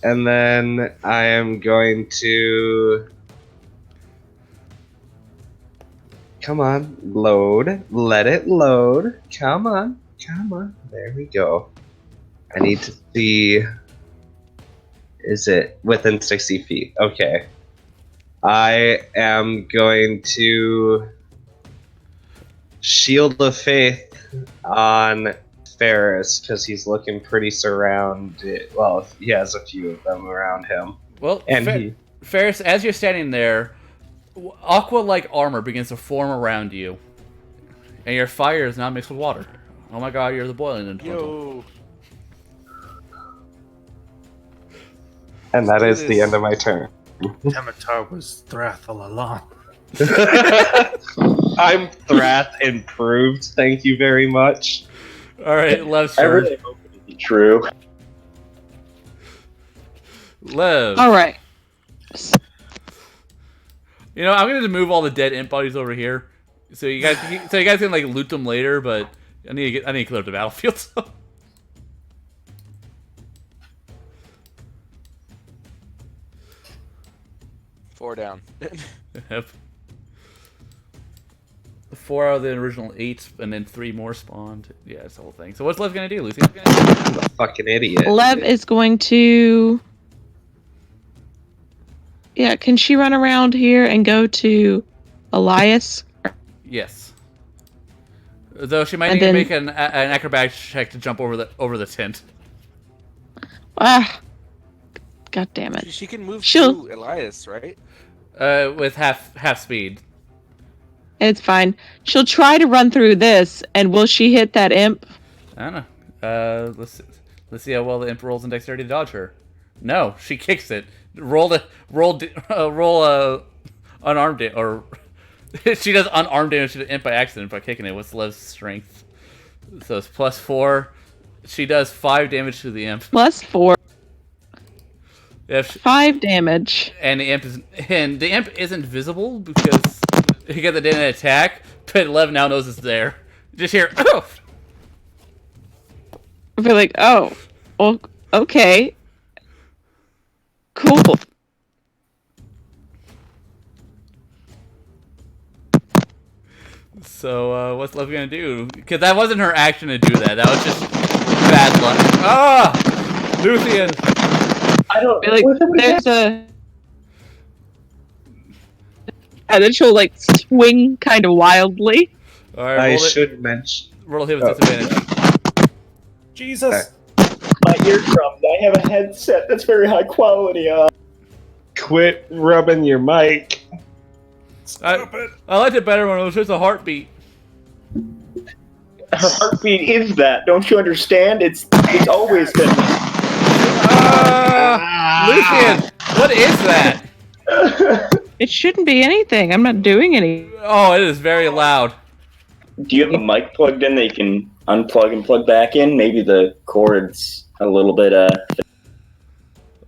And then I am going to... Come on, load. Let it load. Come on. Come on. There we go. I need to see... Is it within 60 feet? Okay. I am going to... Shield of Faith on Ferris, because he's looking pretty surrounded. Well, he has a few of them around him. Well, And Ferris, as you're standing there, aqua-like armor begins to form around you. And your fire is now mixed with water. Oh my god, you're the boiling elemental. Yo. And that Let's is do the this. end of my turn. Tamatar was Thrath all along. I'm Thrath improved, thank you very much. Alright, Lev's I turn. really hope it is true. Lev. All right. You know, I'm gonna just move all the dead imp bodies over here. So you guys can like loot them later, but I need to clear up the battlefield. So. 4 down. Yep. 4 out of the original 8, and then 3 more spawned. Yeah, it's the whole thing. So what's Lev gonna do, Lucy? I'm a fucking idiot. Lev is going to. Yeah, can she run around here and go to Elias? Yes. Though she might And need to then- make an acrobatics check to jump over the tent. Ah, god damn it! She can move She'll- through Elias, right? With half speed. It's fine. She'll try to run through this, and will she hit that imp? I don't know. Let's see how well the imp rolls in dexterity to dodge her. No, she kicks it. Roll unarmed it, or she does unarmed damage to the imp by accident by kicking it. What's Lev's strength? So it's +4. She does 5 damage to the imp. +4, If she, 5 damage. and the imp isn't visible because they didn't attack. But Lev now knows it's there. Just hear. Oh! I feel like, oh, well, okay, cool. So what's Lev gonna do? Because that wasn't her action to do that. That was just bad luck. Ah, Luthien. I don't. I feel like was it- there's a. And then she'll like swing kind of wildly. All right, I roll it. should mention... Roll a hit with Oh. disadvantage. Jesus! My eardrum. I have a headset that's very high quality. Quit rubbing your mic. Stop it! I liked it better when it was just a heartbeat. Her heartbeat is that. Don't you understand? It's always been. Luthien, what is that? It shouldn't be anything. I'm not doing any. Oh, it is very loud. Do you have a mic plugged in that you can unplug and plug back in? Maybe the cord's a little bit.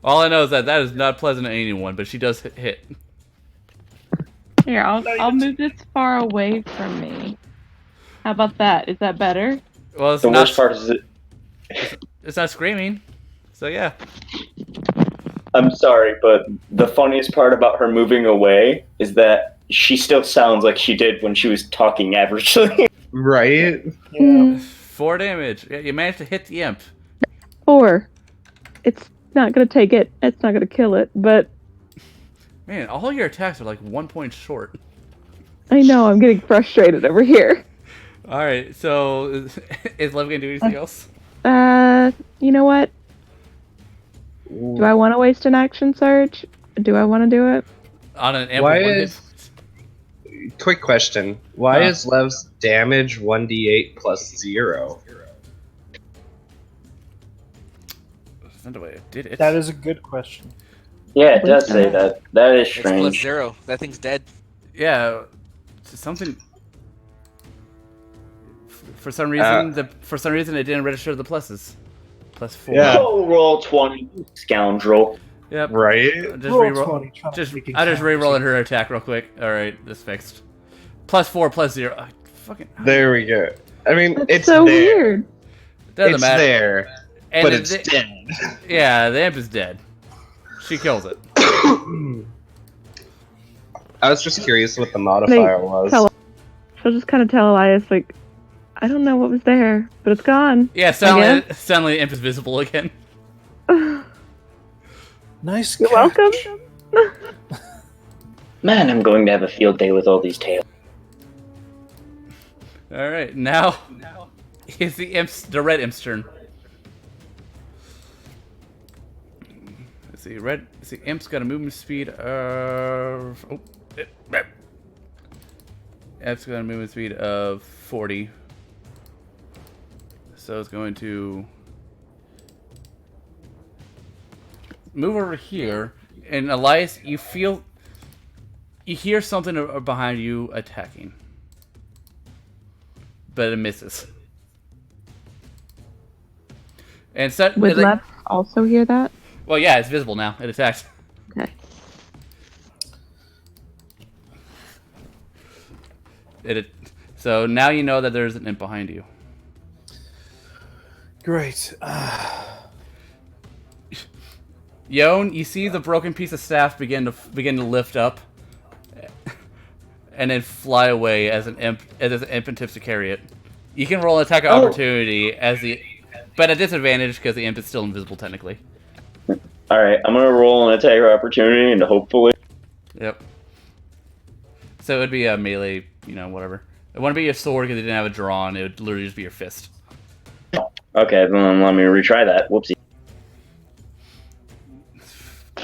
All I know is that is not pleasant to anyone, but she does hit. Here, I'll move this far away from me. How about that? Is that better? Well, it's The not. worst part is It's not screaming. So yeah. I'm sorry, but the funniest part about her moving away is that she still sounds like she did when she was talking averagely. Right? Yeah. 4 damage. Yeah, you managed to hit the imp. 4. It's not gonna take it. It's not gonna kill it, but Man, all your attacks are like 1 point short. I know I'm getting frustrated over here. All right, so is Lev gonna do anything else? You know what? Do I want to waste an action surge? Do I want to do it? On an imp Why with 1 hit is- Quick question. Why Huh. is Lev's damage 1d8 plus 0? That's not the way I did it. That is a good question. Yeah, it does say that. That is It's plus strange. 0. That thing's dead. Yeah, something. For some reason, it didn't register the pluses. Plus 4. Yeah. Oh, roll 20, you scoundrel. Yep. Right? Just Roll reroll. 20, try to make it I just count. re-rolling her attack real quick. All right, this fixed. Plus 4, plus 0. Fucking. There we go. I mean, That's it's so there. weird. Doesn't It's matter. there, And but the- it's dead. Yeah, the imp is dead. She kills it. I was just curious what the modifier was. Tell She'll just kind of tell Elias, like, I don't know what was there, but it's gone. Yeah, suddenly the imp is visible again. Nice. You're catch. welcome. Man, I'm going to have a field day with all these tales. All right, now is the red imp's turn. Let's see, imp's got a movement speed of imp's got a movement speed of 40. So it's going to move over here, and Elias, you hear something behind you attacking, but it misses. And so, Would Lev also hear that? well, yeah, it's visible now. It attacks. Okay. So now you know that there's an imp behind you. Great. Yon, you see the broken piece of staff begin to lift up, and then fly away as an imp attempts to carry it. You can roll an attack of opportunity but at disadvantage because the imp is still invisible technically. Alright, I'm gonna roll an attack of opportunity and hopefully. Yep. So it would be a melee, whatever. It wouldn't be your sword because it didn't have a drawn. It would literally just be your fist. Okay, then let me retry that. Whoopsie.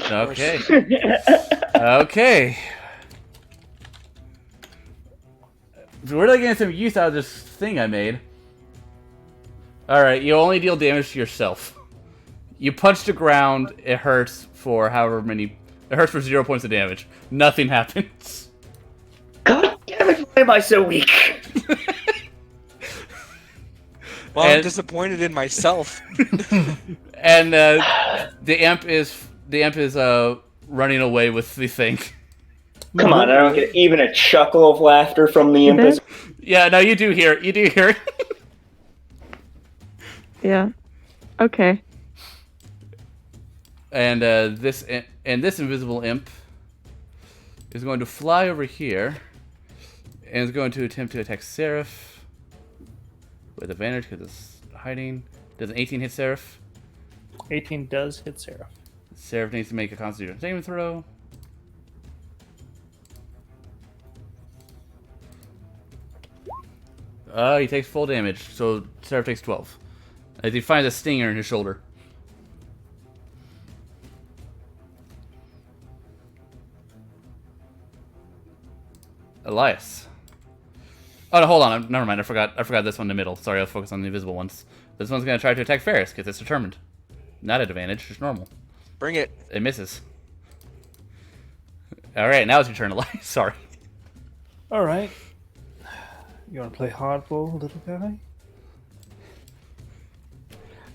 Okay. Okay. We're really getting some use out of this thing I made. Alright, you only deal damage to yourself. You punch the ground, it hurts for however many... It hurts for 0 points of damage. Nothing happens. God damn it, why am I so weak? Well, I'm And- disappointed in myself. And the imp is running away with the thing. Come on, I don't get even a chuckle of laughter from the imp. There? Yeah, no, you do hear it. Yeah. Okay. And this invisible imp is going to fly over here and is going to attempt to attack Seraph with advantage because it's hiding. Does an 18 hit Seraph? 18 does hit Sarah. Seraph needs to make a Constitution saving throw. He takes full damage, so Seraph takes 12. As he finds a stinger in his shoulder. Elias. Oh no, hold on. Never mind. I forgot this one in the middle. Sorry, I was focused on the invisible ones. This one's gonna try to attack Ferris because it's determined. Not at advantage, just normal. Bring it. It misses. All right, now it's your turn, Elias. Sorry. Alright. You want to play hardball, little guy?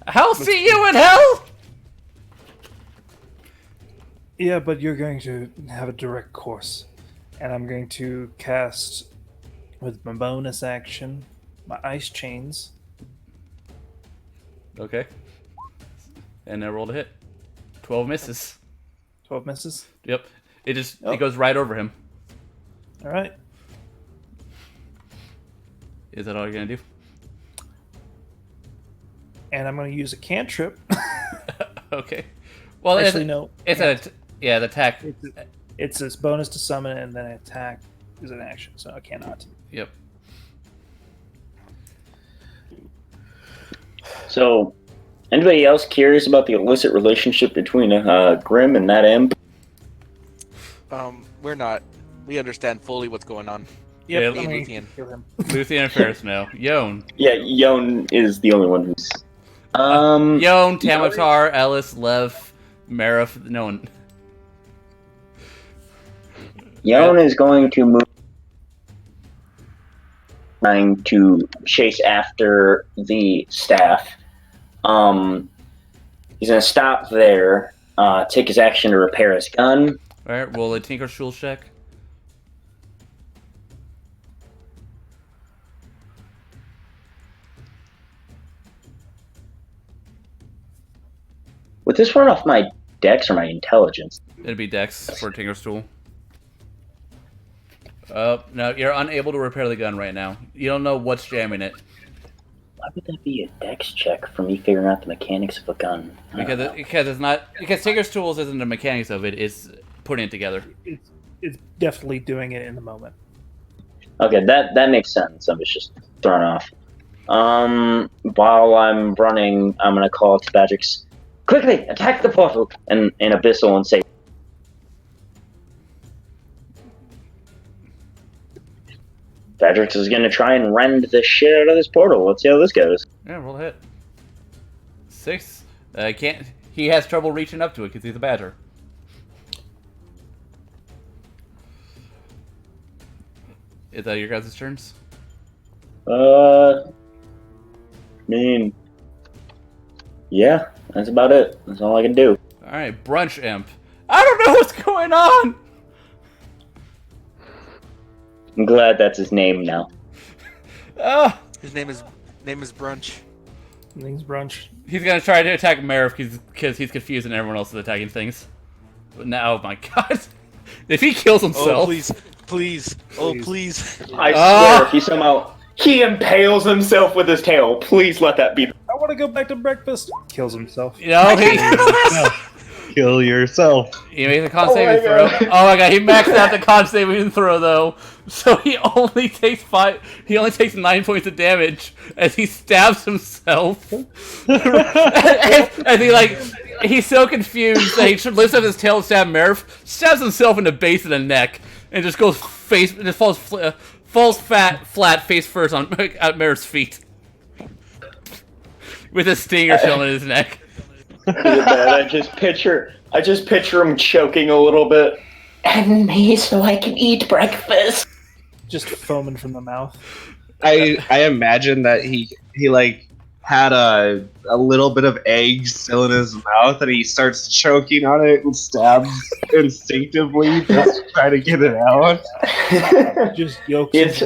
I'll see you in hell. Yeah, but you're going to have a direct course. And I'm going to cast, with my bonus action, my ice chains. Okay. And I rolled a hit. 12 misses. 12 misses. Yep. It Oh. goes right over him. All right. Is that all you're gonna do? And I'm going to use a cantrip. Okay. Well, Actually, no. It's the attack. It's this bonus to summon, and then attack is an action, so I cannot. Yep. So, anybody else curious about the illicit relationship between Grim and that imp? We're not. We understand fully what's going on. Yeah, Yep, me and let me Luthien. kill him. Luthien and Ferris now. Yon. Yeah, Yon is the only one who's. Yon, Tamatar, Ellis, Lev, Marif, no one. Yon is going to move, trying to chase after the staff. He's going to stop there, take his action to repair his gun. Alright, roll a Tinker Tool check. Would this run off my dex or my intelligence? It'd be Dex for Tinker's Tool. No, you're unable to repair the gun right now. You don't know what's jamming it. Why would that be a dex check for me figuring out the mechanics of a gun? Because Tinker's Tools isn't the mechanics of it, it's putting it together. It's definitely doing it in the moment. Okay, that makes sense. I was just thrown off. While I'm running, I'm gonna call to Badrix. Quickly, attack the portal! And Abyssal and say, Badrix is gonna try and rend the shit out of this portal. Let's see how this goes. Yeah, roll a hit. 6. Can't. He has trouble reaching up to it because he's a badger. Is that your guys' turns? Yeah, that's about it. That's all I can do. Alright, Brunch Imp. I don't know what's going on! I'm glad that's his name now. His name is Brunch. Things brunch. He's gonna try to attack Marif because he's confused and everyone else is attacking things. But now, oh my god. If he kills himself... Oh, please. Oh, please. I swear, if he somehow... He impales himself with his tail. Please let that be. I want to go back to breakfast. Kills himself. You know, Kill yourself. he makes a con saving throw. Oh my god, he maxed out the con saving throw though. So he only takes 9 points of damage as he stabs himself. and he's so confused that he lifts up his tail to stab Merv, stabs himself in the base of the neck, and just goes falls flat face first at Merv's feet. With a stinger chilling in his neck. I just picture him choking a little bit. And me so I can eat breakfast. Just foaming from the mouth. I imagine that he like had a little bit of egg still in his mouth and he starts choking on it and stabs instinctively just to try to get it out. Just yolks.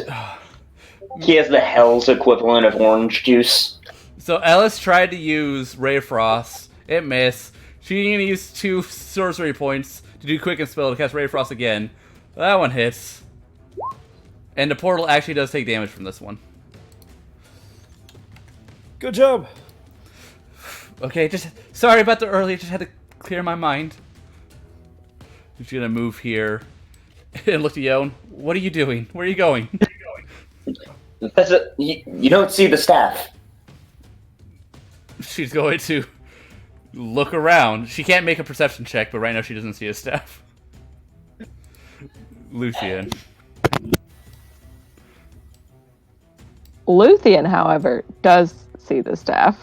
He has the Hell's equivalent of orange juice. So Ellis tried to use Ray of Frost. It missed. She needed to use 2 sorcery points to do Quicken Spell to cast Ray of Frost again. That one hits. And the portal actually does take damage from this one. Good job. Okay, sorry about the early, just had to clear my mind. She's gonna move here and look to Yon. What are you doing? Where are you going? You don't see the staff. She's going to look around. She can't make a perception check, but right now she doesn't see a staff. Luthien. Luthien, however, does see the staff.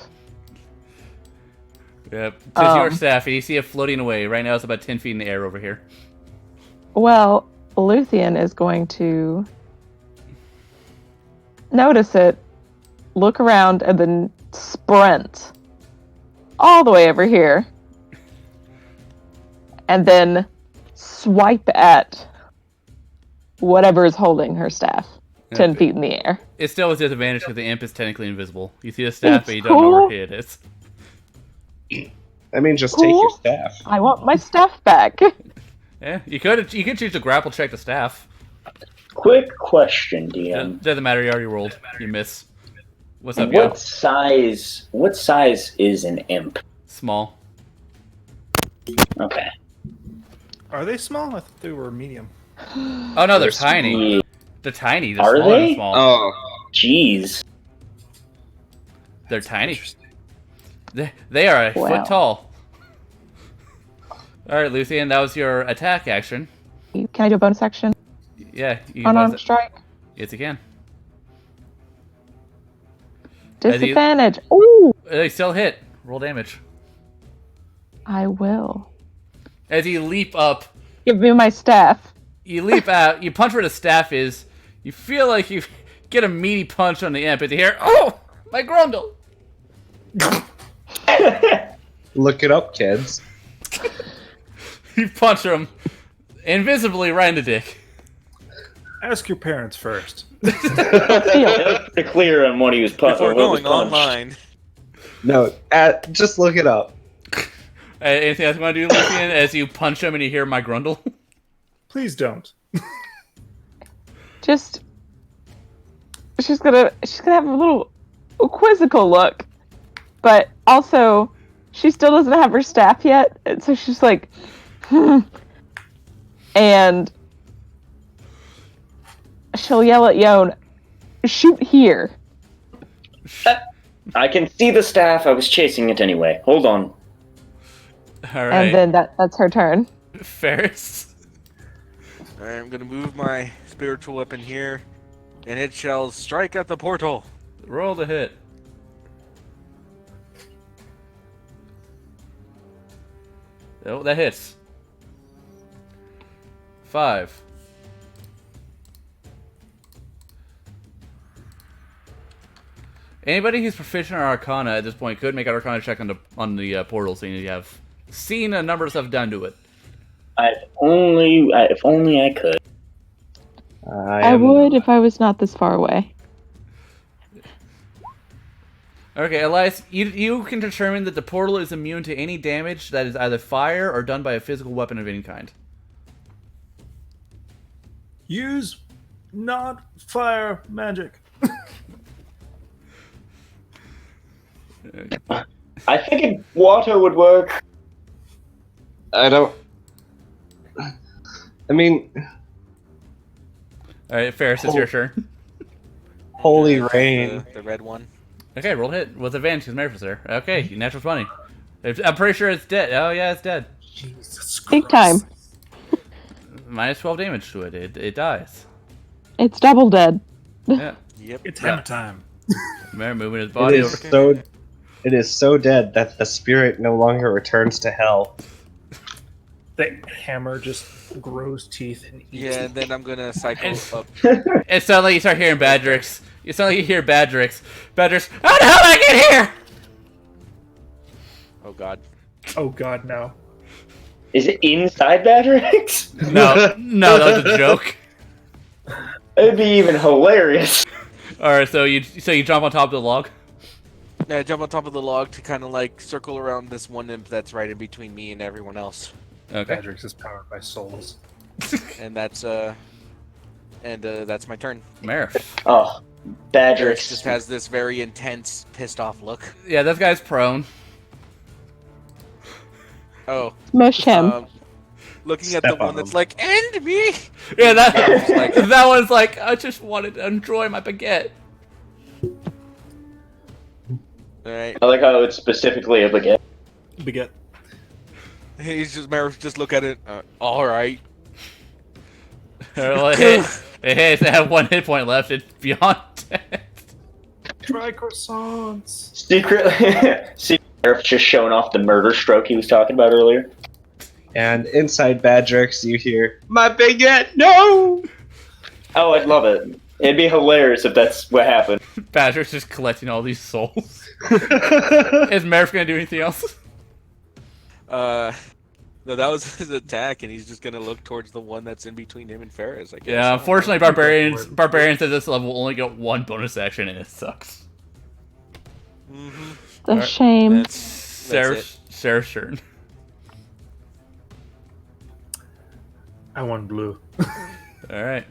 Yep. Tis your staff, and you see it floating away. Right now it's about 10 feet in the air over here. Well, Luthien is going to notice it, look around, and then sprint all the way over here. And then swipe at whatever is holding her staff. 10 feet in the air. It's still a disadvantage because the imp is technically invisible. You see the staff, It's but you don't know cool. where it is. I mean, just take your staff. I want my stuff back. Yeah, you could choose to grapple check the staff. Quick question, DM. Doesn't matter. You already rolled. You miss. What's up, yo? What size is an imp? Small. Okay. Are they small? I thought they were medium. Oh no, they're tiny. Yeah. They're tiny. They're Are smaller than they? small. Oh, Jeez. They're tiny. They are a Wow. foot tall. All right, Lucian, that was your attack action. Can I do a bonus action? Yeah, you can Unarmed bonus it. strike? Yes, you can. Disadvantage. Ooh! They still hit. Roll damage. I will. As you leap up, Give me my staff. you leap out, you punch where the staff is. You feel like you get a meaty punch on the imp, and you hear, "Oh, my grundle!" look it up, kids. You punch him invisibly right in the dick. Ask your parents first. That was pretty clear on what he was Before what was going punched. online. No, just look it up. Anything else you want to do, Lucian? As you punch him and you hear my grundle. Please don't. She's gonna have a little quizzical look, but also she still doesn't have her staff yet, and so she's like, and she'll yell at Yon, "Shoot here!" I can see the staff. I was chasing it anyway. Hold on. All right, And then that's her turn. Ferris. Alright, I'm gonna move my spiritual weapon here, and it shall strike at the portal. Roll the hit. Oh, that hits. 5. Anybody who's proficient in Arcana at this point could make an Arcana check on the portal, seeing you have seen a number of stuff done to it. If only I could. I would if I was not this far away. Okay, Elias, you can determine that the portal is immune to any damage that is either fire or done by a physical weapon of any kind. Use not fire magic. I figured water would work. I don't. I mean, All right, Ferris, it's your turn. holy rain. The red one. Okay, roll the hit with advantage because Mary's there. Okay, natural 20. I'm pretty sure it's dead. Oh yeah, it's dead. Jesus Christ. Big time. Minus 12 damage to it. It dies. It's double dead. Yeah. Yep. It's hammer time. Mary moving his It body is over. it is so dead that the spirit no longer returns to hell. The hammer just grows teeth and eats. Yeah, and then I'm gonna cycle up. It sounds like you start hearing Badrix. It sounds like you hear Badrix. Badrix, how the hell did I get here? Oh god. Oh god, no. Is it inside Badrix? No, that was a joke. It'd be even hilarious. All right, so you jump on top of the log. Yeah, I jump on top of the log to kind of like circle around this one imp that's right in between me and everyone else, Okay. Badrix is powered by souls. and that's my turn. Mare. Oh, Drix just Badrix. has this very intense, pissed off look. Yeah, this guy's prone. Oh, Mush him. looking at Step the on one that's him. like, end me. Yeah, that Like- that one's like, I just wanted to enjoy my baguette. All right, I like how it's specifically a baguette. Baguette. he's just Merrick just look at it. All right. Well, hey, they have 1 hit point left. It's beyond dead. Try croissants. Secret Sheriff just showing off the murder stroke he was talking about earlier. And inside Badrix, you hear, "My baguette, no!" Oh, I'd love it. It'd be hilarious if that's what happened. Badger's just collecting all these souls. Is Merrick gonna do anything else? No, that was his attack, and he's just gonna look towards the one that's in between him and Ferris, I guess. Yeah, I don't know. unfortunately, barbarians at this level only get one bonus action, and it sucks. Mhm. The Alright. shame. That's Sarah's turn. I want blue. All right,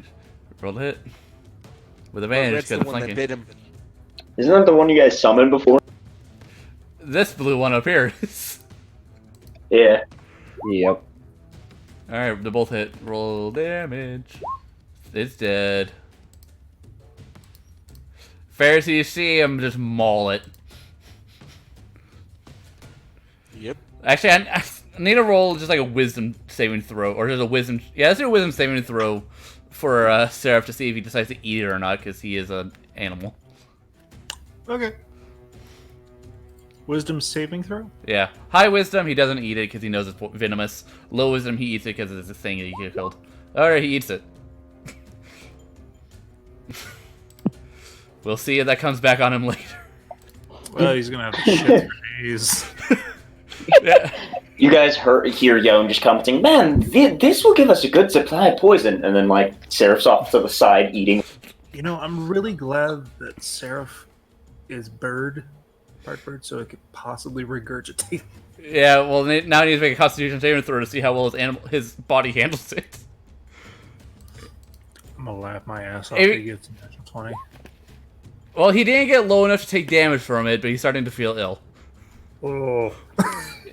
roll the hit with Well, advantage Red's the because of one that flanking. bit him. Isn't that the one you guys summoned before? This blue one up here. Yeah. Yep. All right, they both hit. Roll damage. It's dead. Ferris, you see him just maul it. Yep. Actually, I need to roll just like a wisdom saving throw, or just a wisdom. Yeah, let's do a wisdom saving throw for Seraph to see if he decides to eat it or not, because he is an animal. Okay. Wisdom saving throw? Yeah, high wisdom, he doesn't eat it because he knows it's venomous. Low wisdom, he eats it because it's a thing that he killed. All right, he eats it. We'll see if that comes back on him later. Well, he's gonna have to shit for days. Yeah. You guys hear Yon just commenting, man, this will give us a good supply of poison. And then, like, Seraph's off to the side eating. You know, I'm really glad that Seraph is part bird, so it could possibly regurgitate. Yeah, well, now he needs to make a Constitution saving throw to see how well his body handles it. I'm gonna laugh my ass off If- if he gets a natural 20. Well, he didn't get low enough to take damage from it, but he's starting to feel ill. Oh.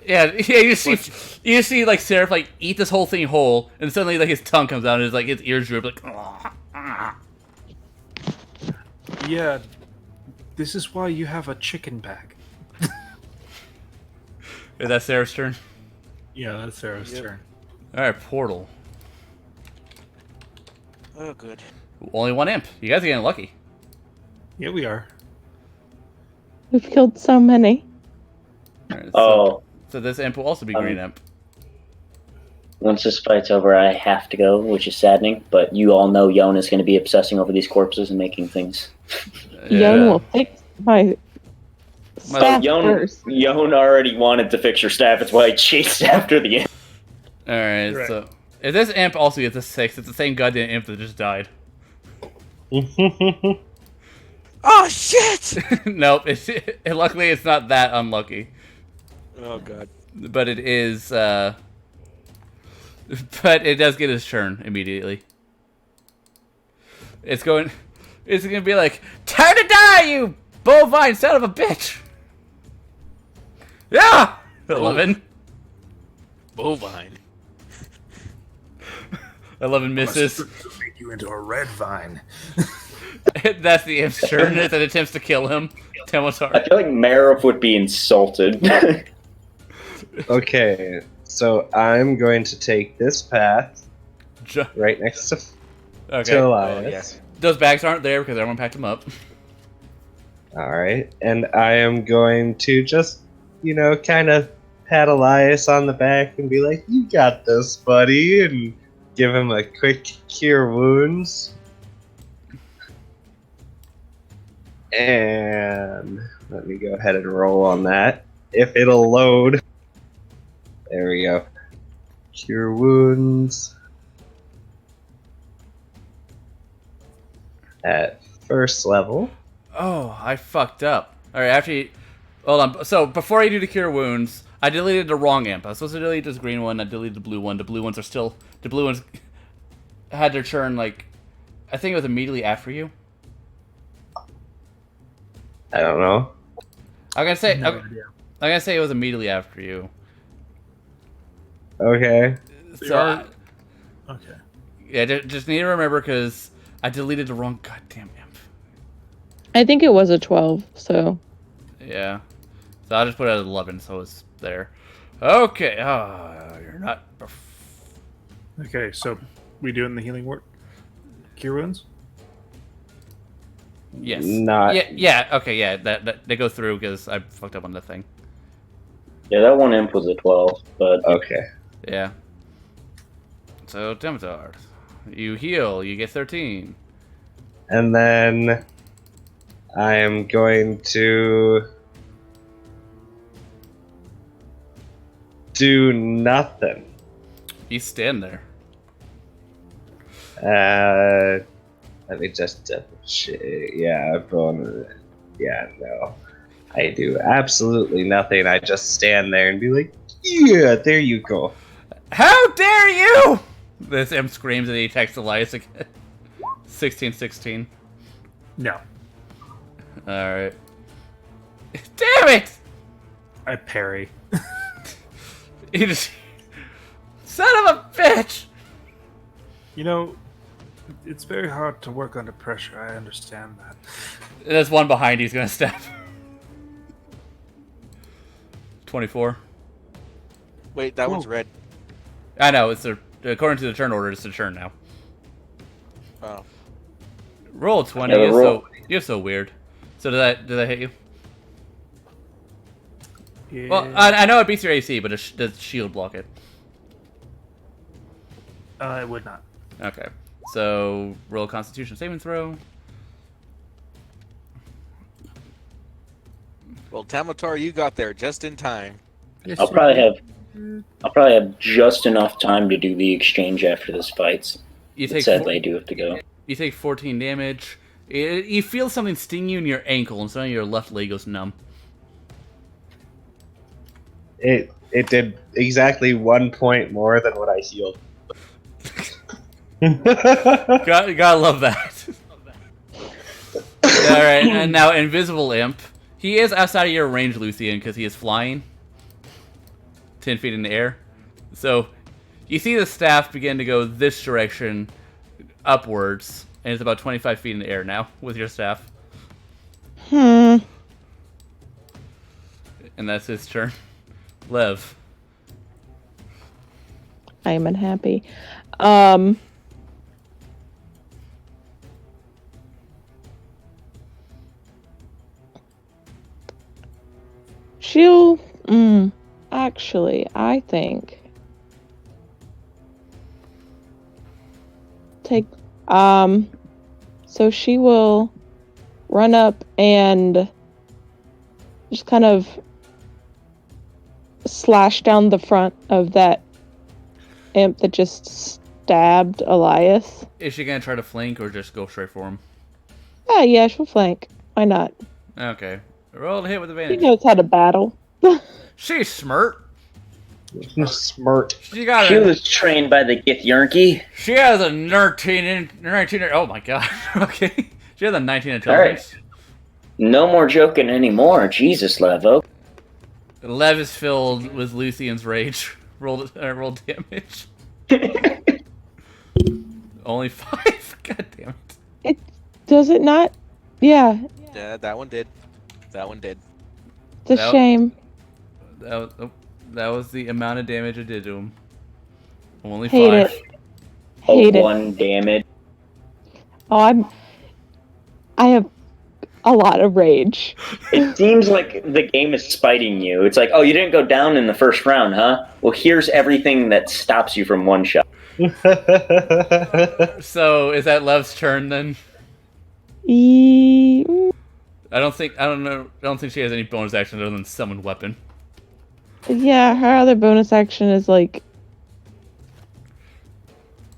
Yeah, you see, like Seraph like eat this whole thing whole, and suddenly like his tongue comes out, and his ears droop, like. Yeah, this is why you have a chicken back. Is that Seraph's turn? Yeah, that's Sarah's turn. All right, portal. Oh, good. Only one imp. You guys are getting lucky. Yeah, we are. We've killed so many. All right, Oh, so this imp will also be green imp. once this fight's over, I have to go, which is saddening. But you all know Yon is going to be obsessing over these corpses and making things. Young will fix my staff Yon first. already wanted to fix your staff. It's why he chased after the end. All right, Right. so if this imp also gets a 6, it's the same goddamn imp that just died. Oh, shit! Nope, luckily it's not that unlucky. Oh, God. But it is, but it does get his turn immediately. It's gonna be like, time to die, you bovine son of a bitch! Yeah! 11. Bovine. 11 misses. Make you into a red vine. That's the imp's turn as it attempts to kill him. I Tamatar. feel like Marif would be insulted. Okay, so I'm going to take this path right next to Okay. Elias. Oh, Those bags aren't there because everyone packed them up. Alright, and I am going to just, kind of pat Elias on the back and be like, you got this, buddy, and give him a quick cure wounds. And let me go ahead and roll on that. If it'll load. There we go. Cure wounds. At first level. Oh, I fucked up. Alright, after you... Hold on. So, before I do the cure wounds, I deleted the wrong imp. I was supposed to delete this green one, I deleted the blue one. The blue ones are still... The blue ones had their turn, like... I think it was immediately after you. I don't know. I'm gonna say... No I'm idea. gonna say it was immediately after you. Okay. So, Okay. yeah, just need to remember, because I deleted the wrong goddamn imp. I think it was a 12, so. Yeah. So I'll just put it at 11, so it's there. Okay. You're not... Okay, so we doing the healing work? Cure wounds? Yes. Not. Yeah, okay, yeah, that they go through because I fucked up on the thing. Yeah, that one imp was a 12, but Okay. Yeah. So, Tamatar, you heal, you get 13. And then I am going to do nothing. You stand there. Let me just double check. Yeah, no. I do absolutely nothing. I just stand there and be like, yeah, there you go. How dare you! This imp screams and he attacks Elias again. 16-16. No. Alright. Damn it! I parry. You just... Son of a bitch! You know, it's very hard to work under pressure. I understand that. There's one behind you. He's gonna step. 24. Wait, that one's red. I know. It's according to the turn order. It's the turn now. Oh. Roll 20. You're so weird. So did that hit you? Yeah. Well, I know it beats your AC, but does shield block it? It would not. Okay. So roll a Constitution saving throw. Well, Tamatar, you got there just in time. Yes, I'll probably have just enough time to do the exchange after this fight. You take Sadly, I do have to go. You take 14 damage. You feel something sting you in your ankle, and suddenly your left leg goes numb. It did exactly 1 point more than what I healed. Gotta love that. Alright, and now Invisible Imp. He is outside of your range, Luthien, because he is flying 10 feet in the air. So, you see the staff begin to go this direction upwards, and it's about 25 feet in the air now with your staff. And that's his turn. Lev. I am unhappy. She'll, actually, I think take, so she will run up and just kind of slash down the front of that imp that just stabbed Elias. Is she gonna try to flank or just go straight for him? Yeah, she'll flank. Why not? Okay. Roll to hit with She advantage. knows how to battle. She's smart. Smart. She got She a, was trained by the Githyanki. She has a 19. Oh my god. Okay. She has a 19 intelligence. No more joking anymore. Jesus, Levo. Lev is filled with Luthien's rage. Roll damage. Only 5. God damn it. Does it not? Yeah, Yeah, that one did. That one did. it's a That- shame. That was the amount of damage it did to him. Only Hate 5. it. Hate it. 1 damage. Oh, I have a lot of rage. It seems like the game is spiting you. It's like, oh, you didn't go down in the first round, huh? Well, here's everything that stops you from one shot. So is that Lev's turn then? I don't think she has any bonus action other than summon weapon. Yeah, her other bonus action is like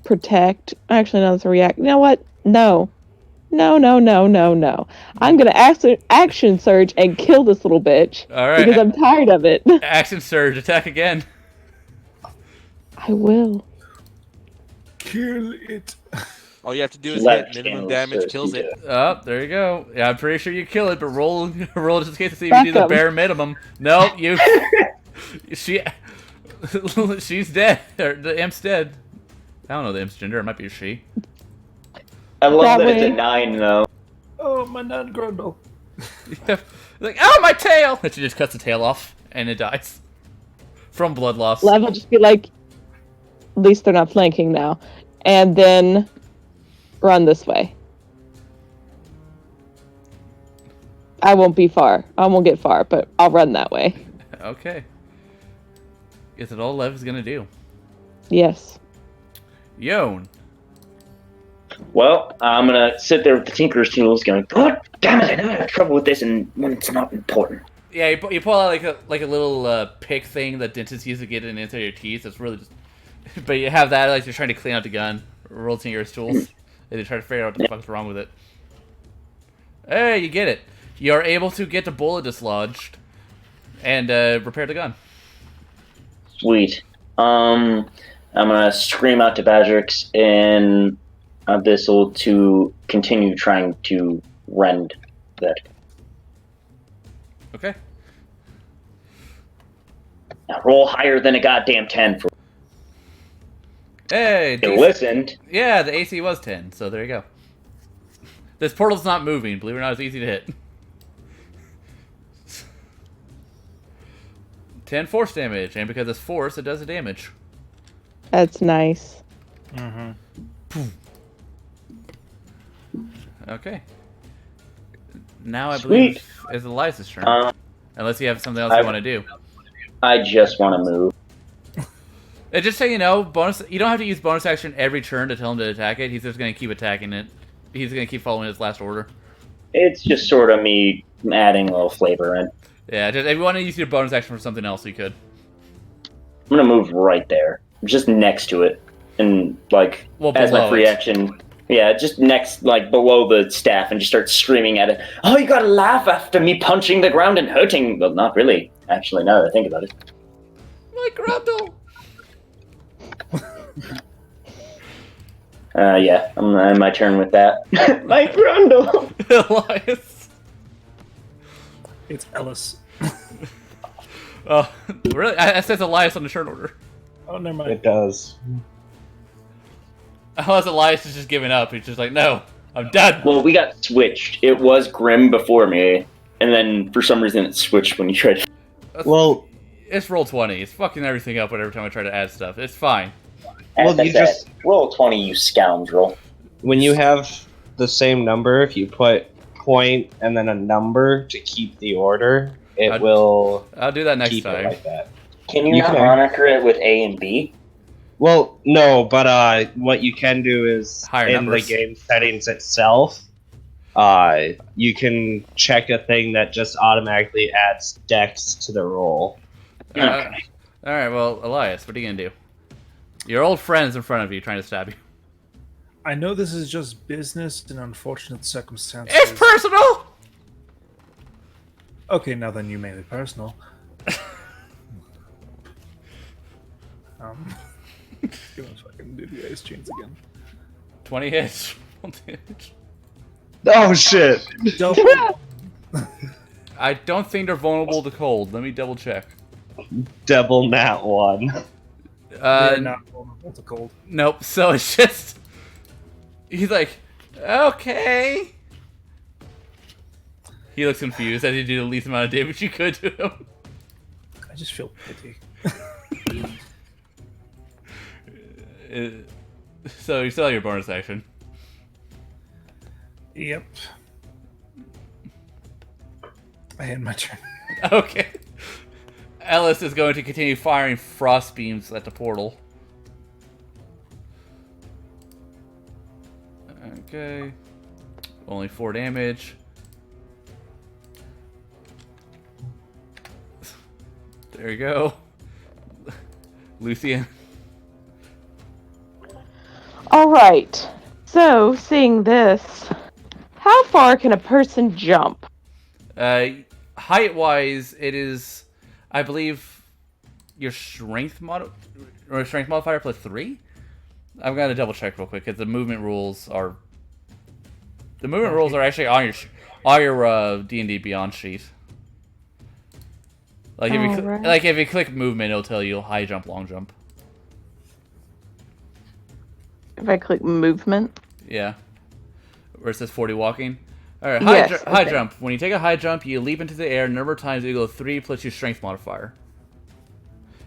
protect. Actually, no, it's a react. You know what? No. I'm gonna action surge and kill this little bitch. All right. Because I'm tired of it. Action surge, attack again. I will. Kill it. All you have to do is Left hit minimum channel damage, says kills he it. does. Oh, there you go. Yeah, I'm pretty sure you kill it, but roll just in case to see if you do the Back up. bare minimum. Nope, you. She's dead. Or the imp's dead. I don't know the imp's gender. It might be a she. I love That that it's a way. 9, though. Oh, my non-grundle. Like, oh, my tail! And she just cuts the tail off, and it dies. From blood loss. Lev will just be like, at least they're not flanking now. And then run this way. I won't be far. I won't get far, but I'll run that way. Okay. Is it all Lev is gonna do? Yes. Yon. Well, I'm gonna sit there with the Tinker's tools going, God damn it, I never have trouble with this and when it's not important. Yeah, you pull out like a little pick thing that dentists use to get it into your teeth. It's really just But you have that like you're trying to clean out the gun, rotating your tools, and you try to figure out what the fuck's wrong with it. Hey, you get it. You are able to get the bullet dislodged and repair the gun. Sweet. I'm gonna scream out to Badrix and Abyssal to continue trying to rend that. Okay. Now roll higher than a goddamn 10 for. Hey, You listened. yeah, the AC was 10, so there you go. This portal's not moving. Believe it or not, it's easy to hit. 10 force damage, and because it's force, it does the damage. That's nice. Okay. Now I Sweet. believe it's Elias's turn. Unless you have something else you want to do. I just want to move. And just so you know, you don't have to use bonus action every turn to tell him to attack it. He's just going to keep attacking it. He's going to keep following his last order. It's just sort of me adding a little flavor in. Yeah, just, if you want to use your bonus action for something else, you could. I'm gonna move right there, just next to it, and like as my below free it. action. Yeah, just next, like below the staff, and just start screaming at it. Oh, you gotta laugh after me punching the ground and hurting. Well, not really, actually. Now that I think about it. My Grundle! Yeah, I'm my turn with that. My Grundle. Elias. It's Ellis. Oh, really? I said Elias on the turn order. Oh, never mind. It does. Unless Elias is just giving up. He's just like, no, I'm done. Well, we got switched. It was Grim before me, and then for some reason it switched when you tried. Well, It's roll 20. It's fucking everything up every time I try to add stuff. It's fine. Well, you just- roll 20, you scoundrel. when you have the same number, if you put point and then a number to keep the order, it will I'll do that next keep time. it like that. Can you You not can. moniker it with A and B? Well, no, but what you can do is Higher in numbers. the game settings itself, you can check a thing that just automatically adds dex to the roll. Alright, well, Elias, what are you gonna do? Your old friend's in front of you trying to stab you. I know this is just business and unfortunate circumstances. It's personal! Okay, now then you made it personal. Just gonna fucking do the ice chains again. 20 hits. Roll damage. Oh shit! Double. I don't think they're vulnerable to cold. Let me double check. Double nat one. They're not vulnerable to cold. Nope, so it's just... He's like, okay. He looks confused as you do the least amount of damage you could to him. I just feel pity. So you still have your bonus action. Yep. I had my turn. Okay. Ellis is going to continue firing frost beams at the portal. Okay. Only 4 damage. There you go. Lucian. All right. So, seeing this, how far can a person jump? Height-wise, it is, I believe, your strength modifier plus 3. I'm gonna double check real quick because the movement rules are actually on your D&D Beyond sheet. Like if you click movement, it'll tell you high jump, long jump. If I click movement. Yeah. Where it says 40 walking. Alright, Yes, high okay. jump. When you take a high jump, you leap into the air. Number of times you go 3 plus your strength modifier.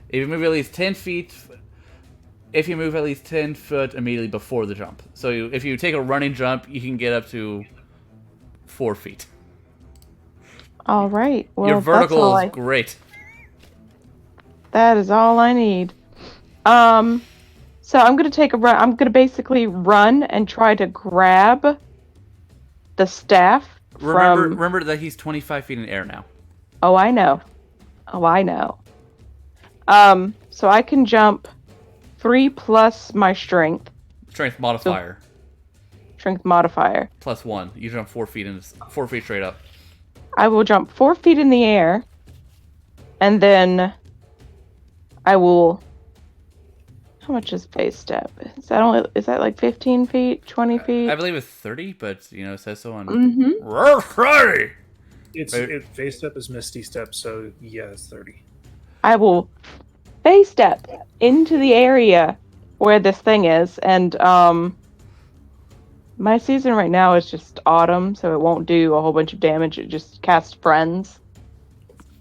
If you move at least 10 feet... If you move at least 10 foot immediately before the jump. So if you take a running jump, you can get up to 4 feet. All right. Well, Your vertical that's all is great. That is all I need. So I'm gonna take a run. I'm gonna basically run and try to grab the staff from. Remember that he's 25 feet in the air now. Oh, I know. So I can jump 3 plus my strength. Strength modifier. Strength modifier. +1. You jump 4 feet 4 feet straight up. I will jump 4 feet in the air, and then I will. How much is phase step? Is that like 15 feet, 20 feet? I believe it's 30, but it says so on. Mm-hmm. It's phase step is Misty Step, so yeah, it's 30. I will phase step into the area where this thing is, and my season right now is just autumn, so it won't do a whole bunch of damage. It just casts friends.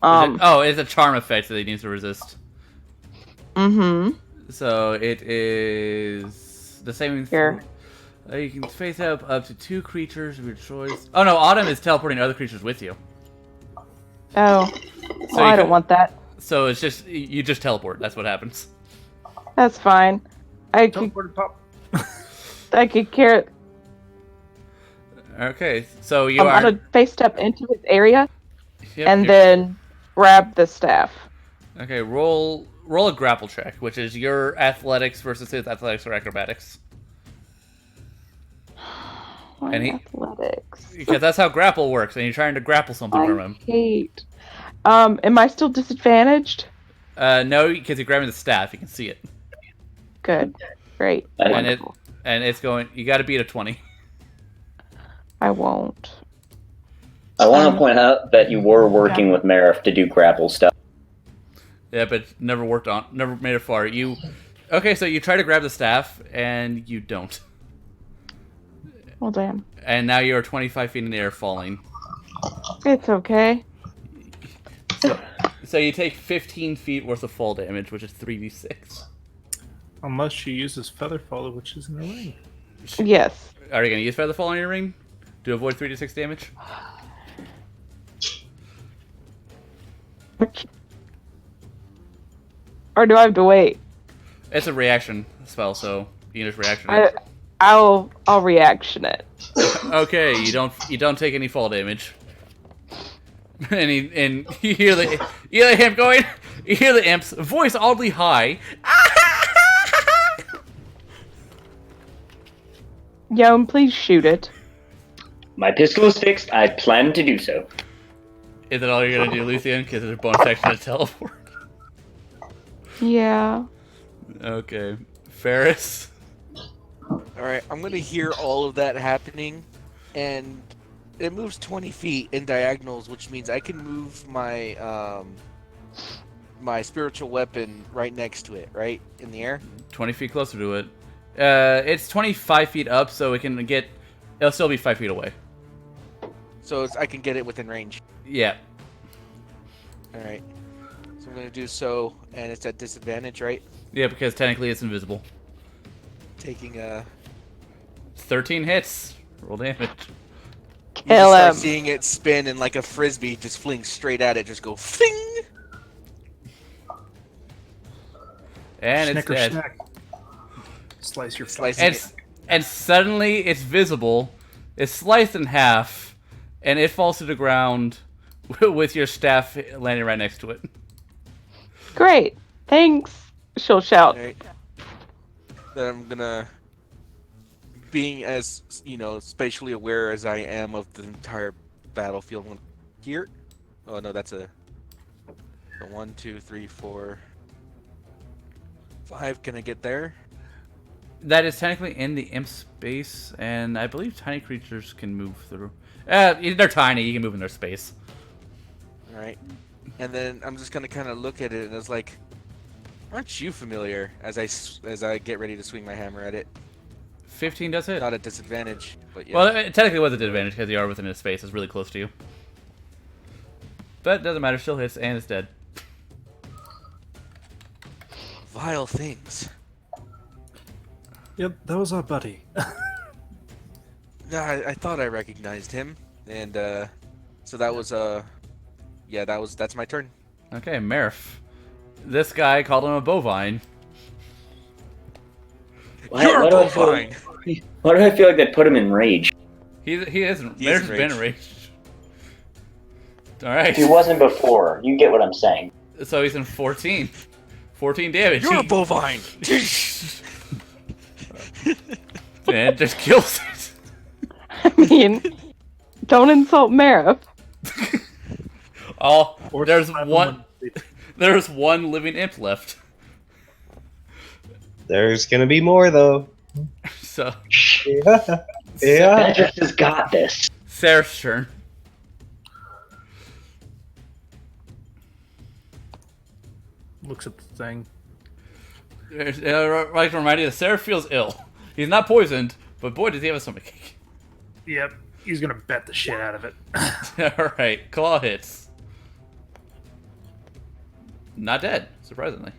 It's a charm effect that it needs to resist. Mm-hmm. So it is the same. Here. You can face up to 2 creatures of your choice. Oh no, Autumn is teleporting other creatures with you. Oh, So well, I don't want that. So it's just you just teleport. That's what happens. That's fine. I could carry. Okay, so you I'm are. gonna face step into this area, Yep, and then grab the staff. Okay, roll a grapple check, which is your athletics versus his athletics or acrobatics. Why And athletics? Because that's how grapple works, and you're trying to grapple something from him. I hate. Am I still disadvantaged? No, because you're grabbing the staff. You can see it. Good. Great. And it's going. You got to beat a 20. I won't. I want to point out that you were working with Marif to do grapple stuff. Yeah, but never made it far. Okay, so you try to grab the staff, and you don't. Well, damn. And now you're 25 feet in the air falling. It's okay. So you take 15 feet worth of fall damage, which is 3d6. Unless she uses Feather Fall, which is in the ring. Yes. Are you going to use Feather Fall on your ring to avoid 3d6 damage? Or do I have to wait? It's a reaction spell, so you can just reaction it. I'll reaction it. Okay, you don't take any fall damage. And you hear the imp going. You hear the imp's voice oddly high. Yom, please shoot it. My pistol is fixed. I plan to do so. Is that all you're gonna do, Luthien? Because there's a bonus action to teleport. Yeah. Okay, Ferris. Alright, I'm gonna hear all of that happening, and it moves 20 feet in diagonals, which means I can move my my spiritual weapon right next to it, right? In the air? 20 feet closer to it. It's 25 feet up, so it'll still be 5 feet away. So I can get it within range. Yeah. Alright. So I'm gonna do so, and it's at disadvantage, right? Yeah, because technically it's invisible. Taking 13 hits. Roll damage. You just Kill start him. seeing it spin and like a frisbee just fling straight at it, just go fling! And Snicker it's dead. snack. Slice your Slicing face. And suddenly it's visible. It's sliced in half, and it falls to the ground with your staff landing right next to it. Great. Thanks. She'll shout. Alright. Then I'm gonna, being as, spatially aware as I am of the entire battlefield here. Oh no, that's a 1, 2, 3, 4, 5. Can I get there? That is technically in the imp space, and I believe tiny creatures can move through. They're tiny, you can move in their space. Alright. And then I'm just gonna kind of look at it, and it's like, aren't you familiar? As I get ready to swing my hammer at it. 15 does hit. Not at disadvantage, but yeah. Well, it technically was a disadvantage because you are within his space. It's really close to you. But it doesn't matter, still hits, and it's dead. Vile things. Yep, that was our buddy. Yeah, I thought I recognized him, and so that was that's my turn. Okay, Merif. This guy called him a bovine. You're bovine. Why do I feel like that put him in rage? He isn't. He is Merif's been enraged. Alright. He wasn't before. You get what I'm saying. So he's in 14. 14 damage. You're a bovine. And it just kills it. I mean, don't insult Marif. Oh, Or there's slap him one. when- There's one living imp left. There's gonna be more though. So, Yeah. Yeah. Magic has got this. Sarah's turn. Looks at the thing. I'd like to remind you that Sarah feels ill. He's not poisoned, but boy, does he have a stomachache. Yep, he's gonna bet the shit out of it. Alright, claw hits. Not dead, surprisingly.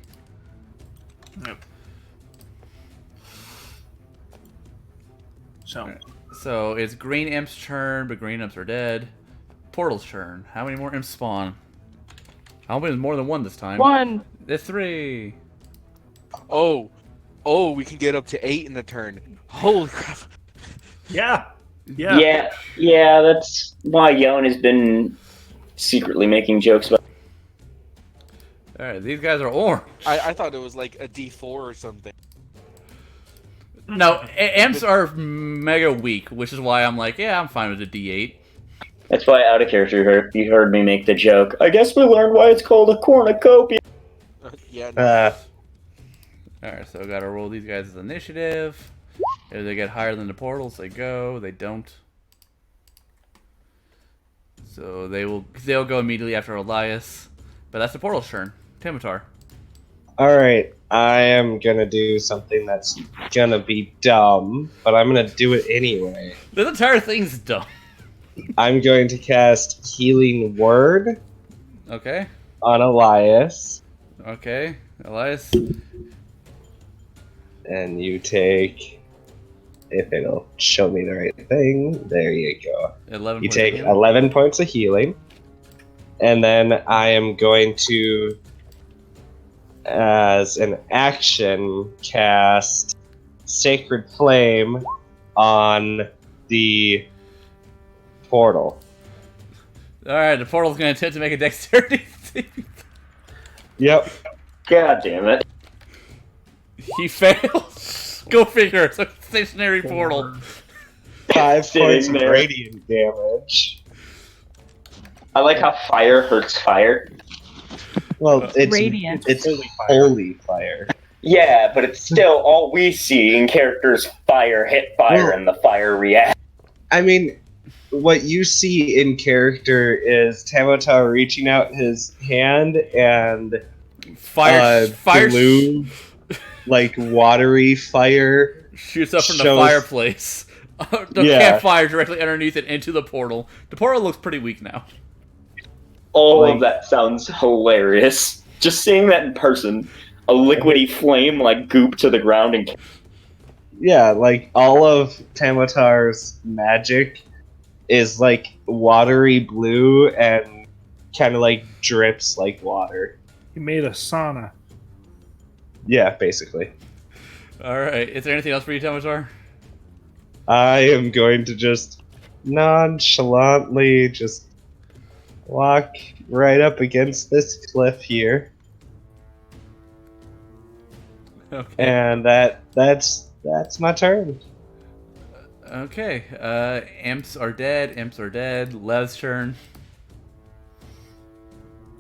Yep. So, So it's green imp's turn, but green imps are dead. Portal's turn. How many more imps spawn? I hope it's more than one this time. 1. It's 3. Oh, we can get up to 8 in the turn. Holy crap! yeah. Yeah, that's why Yon has been secretly making jokes about. Alright, these guys are orange. I thought it was like a D4 or something. No, imps are mega weak, which is why I'm like, yeah, I'm fine with a D8. That's why out of character you heard me make the joke. I guess we learned why it's called a cornucopia. Yeah. No. Alright, so I gotta roll these guys' initiative. If they get higher than the portals, they go. They don't. So they'll go immediately after Elias. But that's the portal's turn. Timitar. Alright, I am gonna do something that's gonna be dumb, but I'm gonna do it anyway. This entire thing's dumb. I'm going to cast Healing Word Okay. on Elias, Okay. Elias. and you take, if it'll show me the right thing, there you go. 11 You points take of healing. 11 points of healing, and then I am going to, as an action, cast Sacred Flame on the portal. Alright, the portal's gonna attempt to make a dexterity saving. Yep. God damn it. He fails. Go figure. It's a stationary portal. 5 Sitting points of there. radiant damage. I like how fire hurts fire. Well, it's Radiant. It's holy fire. Yeah, but it's still all we see in characters fire hit fire Well- and the fire react. I mean, what you see in character is Tamatar reaching out his hand and Fire blue, like watery fire. shoots up from the shows- fireplace. The Yeah. campfire directly underneath it into the portal. The portal looks pretty weak now. All Like- of that sounds hilarious. Just seeing that in person, a liquidy flame like goop to the ground and Yeah, like all of Tamatar's magic is like watery blue and kind of like drips like water. He made a sauna. Yeah, basically. Alright, is there anything else for you, Tamatar? I am going to just nonchalantly just walk right up against this cliff here, Okay. and that's my turn. Okay. Imps are dead. Imps are dead. Lev's turn.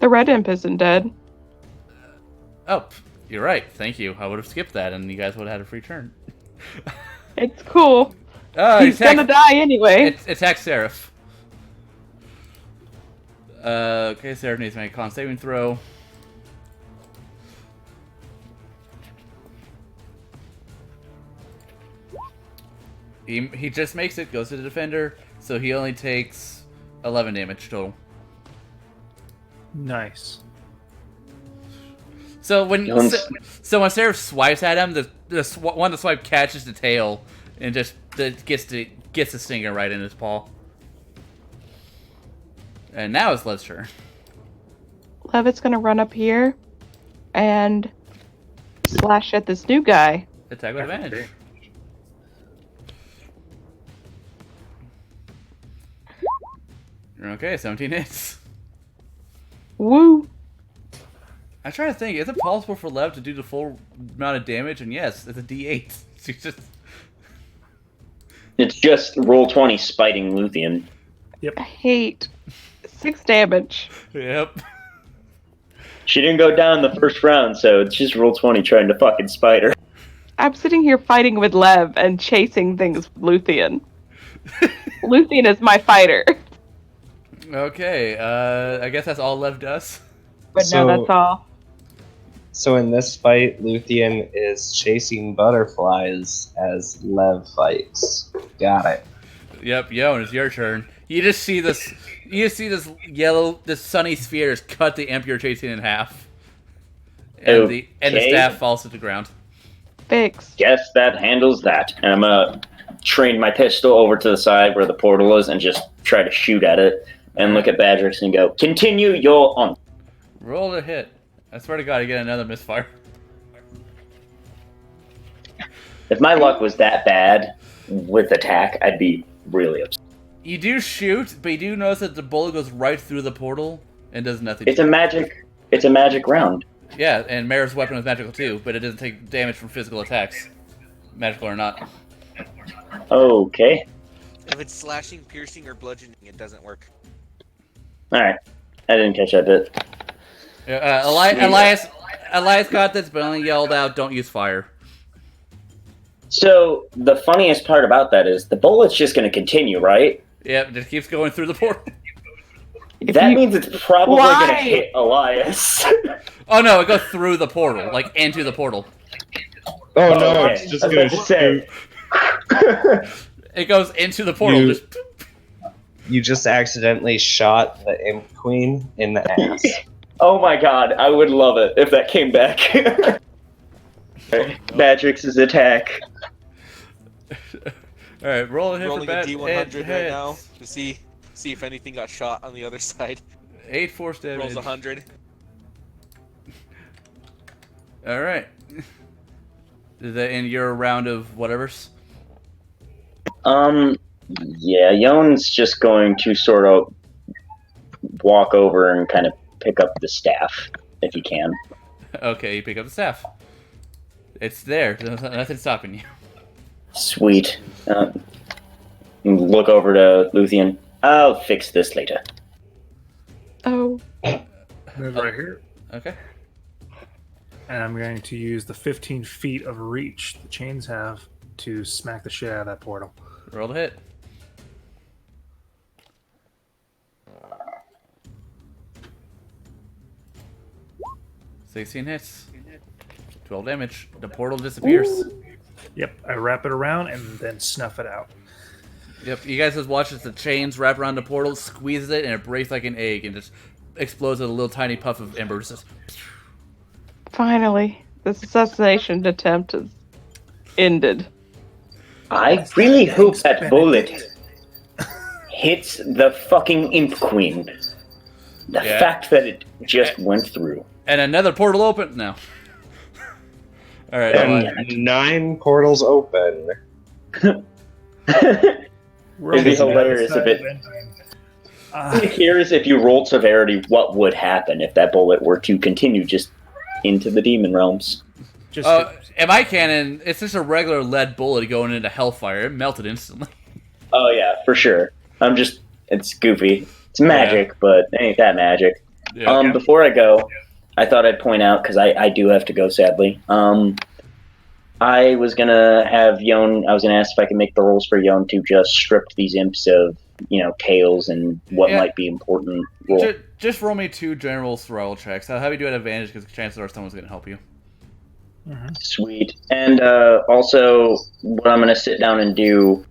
The red imp isn't dead. Oh, you're right. Thank you. I would have skipped that, and you guys would have had a free turn. It's cool. He's attack, gonna die anyway. attack Seraph. Okay, Seraph needs to make a con saving throw. He just makes it, goes to the defender, so he only takes 11 damage total. Nice. So when Don't- when Seraph swipes at him, one of the swipe catches the tail and just gets the stinger right in his paw. And now it's Lev's turn. Levitt's gonna run up here and slash at this new guy. Attack with advantage. Okay, 17 hits. Woo! I'm trying to think. Is it possible for Lev to do the full amount of damage? And yes, it's a D8. She's just... It's just roll 20 spiting Luthien. I hate 6 damage. Yep. She didn't go down the first round, so it's just roll 20 trying to fucking spite her. I'm sitting here fighting with Lev and chasing things with Luthien. Luthien is my fighter. Okay, I guess that's all Lev does. But no, that's all. So in this fight, Luthien is chasing butterflies as Lev fights. Got it. Yep, Yon, it's your turn. You just see this yellow, this sunny sphere just cut the imp you're chasing in half. And the staff falls to the ground. Fix. Guess that handles that. And I'm gonna train my pistol over to the side where the portal is and just try to shoot at it. And look at Badrix and go, continue your on. Roll to hit. I swear to God, you get another misfire. If my luck was that bad with attack, I'd be really upset. You do shoot, but you do notice that the bullet goes right through the portal and does nothing. It's a magic round. Yeah, and Mara's weapon is magical too, but it doesn't take damage from physical attacks, magical or not. Okay. If it's slashing, piercing, or bludgeoning, it doesn't work. Alright. I didn't catch that bit. Elias got this, but only yelled out, "Don't use fire." So, the funniest part about that is the bullet's just going to continue, right? Yep, it just keeps going through the portal. That means it's probably Why? going to hit Elias. Oh no, it goes through the portal, like into the portal. Oh no, okay. it's just I was gonna about to say. It goes into the portal. You- Just... You just accidentally shot the imp queen in the ass. Oh my god, I would love it if that came back. Badrix's attack. Alright, roll a hit Rolling for a bad D100 right now to see if anything got shot on the other side. 8 force damage. Rolls 100. Alright. Is that in your round of whatevers? Yeah, Yon's just going to sort of walk over and kind of pick up the staff, if he can. Okay, you pick up the staff. It's there. There's nothing stopping you. Sweet. Look over to Luthien. I'll fix this later. Oh. Move right here. Okay. And I'm going to use the 15 feet of reach the chains have to smack the shit out of that portal. Roll the hit. $16 hits. 12 damage. The portal disappears. Ooh. Yep, I wrap it around and then snuff it out. Yep, you guys just watch as the chains wrap around the portal, squeezes it, and it breaks like an egg and just explodes with a little tiny puff of embers. Just... Finally, this assassination attempt is ended. I really hope that bullet hits the fucking Imp Queen. The Yeah. fact that it just went through. And another portal open? No. Alright, And 9 portals open. We're It'd be almost hilarious if outside it- of endgame. Here's if you rolled severity, what would happen if that bullet were to continue just into the demon realms? Just in my canon, it's just a regular lead bullet going into Hellfire. It melted instantly. Oh yeah, for sure. It's goofy. It's magic, but it ain't that magic. Yeah. Before I go, I thought I'd point out, because I do have to go, sadly. I was gonna have Yon. I was gonna ask if I could make the rolls for Yon to just strip these imps of, tails and what Yeah. might be important. Roll. Just roll me 2 general survival checks. I'll have you do it at advantage because chances are someone's going to help you. Sweet. And also, what I'm gonna sit down and do,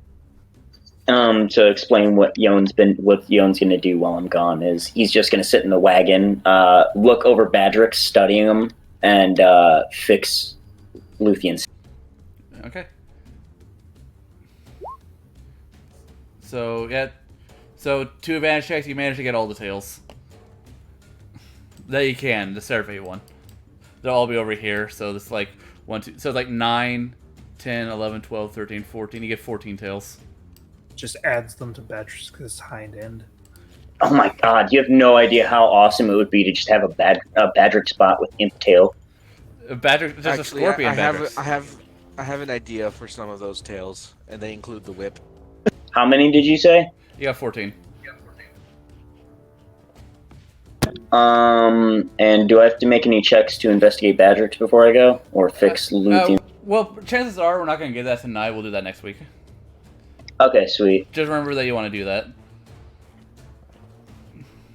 to explain what Yon's gonna do while I'm gone is he's just gonna sit in the wagon, look over Badrix, studying him, and fix Luthien's. Okay. So, yeah. So, 2 advantage checks, you manage to get all the tails. That you can, the survey one. They'll all be over here, so it's like 1, 2, so it's like 9, 10, 11, 12, 13, 14. You get 14 tails. just adds them to Badrix's hind end. Oh my god, you have no idea how awesome it would be to just have a Badric spot with Imp Tail. Badger, there's a Actually, scorpion I have an idea for some of those tails, and they include the whip. How many did you say? You got 14. And do I have to make any checks to investigate Badrics before I go? Or fix Luthien? Well, chances are we're not going to get that tonight. We'll do that next week. Okay, sweet. Just remember that you want to do that.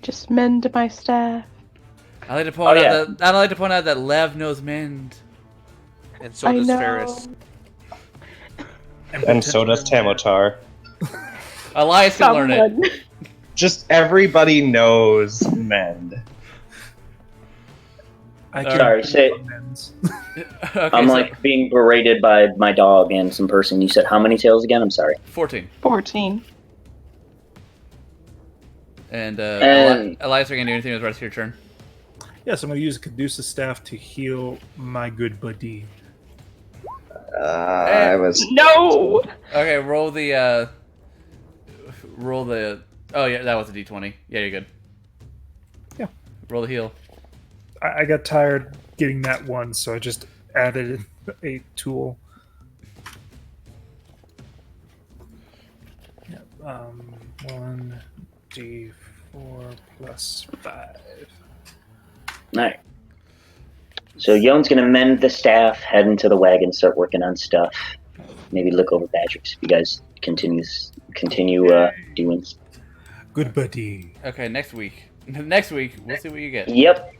Just mend my staff. I like to point out that Lev knows mend. And so does Ferris. And so does Tamotar. Elias can learn it. Just everybody knows mend. Sorry, say Okay, I'm like being berated by my dog and some person. You said how many tails again? I'm sorry. 14. 14. And Elias, are you going to do anything with the rest of your turn? Yes, I'm going to use Caduceus staff to heal my good buddy. I was. No! Okay, roll the. Oh, yeah, that was a d20. Yeah, you're good. Yeah. Roll the heal. I got tired getting that one, so I just added a tool. Yep, 1d4 plus 5. Alright. So Yon's gonna mend the staff, head into the wagon, start working on stuff. Maybe look over Badrics if you guys continue doing. Good buddy. Okay, next week. Next week, we'll see what you get. Yep.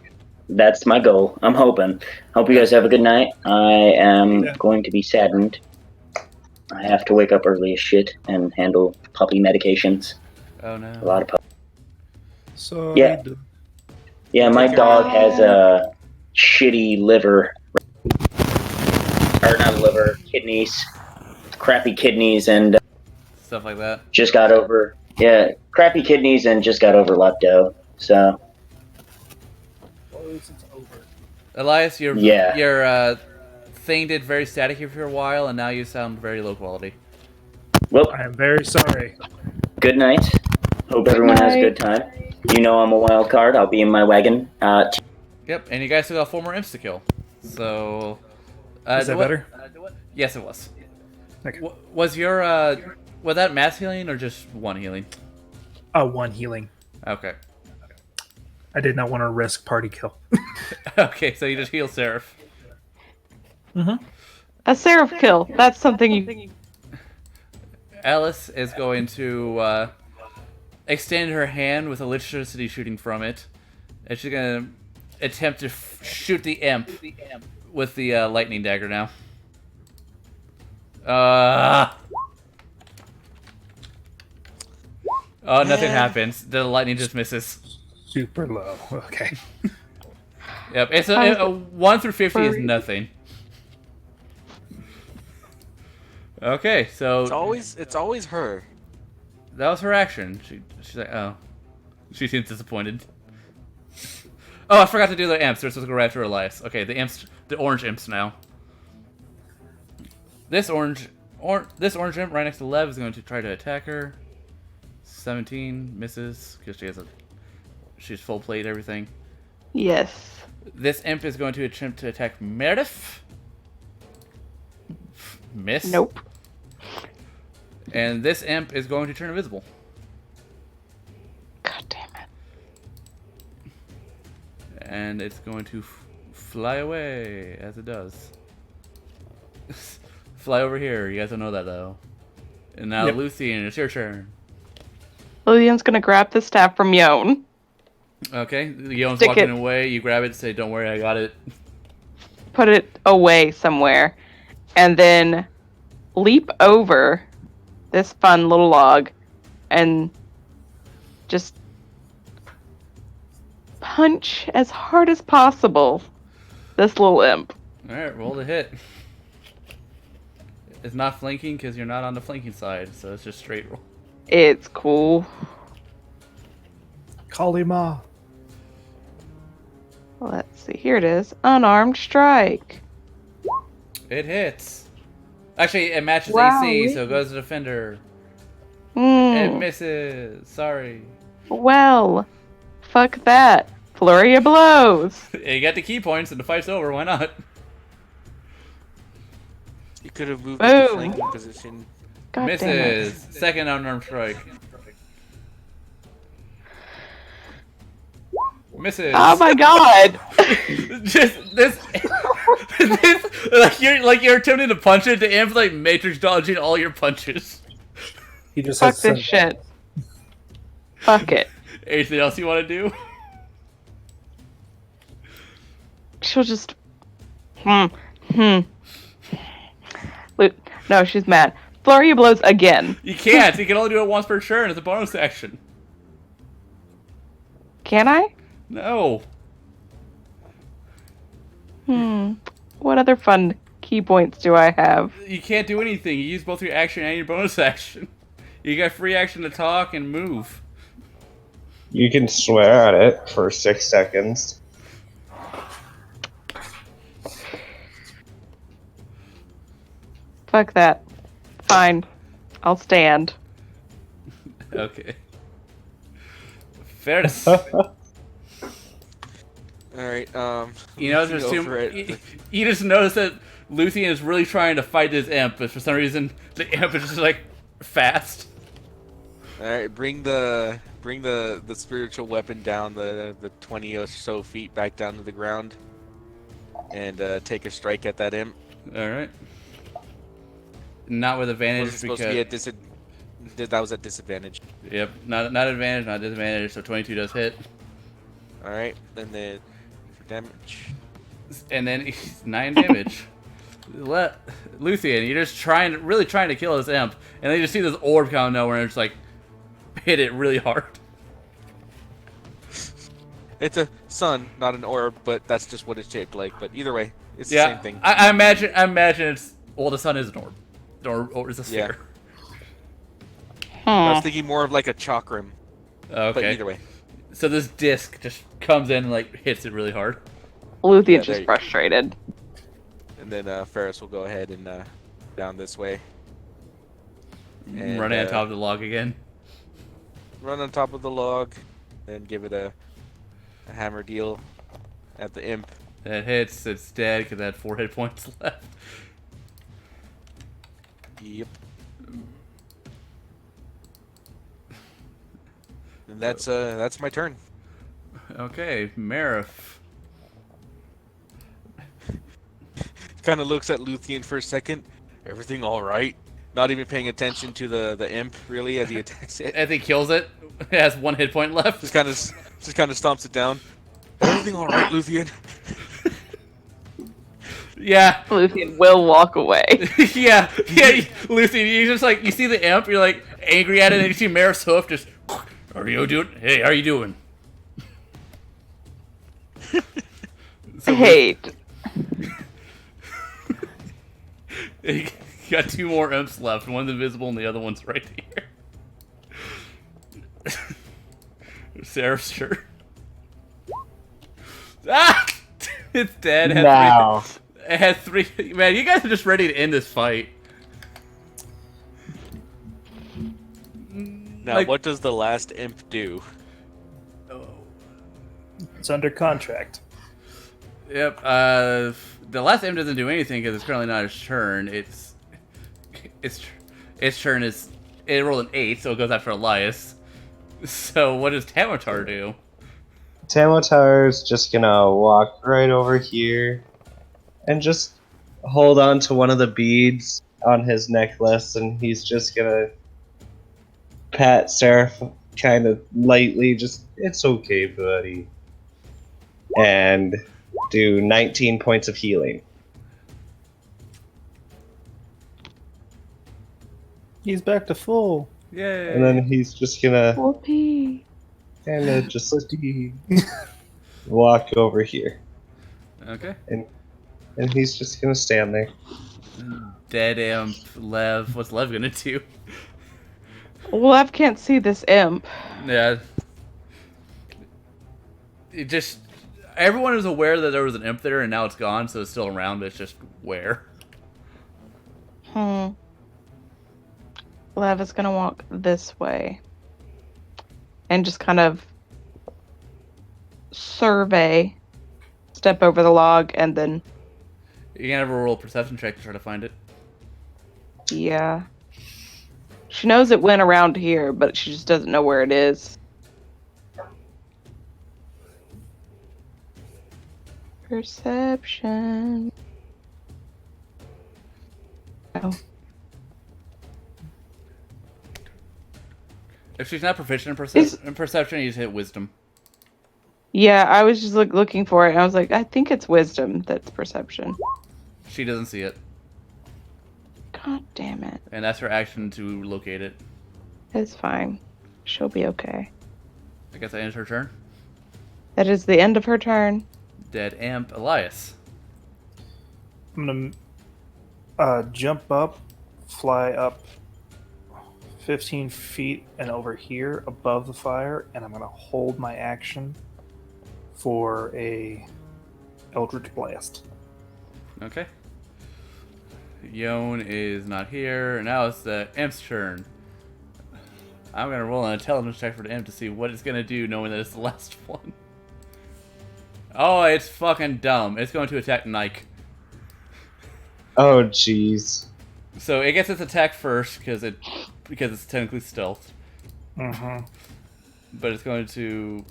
That's my goal. I'm hoping. Hope you guys have a good night. I am going to be saddened. I have to wake up early as shit and handle puppy medications. Oh no. A lot of puppies. So Yeah, my dog has a shitty liver. Or not liver, kidneys. Crappy kidneys and Stuff like that. just got over. Yeah, crappy kidneys and just got over lepto. So. Elias, your Yeah. thing did very staticky for a while, and now you sound very low quality. Well, I am very sorry. good night. Hope everyone has a good time. You know I'm a wild card. I'll be in my wagon. Yep, and you guys still got 4 more imps to kill. So... Is that better? Yes, it was. Okay. Was your, was that mass healing or just 1 healing? One healing. Okay. I did not want to risk party kill. Okay, so you just heal Seraph. A Seraph kill. That's something you... Alice is going to extend her hand with electricity shooting from it, and she's going to attempt to shoot the imp with the lightning dagger now. Oh, nothing happens. The lightning just misses. Super low. Okay. Yep, it's a 1 through 50 is nothing. Okay, so It's always her. that was her action. She's like, oh, she seems disappointed. Oh, I forgot to do the imps. They're supposed to go right after Elias. Okay, the orange imps now. This orange imp right next to Lev is going to try to attack her. 17 misses because she's full plate everything. Yes. This imp is going to attempt to attack Meredith. Miss. Nope. And this imp is going to turn invisible. God damn it. And it's going to fly away, as it does. Fly over here. You guys don't know that, though. And now, Yep. Luthien, it's your turn. Lillian's gonna grab the staff from Yon. Okay, Yone's Stick walking it. away. You grab it, say, don't worry, I got it. Put it away somewhere. And then leap over this fun little log and just punch as hard as possible this little imp. Alright, roll the hit. It's not flanking because you're not on the flanking side, so it's just straight roll. It's cool. Kalima. Let's see. Here it is. Unarmed strike. It hits. Actually, it matches Wow, AC, really? so it goes to defender. It Mm. misses. Sorry. Well, fuck that. Flurry of blows. You got the key points and the fight's over, why not? You could have moved into Boom. flanking position. God damn it. Misses. Second unarmed strike. Misses. Oh my god. Just this, like you're attempting to punch it. The imp's like matrix dodging all your punches. He just Fuck has this shit. Fuck it. Anything else you want to do? She'll just. No, she's mad. Flurry of blows again. You can't. You can only do it once per turn. It's a bonus action. Can I? No. What other fun key points do I have? You can't do anything. You use both your action and your bonus action. You got free action to talk and move. You can swear at it for 6 seconds. Fuck that. Fine. I'll stand. Okay. Fairness. Alright, You know, there's you just notice that Luthien is really trying to fight this imp, but for some reason the imp is just like fast. Alright, bring the spiritual weapon down the 20 or so feet back down to the ground. And take a strike at that imp. Alright. Not with advantage Was it supposed because to be that was at disadvantage. yep, not advantage, not disadvantage, so 22 does hit. Alright, and then for damage. And then 9 damage. Luthien, you're just really trying to kill this imp, and then you just see this orb come out of nowhere and it's like hit it really hard. It's a sun, not an orb, but that's just what it's shaped like. But either way, it's the Yeah, same thing. I imagine it's the sun is an orb. Or is a sphere. I was thinking more of like a chakram. Okay. But either way. So this disc just comes in and like hits it really hard. Luthien's Yeah, just frustrated. And then Ferris will go ahead and down this way. And, Running on top of the log again. Run on top of the log, and give it a hammer deal at the imp. That hits, it's dead because it had 4 hit points left. Yep. And that's my turn. Okay, Marif. Kind of looks at Luthien for a second. Everything all right? Not even paying attention to the imp really as he attacks it. As he kills it, it has 1 hit point left. Just kind of stomps it down. Everything all right, Luthien? Yeah. Luthien will walk away. yeah, Lucy, you just like, you see the imp, you're like angry at it, and you see Marif's hoof just, how are you doing? Hey, how are you doing? So Hate. You got 2 more imps left. One's invisible and the other one's right here. Sarah's sure. Ah! It's dead. It has 3. Man, you guys are just ready to end this fight. Now, Like- what does the last imp do? It's under contract. Yep. The last imp doesn't do anything because it's currently not his turn. Its turn is, it rolled an 8, so it goes after Elias. So what does Tamatar do? Tamatar's just gonna walk right over here and just hold on to one of the beads on his necklace, and he's just gonna pat Seraph kind of lightly, just, it's okay, buddy, and do 19 points of healing. He's back to full. Yay! And then he's just gonna Whoopee. kind of just walk over here, Okay. and he's just gonna stand there. Dead imp, Lev. What's Lev gonna do? Lev can't see this imp. Yeah. It just, everyone is aware that there was an imp there and now it's gone, so it's still around, but it's just where. Lev is gonna walk this way. and just kind of survey, step over the log, and then You can have a roll perception check to try to find it. yeah. She knows it went around here, but she just doesn't know where it is. Perception. Oh. If she's not proficient in perception, you just hit wisdom. Yeah, I was just looking for it, and I was like, I think it's wisdom that's perception. She doesn't see it, God damn it. and that's her action to locate it. It's fine. She'll be okay. I guess that ends her turn. That is the end of her turn. Dead Amp Elias. I'm gonna jump up, fly up 15 feet and over here above the fire, and I'm gonna hold my action for a Eldritch Blast. Okay. Yon is not here. Now it's the Imp's turn. I'm gonna roll an intelligence check for the Imp to see what it's gonna do, knowing that it's the last one. Oh, it's fucking dumb. It's going to attack Nike. Oh, jeez. So it gets its attack first because it's technically stealth. Mm-hmm. But it's going to.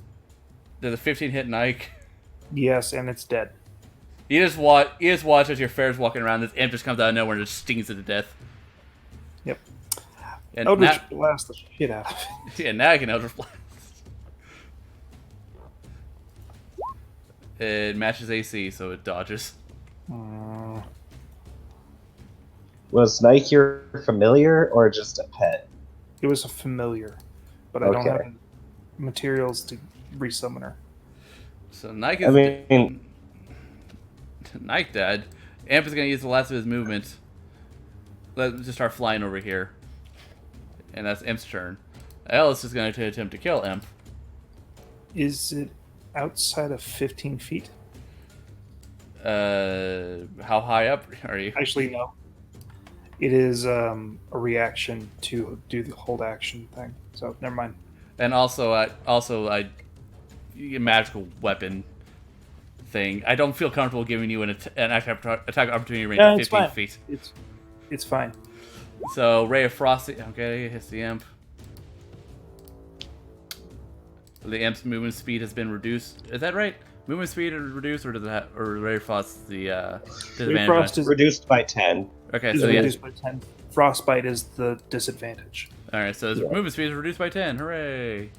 Does a 15 hit Nike? Yes, and it's dead. You just watch as your fair's walking around. This Imp just comes out of nowhere and just stings it to death. Yep. And Eldritch Blast the shit out of it. Yeah, now I can Eldritch Blast. It matches AC, so it dodges. Was Nike your familiar or just a pet? It was a familiar, but I don't have any materials to resummon her. So Nike I is mean, Nike dead. Amp is going to use the last of his movement. Let's just start flying over here. And that's Imp's turn. Alice is going to attempt to kill Imp. Is it outside of 15 feet? How high up are you? Actually, no. It is a reaction to do the hold action thing. So never mind. And also, magical weapon thing. I don't feel comfortable giving you an attack opportunity range of 15 feet. It's fine. So Ray of Frost. Okay, hits the Imp. The Imp's movement speed has been reduced. Is that right? Movement speed is reduced, or does it or Ray of Frost the disadvantage? Frost is reduced by 10. Okay, is so yeah. reduced by 10. Frostbite is the disadvantage. All right, so his movement speed is reduced by 10. Hooray!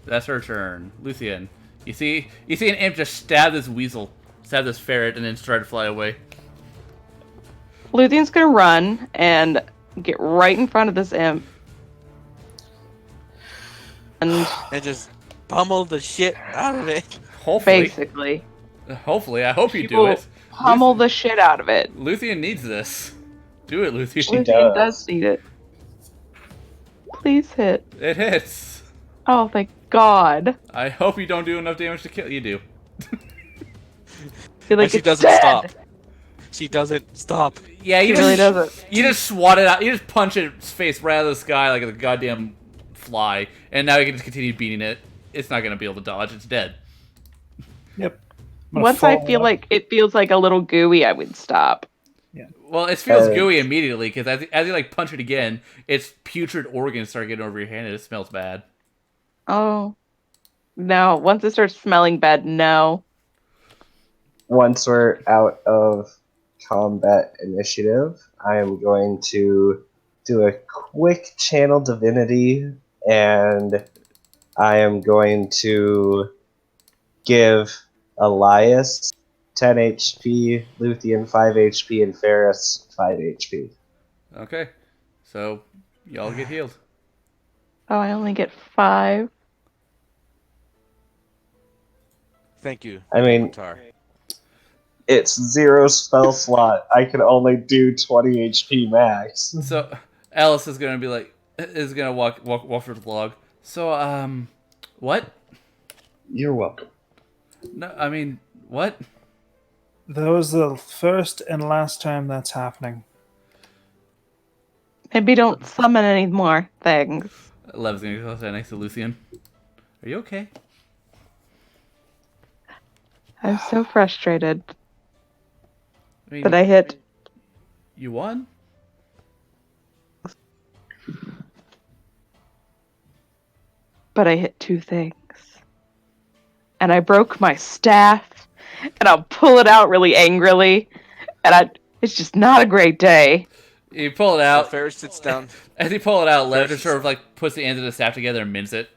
That's her turn. Luthien, you see an Imp just stab this weasel, stab this ferret, and then try to fly away. Luthien's gonna run and get right in front of this Imp. And just pummel the shit out of it. Hopefully, basically, I hope you she do will it. pummel the shit out of it. Luthien needs this. Do it, Luthien. Luthien does need it. Please hit. It hits. Oh, thank God. I hope you don't do enough damage to kill. You do. Feel like And she it's doesn't dead. stop. She doesn't stop. Yeah, you She really doesn't. You just swat it out. You just punch its face right out of the sky like a goddamn fly, and now you can just continue beating it. It's not gonna be able to dodge. It's dead. Yep. Once I feel like it feels like a little gooey, I would stop. Well, it feels gooey immediately because as you like punch it again, its putrid organs start getting over your hand and it smells bad. Oh. No. Once it starts smelling bad, no. Once we're out of combat initiative, I am going to do a quick channel divinity, and I am going to give Elias 10 HP, Luthien 5 HP, and Ferris 5 HP. Okay, so y'all get healed. Oh, I only get 5. Thank you. I mean, Tar. it's 0 spell slot. I can only do 20 HP max. So Alice is gonna walk through the log. So what? You're welcome. No, I mean what? That was the first and last time that's happening. Maybe don't summon any more things. Lev's gonna go stand next to Luthien. Are you okay? I'm so frustrated I mean, that I hit. you won? But I hit 2 things. And I broke my staff, and I'll pull it out really angrily, and it's just not a great day. You pull it So out. Ferris sits down. As you pull it out, Lev Ferris just sort of like puts the ends of the staff together and mints it.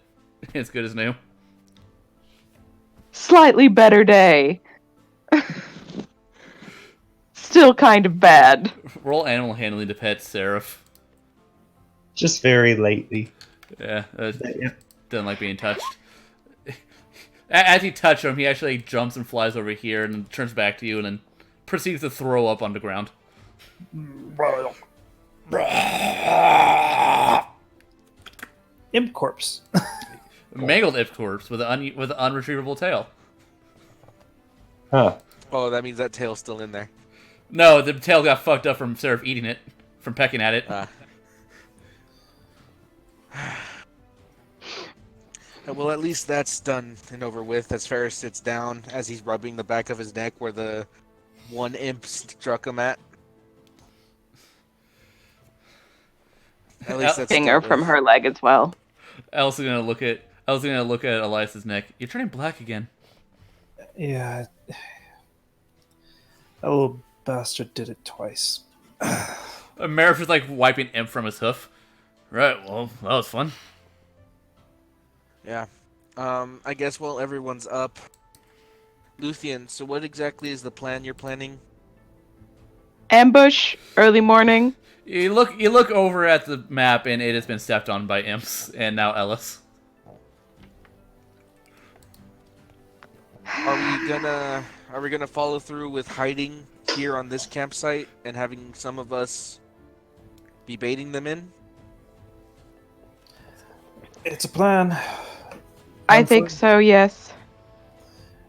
It's good as new. Slightly better day. Still kind of bad. Roll animal handling to pet Seraph. Just very lately. Yeah, Yeah. doesn't like being touched. As you touch him, he actually jumps and flies over here and then turns back to you and then proceeds to throw up on the ground. Imp corpse. Mangled if corpse with an unretrievable tail. Huh. Oh, that means that tail's still in there. No, the tail got fucked up from Seraph eating it, from pecking at it. Well, at least that's done and over with. As Ferris sits down, as he's rubbing the back of his neck where the one imp struck him at. At least that's Finger dealt with. from her leg as well. Alice is gonna look at Elias's neck. You're turning black again. Yeah. That little bastard did it twice. Marif is like wiping imp from his hoof. Right, well, that was fun. Yeah. I guess while everyone's up, Luthien, so what exactly is the plan you're planning? Ambush, early morning. You look over at the map and it has been stepped on by imps and now Ellis. Are we gonna follow through with hiding here on this campsite and having some of us be baiting them in? It's a plan. I think so, yes.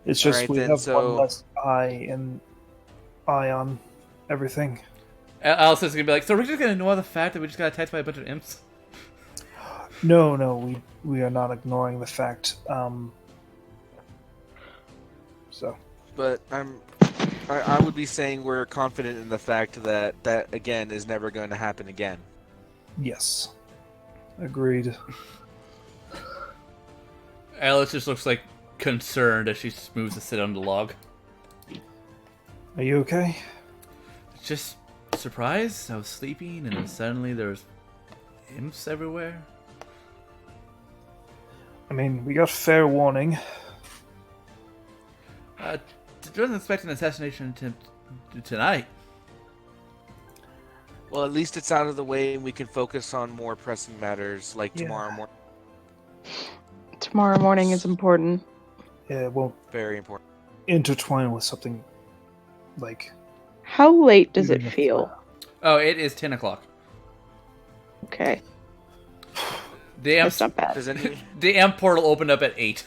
It's just Alright we then, have so- one less eye on everything. Alice is gonna be like, so we're just gonna ignore the fact that we just got attacked by a bunch of imps? No, we are not ignoring the fact. So But I would be saying we're confident in the fact that again is never going to happen again. yes, agreed. Alice just looks like concerned as she moves to sit on the log. Are you okay? Just surprised. I was sleeping and then suddenly there was imps everywhere. I mean, we got fair warning. Wasn't expecting an assassination attempt tonight. Well, at least it's out of the way and we can focus on more pressing matters like Yeah. tomorrow morning. Tomorrow morning is important. Yeah, it won't Very important. intertwine with something like. How late does it even if, feel? Oh, it is 10 o'clock. Okay, The that's amp, not bad. Does any the amp portal opened up at 8.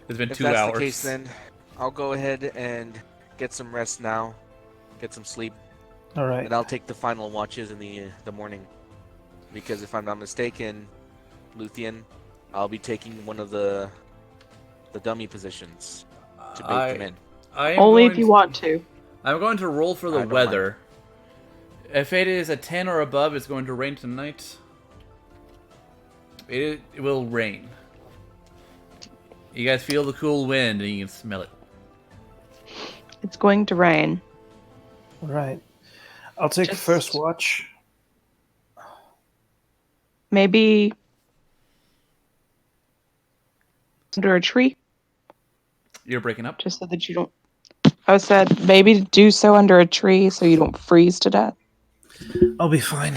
It's been if 2 that's hours. the case, then I'll go ahead and get some rest now, get some sleep, All right. and I'll take the final watches in the morning. Because if I'm not mistaken, Luthien, I'll be taking one of the dummy positions to bait them in. I am Only going if you want to. I'm going to roll for I the don't weather. If it is a 10 or above, it's going to rain tonight. It will rain. You guys feel the cool wind and you can smell it. It's going to rain. All right. I'll take Just- first watch. Maybe under a tree, You're breaking up. just so that you don't. I said maybe do so under a tree so you don't freeze to death. I'll be fine.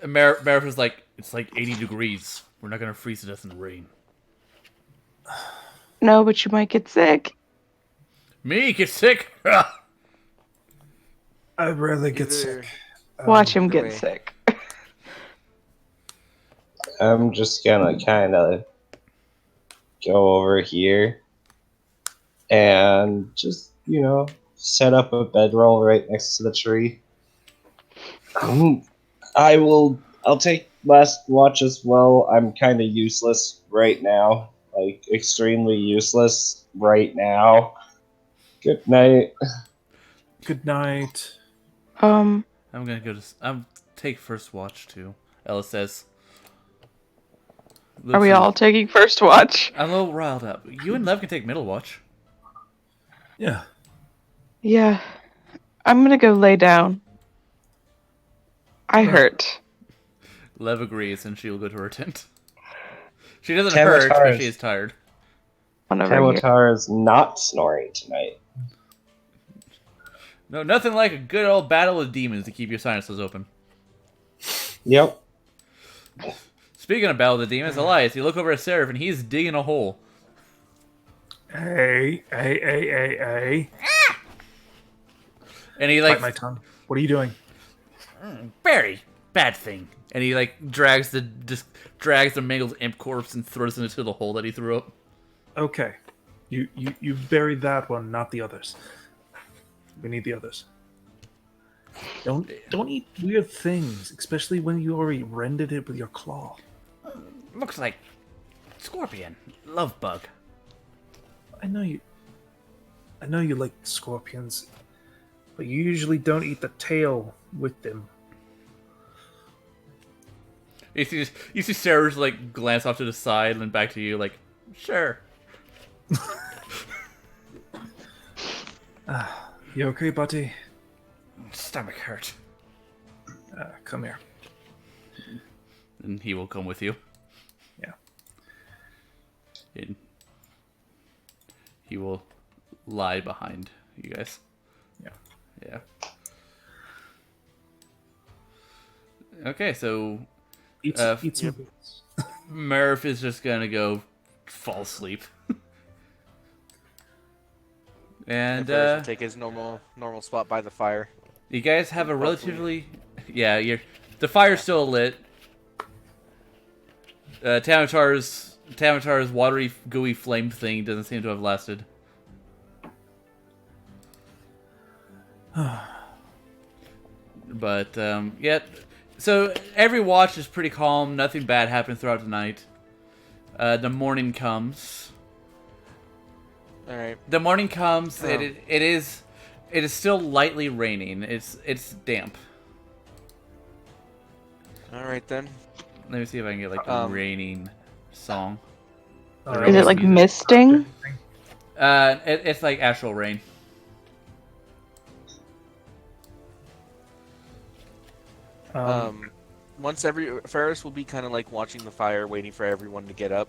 Marif was like, it's like 80 degrees. We're not going to freeze to death in the rain. No, but you might get sick. Me get sick? I rarely get Either- sick. Watch him either get way. sick. I'm just gonna kind of go over here and just, set up a bedroll right next to the tree. I'll take last watch as well. I'm kind of useless right now. Like, extremely useless right now. Good night. Good night. Um, I'm gonna go to. I'm take first watch too. Ella says. are we all taking first watch? I'm a little riled up. You and Lev can take middle watch. Yeah. Yeah. I'm gonna go lay down. I hurt. Lev agrees, and she will go to her tent. She doesn't hurt, Tamatar but she is, is tired. One over here. Tamatar is not snoring tonight. No, nothing like a good old battle with demons to keep your sinuses open. Yep. Speaking of battle with the demons, Elias, you look over at Seraph, and he's digging a hole. Hey. And he like Bite my tongue. What are you doing? very bad thing. And he like drags the mangled imp corpse and throws it into the hole that he threw up. Okay. You buried that one, not the others. We need the others. Don't eat weird things, especially when you already rendered it with your claw. Looks like scorpion, love bug. I know you like scorpions, but you usually don't eat the tail with them. You see Sarah's like glance off to the side and then back to you, like, sure. You okay, buddy? Stomach hurt. Come here. And he will come with you. Yeah. And he will lie behind you guys. Yeah. Yeah. Okay, so Eat some boots. Murph is just gonna go fall asleep. And Ferris will take his normal spot by the fire. you guys have a relatively the fire's still lit. Tamatar's watery, gooey flame thing doesn't seem to have lasted. But yeah, so every watch is pretty calm. Nothing bad happened throughout the night. The morning comes. All right. The morning comes. Oh. It is still lightly raining. It's damp. All right then. Let me see if I can get like a raining song. Is it like misting? It's like actual rain. Once Ferris will be kind of like watching the fire, waiting for everyone to get up.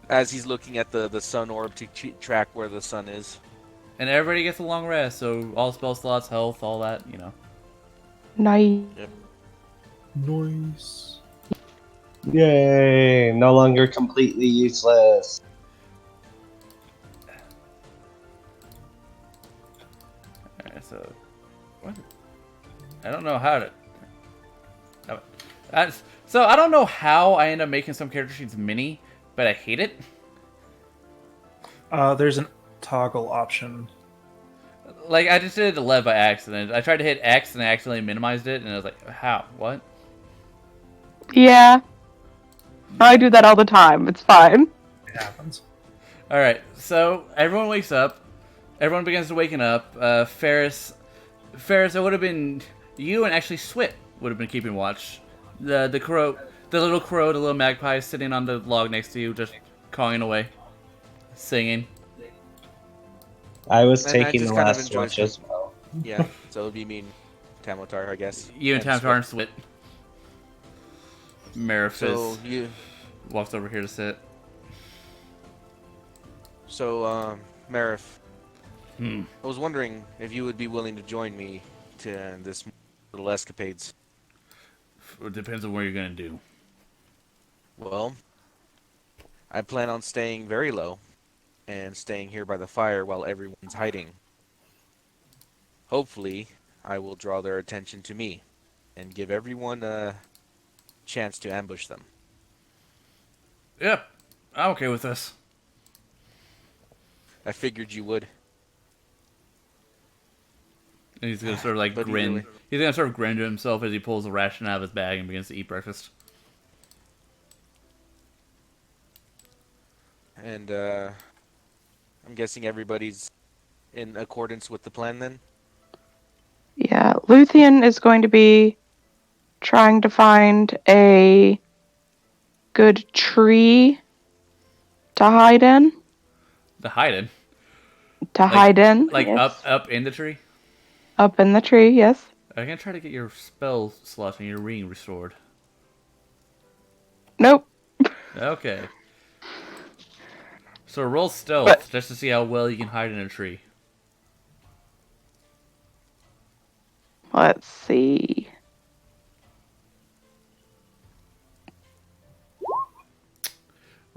As he's looking at the sun orb to track where the sun is. And everybody gets a long rest, so all spell slots, health, all that, you know. Nice. Yep. Nice. Yay! No longer completely useless. Alright, so what? I don't know how to. So I don't know how I end up making some character sheets mini, but I hate it. There's an toggle option. Like I just did it to Lev by accident. I tried to hit X and I accidentally minimized it, and I was like, how? What? Yeah. I do that all the time. It's fine. It happens. Alright, so everyone wakes up. Everyone begins to waken up. Ferris, it would have been you and actually Swit would have been keeping watch. The crow, the little magpie sitting on the log next to you, just cawing away, singing. I was And I taking just the kind of last enjoy watch as well. Yeah, so it would be me and Tamatar, I guess. You and Tamatar and Swit. So Marifis walks over here to sit. So, Marif, Hmm. I was wondering if you would be willing to join me to this little escapades. It depends on what you're gonna do. Well, I plan on staying very low and staying here by the fire while everyone's hiding. Hopefully, I will draw their attention to me and give everyone a chance to ambush them. Yep, I'm okay with this. I figured you would. And he's gonna sort of like But either grin. way. He's gonna sort of grin to himself as he pulls a ration out of his bag and begins to eat breakfast. And I'm guessing everybody's in accordance with the plan then? Yeah, Luthien is going to be trying to find a good tree to hide in. The hiding. To hide in, Like yes. up in the tree. Up in the tree, yes. I'm gonna try to get your spell slot and your ring restored. Nope. Okay. So roll stealth But- just to see how well you can hide in a tree. Let's see.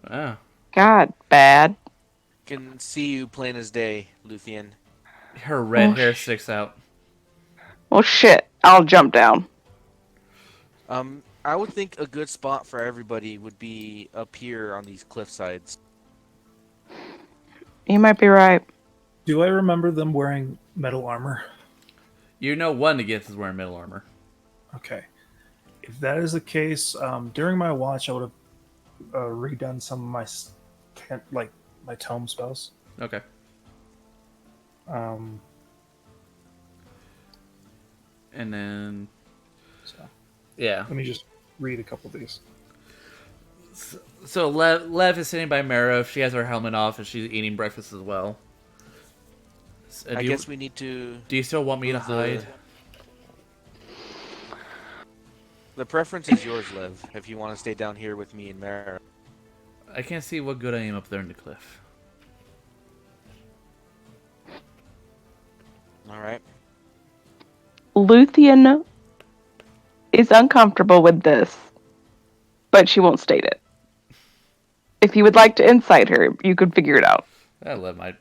Ah. God, bad. Can see you plain as day, Luthien. Her red Oh, hair sticks out. Well, shit. I'll jump down. I would think a good spot for everybody would be up here on these cliff sides. You might be right. Do I remember them wearing metal armor? You know one to get is wearing metal armor. Okay. If that is the case, during my watch, I would have redone some of my my tome spells. Okay. Um, And then so yeah. let me just read a couple of these. So Lev is sitting by Mara. She has her helmet off and she's eating breakfast as well. I guess we need to... Do you still want me to move the- hide? The preference is yours, Lev, if you want to stay down here with me and Mara. I can't see what good I am up there in the cliff. Alright. Luthien is uncomfortable with this, but she won't state it. If you would like to incite her, you could figure it out. I love my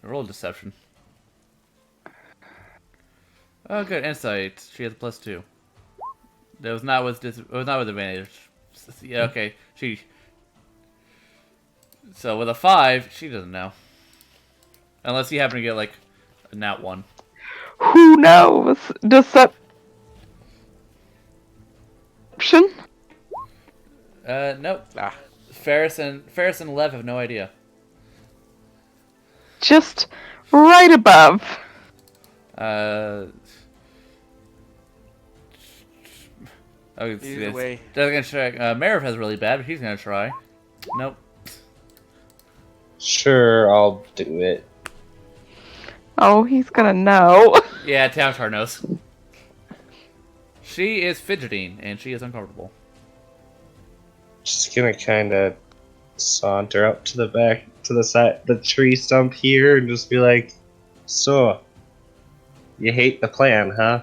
roll deception. Oh, good insight. She has a +2. That was not with it was not with advantage. Yeah, okay. So with a 5, she doesn't know, unless you happen to get like a nat 1. Who knows? Deception? Nope. Ah. Ferris and Lev have no idea. Just right above. Either way. Gonna check. Marav has really bad, but he's gonna try. Nope. Sure, I'll do it. Oh, he's gonna know. Yeah, Townstar knows. She is fidgeting, and she is uncomfortable. Just gonna kind of saunter up to the back, to the side, the tree stump here, and just be like, "So, you hate the plan, huh?"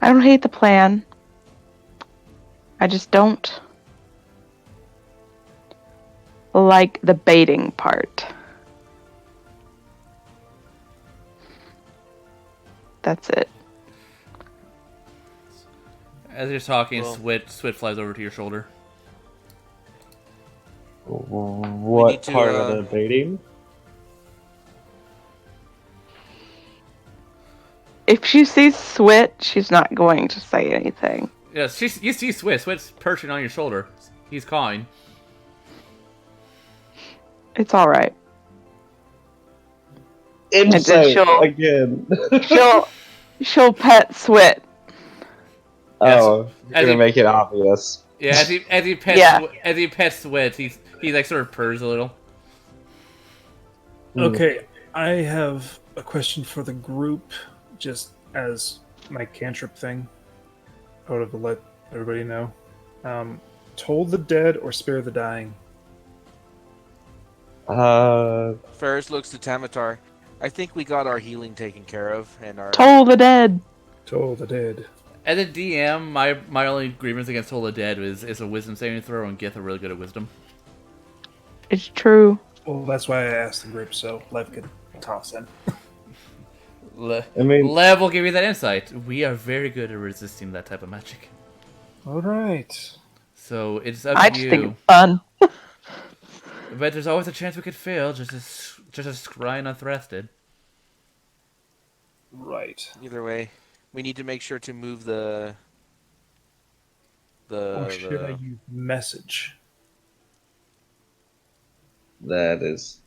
I don't hate the plan. I just don't like the baiting part. That's it. As you're talking, Well- Swit flies over to your shoulder. What need to, part of the baiting? If she sees Swit, she's not going to say anything. Yes, you see Swit. Swit's perching on your shoulder. He's cawing. It's all right. Insight she'll- again. She'll pet Swit. Oh, as you're gonna he- make it obvious. Yeah, as he pets Yeah. as he pets Swit, he like sort of purrs a little. Okay, I have a question for the group, just as my cantrip thing. I would have let everybody know. Toll the dead or spare the dying? Ferris looks to Tamatar. I think we got our healing taken care of, and our... Toll the dead. Toll the dead. As a DM, my only grievance against Toll the Dead is a wisdom saving throw, and Gith are really good at wisdom. It's true. Well, that's why I asked the group, so Lev could toss in. Lev will give you that insight. We are very good at resisting that type of magic. All right. So it's up I to just you. think it's fun. But there's always a chance we could fail, just as Scry and Unthras did. Right. Either way, we need to make sure to move the Or should I the. use message? That is.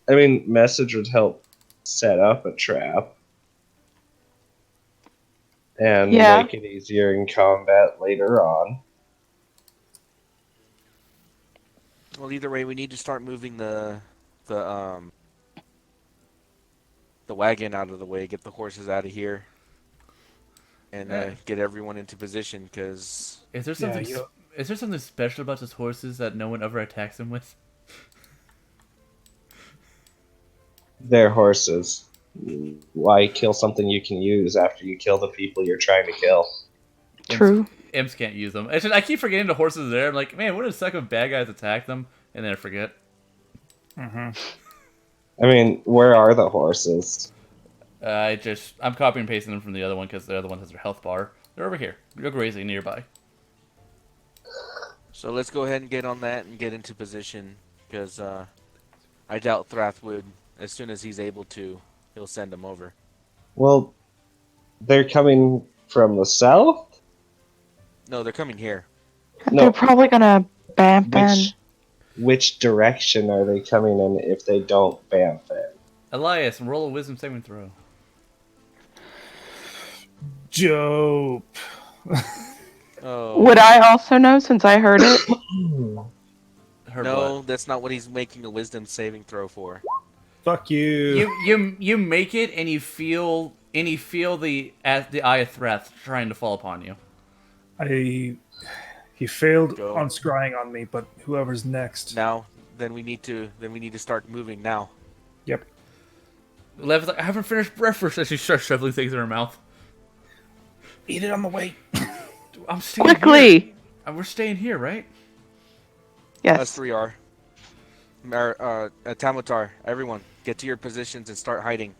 I mean, message would help set up a trap and Yeah. make it easier in combat later on. Well, either way, we need to start moving the um the wagon out of the way, get the horses out of here, and get everyone into position. Because Is there Yeah, something? Is there something special about those horses that no one ever attacks them with? They're horses. Why kill something you can use after you kill the people you're trying to kill? True. Imps can't use them. It's just, I keep forgetting the horses are there. I'm like, man, wouldn't it suck if bad guys attack them? And then I forget. I mean, where are the horses? I'm copying and pasting them from the other one because the other one has their health bar. They're over here. They're grazing nearby. so let's go ahead and get on that and get into position. Because I doubt Thrath would, as soon as he's able to, he'll send them over. Well, they're coming from the south? No, they're coming here. No. They're probably gonna bamf in. Which direction are they coming in if they don't bamf it? Elias, roll a wisdom saving throw. Dope. Oh. Would I also know since I heard it? Her No, what? that's not what he's making a wisdom saving throw for. Fuck you. You make it and you feel the eye of Threth trying to fall upon you. He failed Go. on scrying on me, but whoever's next. Now, then we need to start moving now. Yep. Lev's like, I haven't finished breakfast as she starts shoveling things in her mouth. Eat it on the way. I'm staying here. Quickly! We're staying here, right? Us Yes. three are. Tamatar, everyone, get to your positions and start hiding.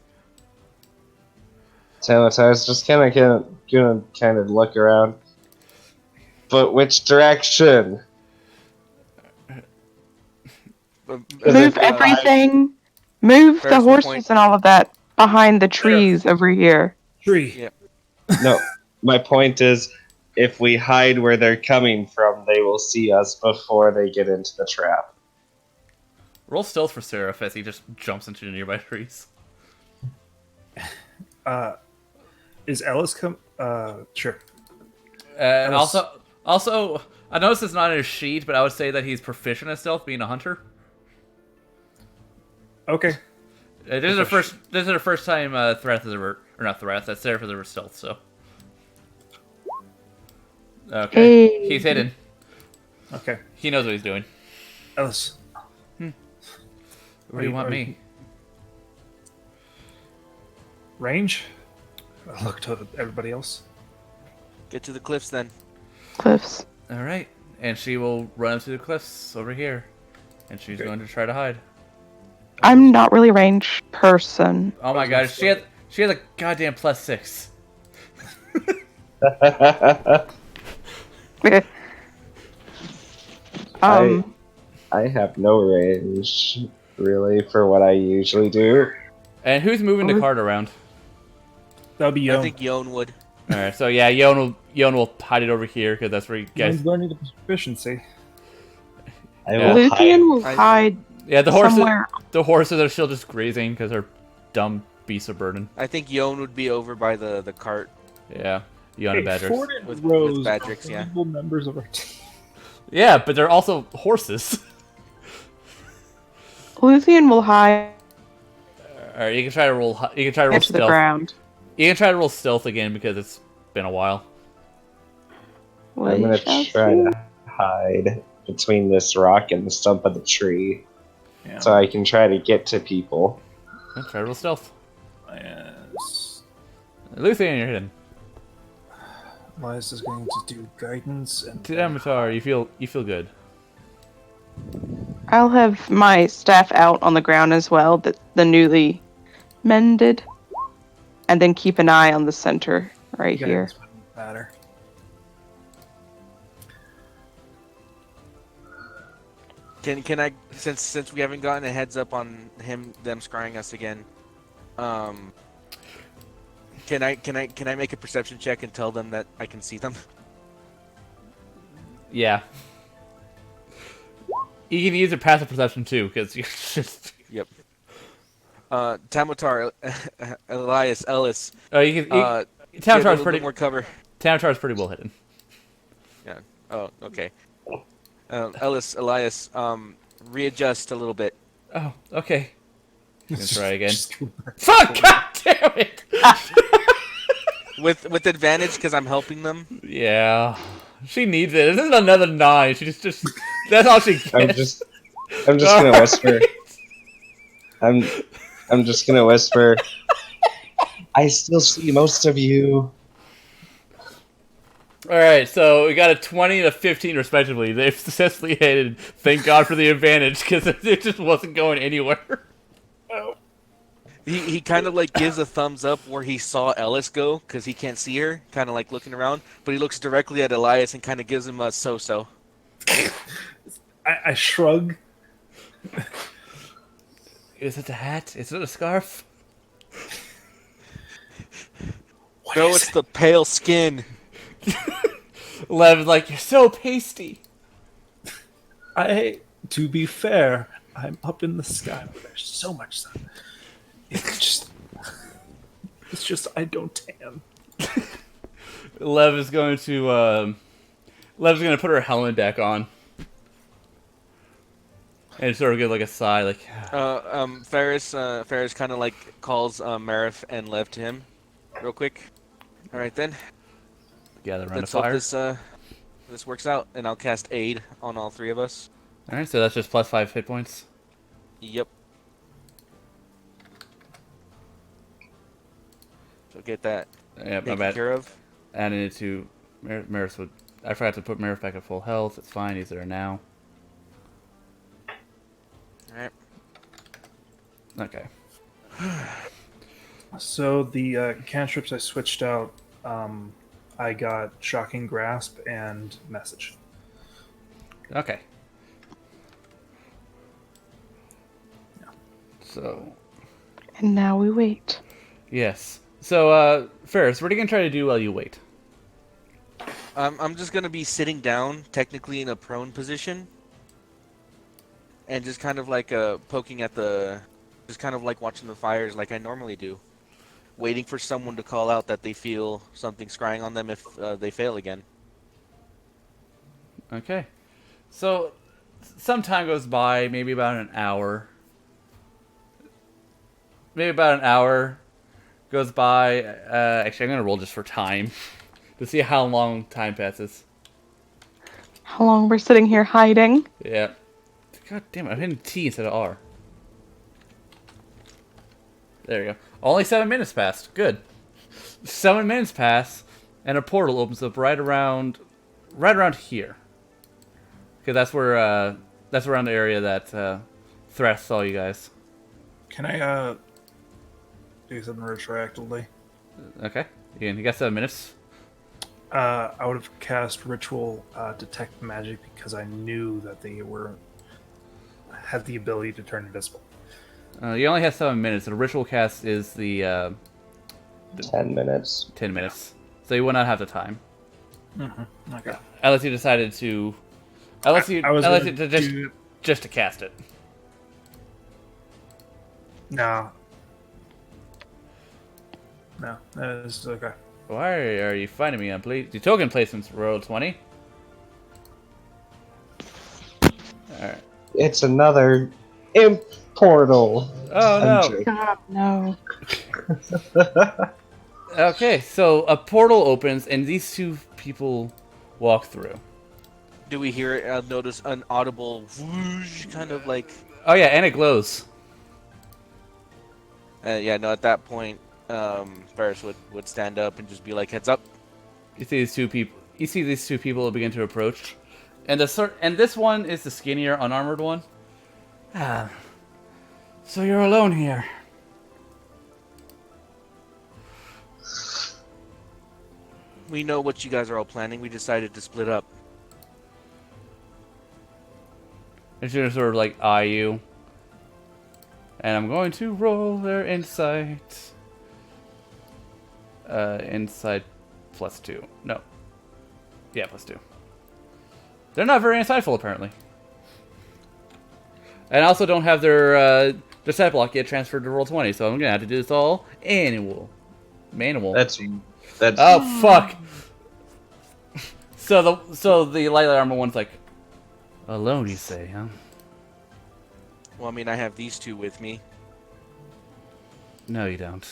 Tamatar's just gonna kind of look around. But which direction? Move everything. Move the Ferris will horses point. and all of that behind the trees over here. Tree. Yeah. No, my point is, if we hide where they're coming from, they will see us before they get into the trap. Roll stealth for Seraph as he just jumps into the nearby trees. Is Ellis come? Sure. And also, I noticed it's not in his sheet, but I would say that he's proficient at stealth, being a hunter. Okay. This is the first time Threth has ever, or not Threth, that Seraph has ever stealth. So, okay, Hey. he's hidden. Okay. He knows what he's doing. Ellis. Where do you want me? Range? I looked at everybody else. Get to the cliffs then. Cliffs. All right, and she will run up to the cliffs over here, and she's Okay. going to try to hide. I'm not really a range person. Oh my god, she has a goddamn +6. I have no range, really, for what I usually do. And who's moving the cart around? That'll be Yon. I think Yon would. All right, so yeah, Yon will hide it over here because that's where you guys. Yon's learning the proficiency. I Yeah. will Luthien will I- hide Yeah, the somewhere. horses are still just grazing because they're dumb beasts of burden. I think Yon would be over by the cart. Yeah, Yon and Badgers. Ford and With Rose Badrix, are yeah. valuable members of our team. Yeah, but they're also horses. Luthien will hide All right, you can try to roll. You can try to roll to the stealth. ground. You can try to roll stealth again because it's been a while. We I'm gonna shall try see. to hide between this rock and the stump of the tree, Yeah. so I can try to get to people. Yeah, try to roll stealth. Yes. Luthien, you're hidden. Elias is going to do guidance and Amatar, you feel good. I'll have my staff out on the ground as well, the newly mended, and then keep an eye on the center right here. guidance wouldn't matter. Can I, since we haven't gotten a heads up on them scrying us again, Can I make a perception check and tell them that I can see them? Yeah. You can use your passive perception too, because you're just. Yep. Tamatar, Elias, Ellis. Oh, you can. Get a Tamatar's little pretty. bit more cover. Tamatar's pretty well hidden. Yeah. Oh, okay. Ellis, Elias, readjust a little bit. Oh, okay. Let's try again. Fuck! God damn it! With advantage because I'm helping them. Yeah, she needs it. This is another 9. She just that's all she gets. I'm just gonna whisper. I'm just gonna whisper. I still see most of you. All right, so we got a 20 and a 15 respectively. They've successfully hit. Thank God for the advantage because it just wasn't going anywhere. He kind of like gives a thumbs up where he saw Ellis go because he can't see her, kind of like looking around, but he looks directly at Elias and kind of gives him a so-so. I shrug. Is it a hat? Is it a scarf? No, it's the pale skin. Lev's like, you're so pasty. To be fair, I'm up in the sky where there's so much sun. It's just I don't tan. Lev's going to put her helmet back on. And sort of give like a sigh, like. Ferris kind of like calls Marif and Lev to him, real quick. All right then. Gather around Let's a fire. hope this works out, and I'll cast aid on all 3 of us. All right, so that's just plus 5 hit points. Yep. So get that Yeah, my taken bad. care of. Adding it to Marif would. I forgot to put Marif back at full health. It's fine. He's there now. All right. Okay. So the cantrips I switched out, I got Shocking Grasp and Message. Okay. So. And now we wait. Yes. So, Ferris, what are you gonna try to do while you wait? I'm just gonna be sitting down, technically in a prone position, and just kind of like poking at just kind of like watching the fires like I normally do, waiting for someone to call out that they feel something scrying on them if they fail again. Okay. So, some time goes by, maybe about an hour. Maybe about an hour goes by. Actually, I'm gonna roll just for time to see how long time passes. How long we're sitting here hiding? Yeah. God damn it! I'm hitting T instead of R. There you go. Only 7 minutes passed. Good. 7 minutes pass, and a portal opens up right around here. Okay, that's around the area that Thrash saw you guys. Can I do something retroactively? Okay. You got 7 minutes. I would have cast Ritual Detect Magic because I knew that they had the ability to turn invisible. You only have 7 minutes. The ritual cast is the 10 minutes. 10 minutes, so you will not have the time. Mm-hmm. Okay. Unless you decided to, unless you just to cast it. No, it's okay. Why are you finding me on the token placements? Roll 20. All right. It's another imp portal. Oh I'm no. joking. God, no. Okay, so a portal opens and these 2 people walk through. Do we hear notice an audible whoosh, kind of like? Oh yeah, and it glows. Yeah, no. At that point, Ferris would stand up and just be like, "Heads up." You see these 2 people. You see these 2 people begin to approach, and this one is the skinnier, unarmored one. Ah, so you're alone here. We know what you guys are all planning. We decided to split up. They're gonna sort of like eye you, and I'm going to roll their insight. Insight +2. No. Yeah, +2. They're not very insightful, apparently. And I also don't have their stat block yet transferred to roll 20, so I'm gonna have to do this all manual. That's Oh fuck! So the light armor one's like, alone, you say, huh? Well, I mean, I have these two with me. No, you don't.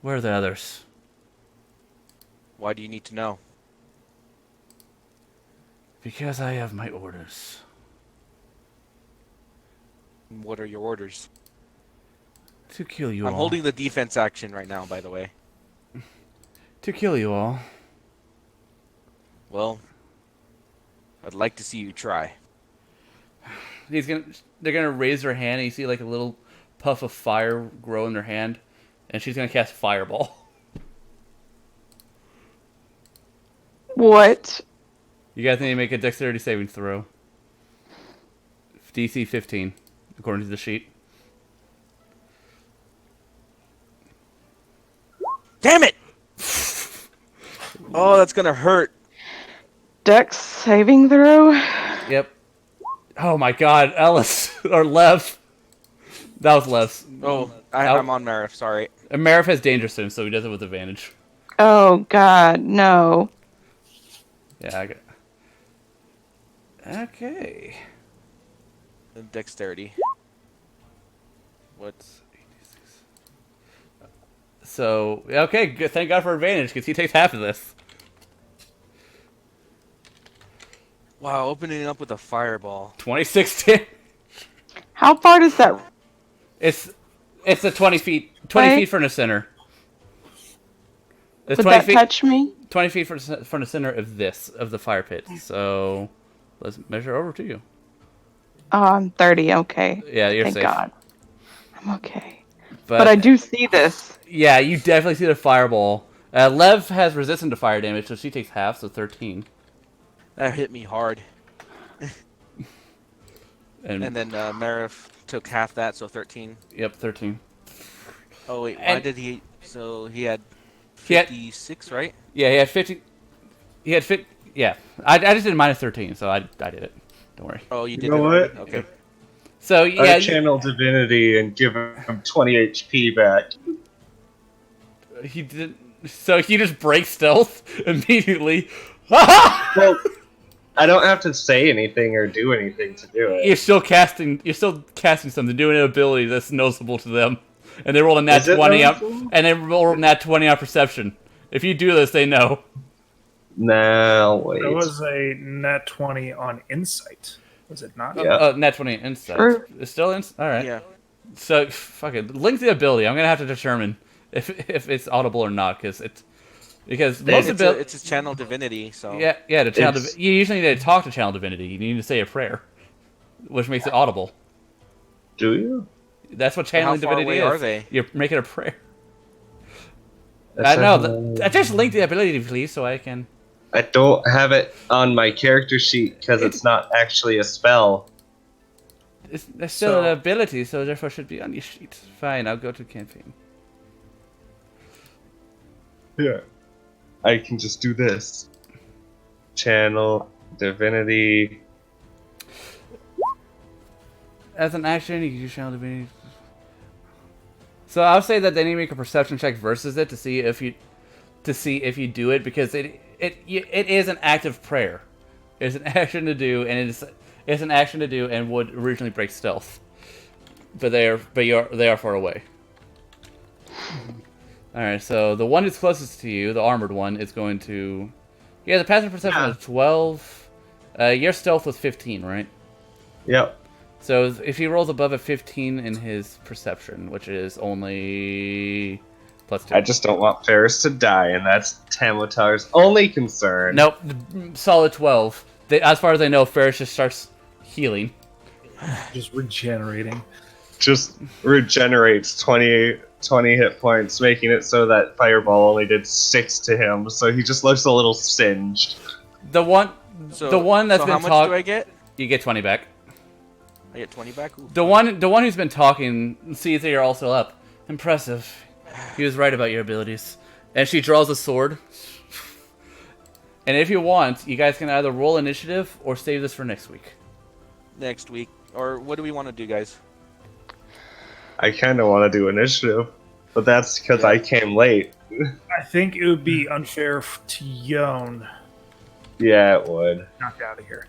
Where are the others? Why do you need to know? Because I have my orders. What are your orders? To kill you I'm all. holding the defense action right now, by the way. To kill you all. Well, I'd like to see you try. They're gonna raise her hand, and you see like a little puff of fire grow in her hand, and she's gonna cast Fireball. What? You guys need to make a dexterity saving throw. DC 15, according to the sheet. Damn it! Oh, that's gonna hurt. Dex saving throw? Yep. Oh my god, Ellis. Or Lev. That was Lev's. Oh, I'm on Marif, sorry. And Marif has danger sense, so he does it with advantage. Oh god, no. Yeah, I got. Okay. Dexterity. What's... So, okay, good. Thank God for advantage, because he takes half of this. Wow, opening up with a fireball. 26 damage. How far does that... It's a 20 feet. 20 Right. feet from the center. It's Would 20 that feet. touch me? 20 feet from the center of the fire pit. So, let's measure over to you. Oh, I'm 30, okay. Yeah, you're Thank safe. God. I'm okay. But I do see this. Yeah, you definitely see the fireball. Lev has resistance to fire damage, so she takes half, so 13. That hit me hard. And then Marif took half that, so 13. Yep, 13. Oh, wait, why And- did he... So he had He had- 56, right? Yeah, he had 50. He had 50. Yeah, I just did minus 13, so I did it. Don't worry. Oh, you did You know that what? already? Okay. So I yeah, channel divinity and give him 20 HP back. he did. So he just breaks stealth immediately. Well, I don't have to say anything or do anything to do it. You're still casting. You're still casting something, doing an ability that's noticeable to them, and they roll a nat Is it 20 up, noticeable? and they roll a nat 20 on perception. If you do this, they know. No, wait. There was a nat 20 on insight. Was it not? Yeah. Nat 20 insight. Sure. It's still in. All right. Yeah. So fuck it. Link the ability. I'm gonna have to determine if it's audible or not, because most It's a channel divinity, so... Yeah, the channel. It's- You usually need to talk to channel divinity. You need to say a prayer, which makes it audible. Do you? That's what How channeling far divinity away is. are they? You're making a prayer. That's I know. I just link the ability, please, so I can. I don't have it on my character sheet because it's not actually a spell. It's still So- an ability, so therefore should be on your sheet. Fine, I'll go to campaign. Yeah. I can just do this. Channel divinity. As an action, you can use channel divinity. So I'll say that they need to make a perception check versus it to see if you do it, because it is an active prayer. It's an action to do, and it's an action to do, and would originally break stealth. But they are far away. All right, so the one who's closest to you, the armored one, is going to. Yeah, the passive perception is 12. Your stealth was 15, right? Yep. So if he rolls above a 15 in his perception, which is only +2. I just don't want Ferris to die, and that's Tamotar's only concern. Nope, solid 12. As far as I know, Ferris just starts healing. Just regenerating. Just regenerates 20 hit points, making it so that Fireball only did 6 to him, so he just looks a little singed. The one that's So been how much talking, do I get? you get 20 back. I get 20 back? Ooh. The one who's been talking sees that you're also up. Impressive. He was right about your abilities. And she draws a sword. And if you want, you guys can either roll initiative or save this for next week. Next week. Or what do we want to do, guys? I kind of want to do initiative, but that's because Yeah. I came late. I think it would be unfair to Yon Yeah, it would. knocked out of here.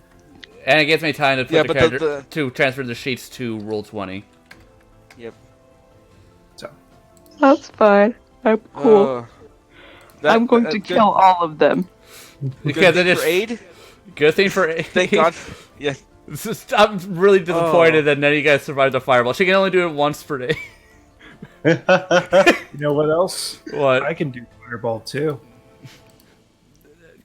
And it gives me time to put Yeah, the but character to transfer the sheets to roll 20. Yep. So That's fine. I'm cool. I'm going to good- kill all of them. Because Good it thing for is aid. good thing for Thank God. Yeah. It's just, I'm really disappointed Oh. that none of you guys survived the fireball. She can only do it once per day. you know what else? What? I can do fireball too.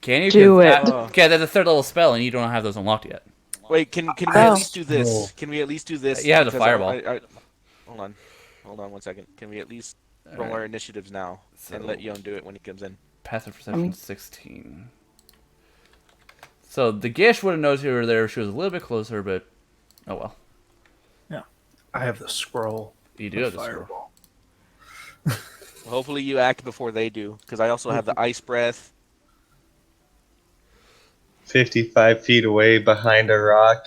Can you? Do 'Cause it. okay, that's a third level spell, and you don't have those unlocked yet. Wait, can we Oh. at least do this? Can we at least do this? You have the Because fireball. Hold on 1 second. Can we at least roll our initiatives now and let Yon do it when he comes in? Passive perception 16. So the Gish would have noticed you were there if she was a little bit closer, but oh well. Yeah, I have the scroll. You do have of the scroll. fireball. Hopefully you act before they do, because I also have the ice breath. 55 feet away behind a rock.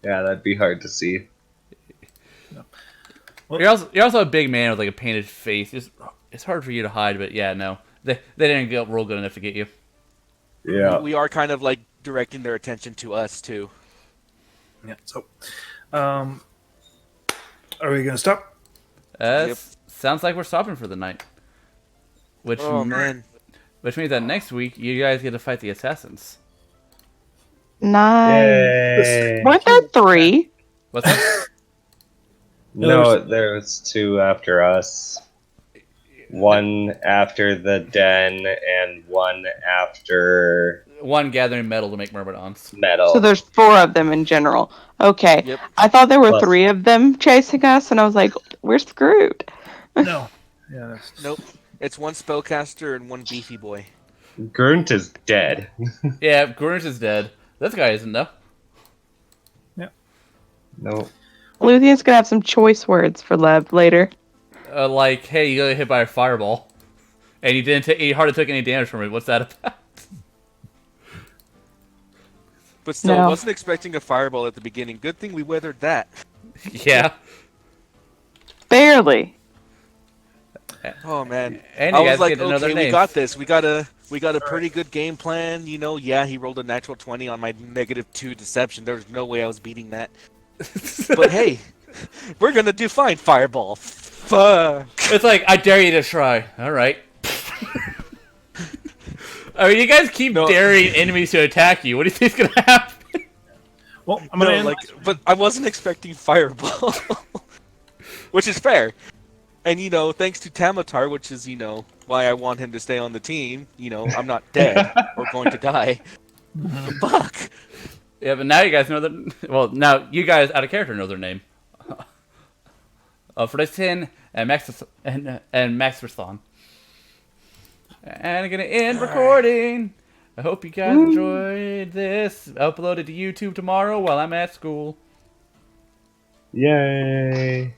Yeah, that'd be hard to see. You're also a big man with like a painted face. It's hard for you to hide, but yeah, no, they didn't roll good enough to get you. Yeah. We are kind of like directing their attention to us too. Yeah. So, are we gonna stop? Yep. Sounds like we're stopping for the night. Which Oh man. Which means that next week you guys get to fight the assassins. Nice. Yay. Weren't there 3? What's that? No, there's 2 after us. 1 after the den and 1 after One gathering metal to make myrmidons. metal. So there's 4 of them in general. Okay. Yep. I thought there were Plus- 3 of them chasing us, and I was like, we're screwed. No. Yeah. That's... Nope. It's 1 spellcaster and 1 beefy boy. Grunt is dead. Yeah, Grunge is dead. This guy isn't though. No. Luthien's gonna have some choice words for Lev later. Like, hey, you got hit by a fireball, and you hardly took any damage from it. What's that about? But still, No. wasn't expecting a fireball at the beginning. Good thing we weathered that. Yeah. Barely. Oh man. And I you guys was like, get another okay, name. we got this. We got a pretty good game plan. You know, yeah, he rolled a natural 20 on my -2 deception. There was no way I was beating that. But hey, we're gonna do fine. Fireball. Fuck. It's like, I dare you to try. All right. I mean, you guys keep No. daring enemies to attack you. What do you think's gonna happen? Well, I'm gonna No, end like, but I wasn't expecting fireball, which is fair. And you know, thanks to Tamatar, which is why I want him to stay on the team. I'm not dead or going to die. Fuck. Yeah, but now you guys know well, now you guys out of character know their name. Fristin and Max and Max Verthon. And I'm gonna end recording. I hope you guys enjoyed this. Uploaded to YouTube tomorrow while I'm at school. Yay.